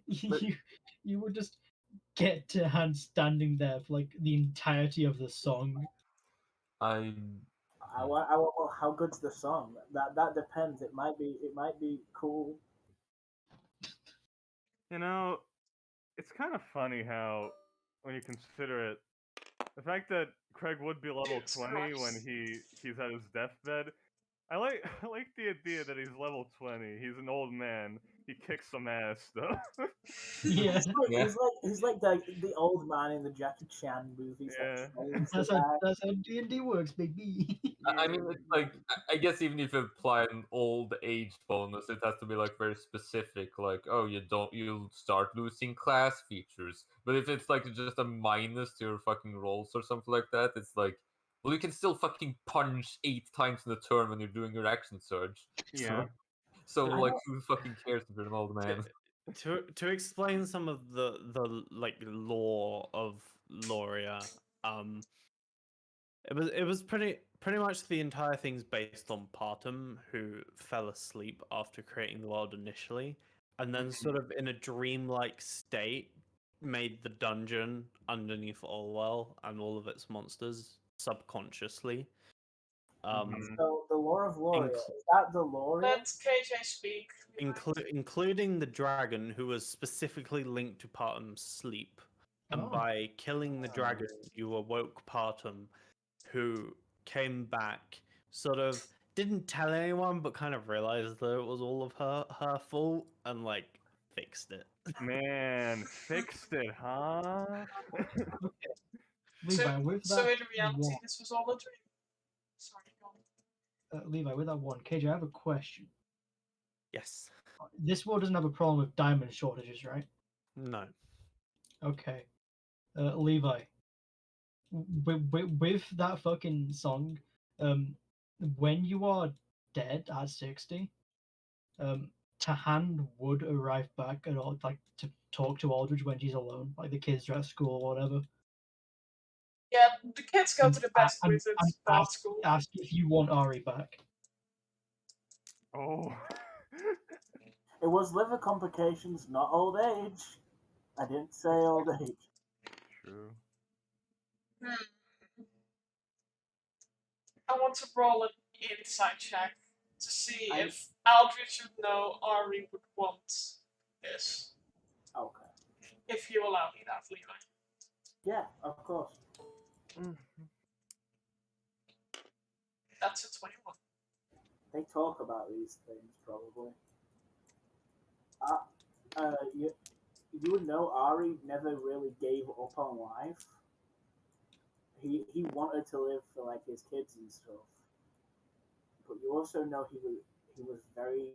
you would just get to hand standing there for like the entirety of the song. I want. Well, how good's the song? That depends. It might be cool. You know, it's kind of funny how, when you consider it, the fact that Craig would be level Jesus 20 when Christ. he's at his deathbed. I like the idea that he's level 20. He's an old man. He kicks some ass though. Yeah, Yeah. He's like the old man in the Jackie Chan movies Yeah. that slays the that's guy. how D&D works, baby. I mean, it's like I guess even if you apply an old age bonus, it has to be like very specific. Like, oh, you'll start losing class features. But if it's like just a minus to your fucking rolls or something like that, it's like, well, you can still fucking punch 8 times in a turn when you're doing your action surge. Yeah. So I like, know- who fucking cares if you're an old man? To explain some of the like lore of Loria, it was pretty much the entire thing's based on Partum, who fell asleep after creating the world initially, and then sort of in a dreamlike state made the dungeon underneath Allwell and all of its monsters subconsciously. So the lore of Loria, Incl- is that the Loria? Let KJ speak. including the dragon, who was specifically linked to Partum's sleep. And Oh. by killing the dragon, you awoke Partum, who came back, sort of didn't tell anyone, but kind of realized that it was all of her fault and like fixed it. Man, fixed it, huh? Levi, with that So in reality, one, this was all a dream. Sorry, go on. Levi, with that one, KJ, I have a question. Yes. This world doesn't have a problem with diamond shortages, right? No. Okay. Levi, with that fucking song, when you are dead at 60, Tahan would arrive back and all, like to talk to Aldridge when she's alone, like the kids are at school or whatever. Yeah, the kids go And- to the best and- wizards and art school. Ask if you want Ari back. Oh. It was liver complications, not old age. I didn't say old age. True. I want to roll an insight check to see I- if Aldrich should know Ari would want this. Okay. If you allow me that, Levi. Yeah, of course. That's a 21. They talk about these things probably. You would know Ari never really gave up on life. He wanted to live for like his kids and stuff. But you also know he was very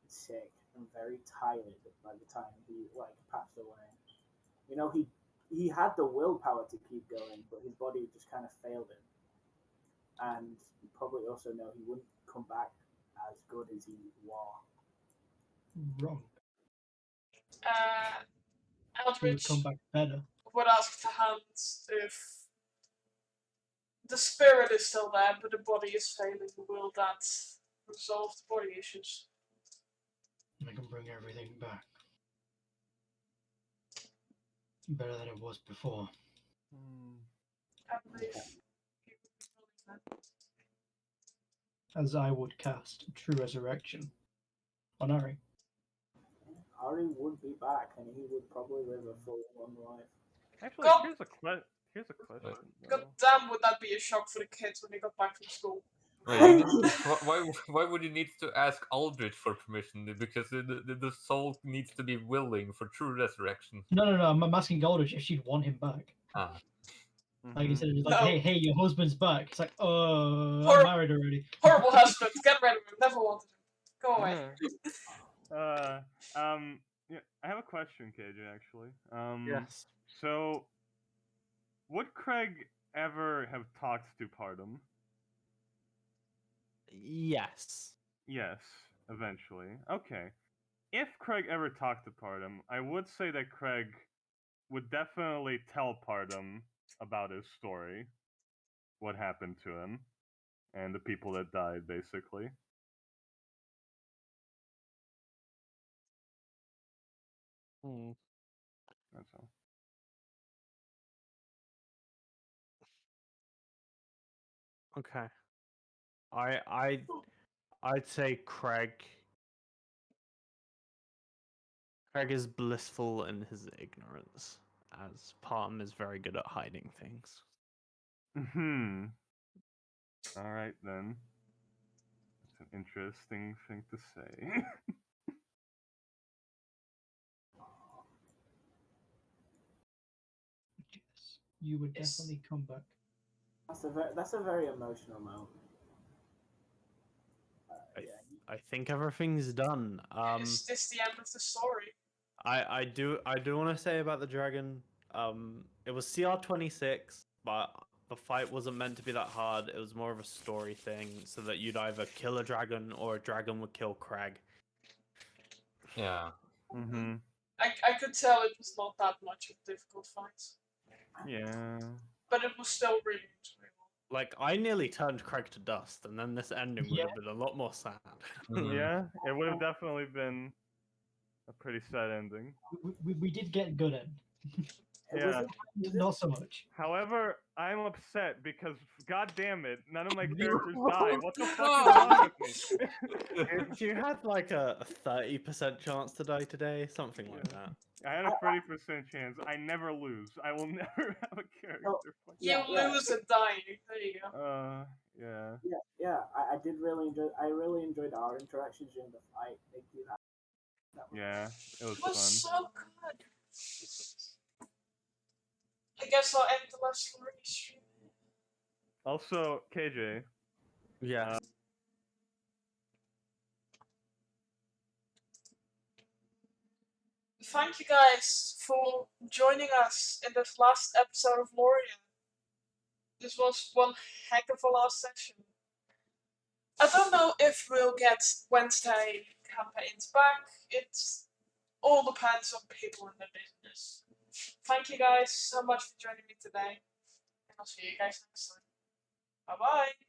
sick and very tired by the time he like passed away. You know he had the willpower to keep going, but his body just kind of failed him. And you probably also know he wouldn't come back as good as he was. Wrong. He would Aldrich come back better. would ask to Hans if the spirit is still there, but the body is failing. Will that resolve the body issues? And I can bring everything back. Better than it was before. I believe you would be willing that. As I would cast True Resurrection on Ari. Ari would be back, and he would probably live a full long life. Actually, Go- here's a question. God though. damn, would that be a shock for the kids when they got back from school? Why would you need to ask Aldrich for permission? Because the soul needs to be willing for true resurrection. No, I'm asking Goldrich if she'd want him back. Ah. Like you Mhm. said, it's like, No. hey, your husband's back. It's like, I'm Hor- married already. Horrible husband, get rid of him, never wanted him. Go away. Yeah, I have a question, KJ. Actually. Yes. So, would Craig ever have talked to Pardum? Yes. Yes, eventually. Okay. If Craig ever talked to Pardum, I would say that Craig would definitely tell Pardum about his story, what happened to him, and the people that died, basically. Hmm. That's all. Okay. I'd say Craig is blissful in his ignorance, as Parham is very good at hiding things. All right then. That's an interesting thing to say. Yes, you would Yes. definitely come back. That's a very emotional moment. I think everything's done. Is this the end of the story? I do want to say about the dragon. It was CR26, but the fight wasn't meant to be that hard. It was more of a story thing, so that you'd either kill a dragon or a dragon would kill Craig. Yeah. Mm-hmm. I could tell it was not that much of a difficult fight, Yeah. but it was still really enjoyable. Like, I nearly turned Craig to dust, and then this ending would have been a lot more sad. Mhm. Yeah, it would have definitely been a pretty sad ending. We did get good end. Yeah. Not so much. However, I'm upset because, god damn it, none of my You characters died. What the fuck wrong. is wrong with me? If you had like a 30% chance to die today, something like Yeah. that. I had a 30% chance. I never lose. I will never have a character. Fuck You Yeah, yeah. lose and die. There you go. Yeah. Yeah. I did really enjoy. I really enjoyed our interactions during the fight. Thank you. That was Yeah, it was It was fun. so good. I guess I'll end the last Loria stream. Also, KJ, Yes. Thank you guys for joining us in this last episode of Loria. This was one heck of a last session. I don't know if we'll get Wednesday campaigns back. It all depends on people in the business. Thank you guys so much for joining me today. And I'll see you guys next time. Bye bye.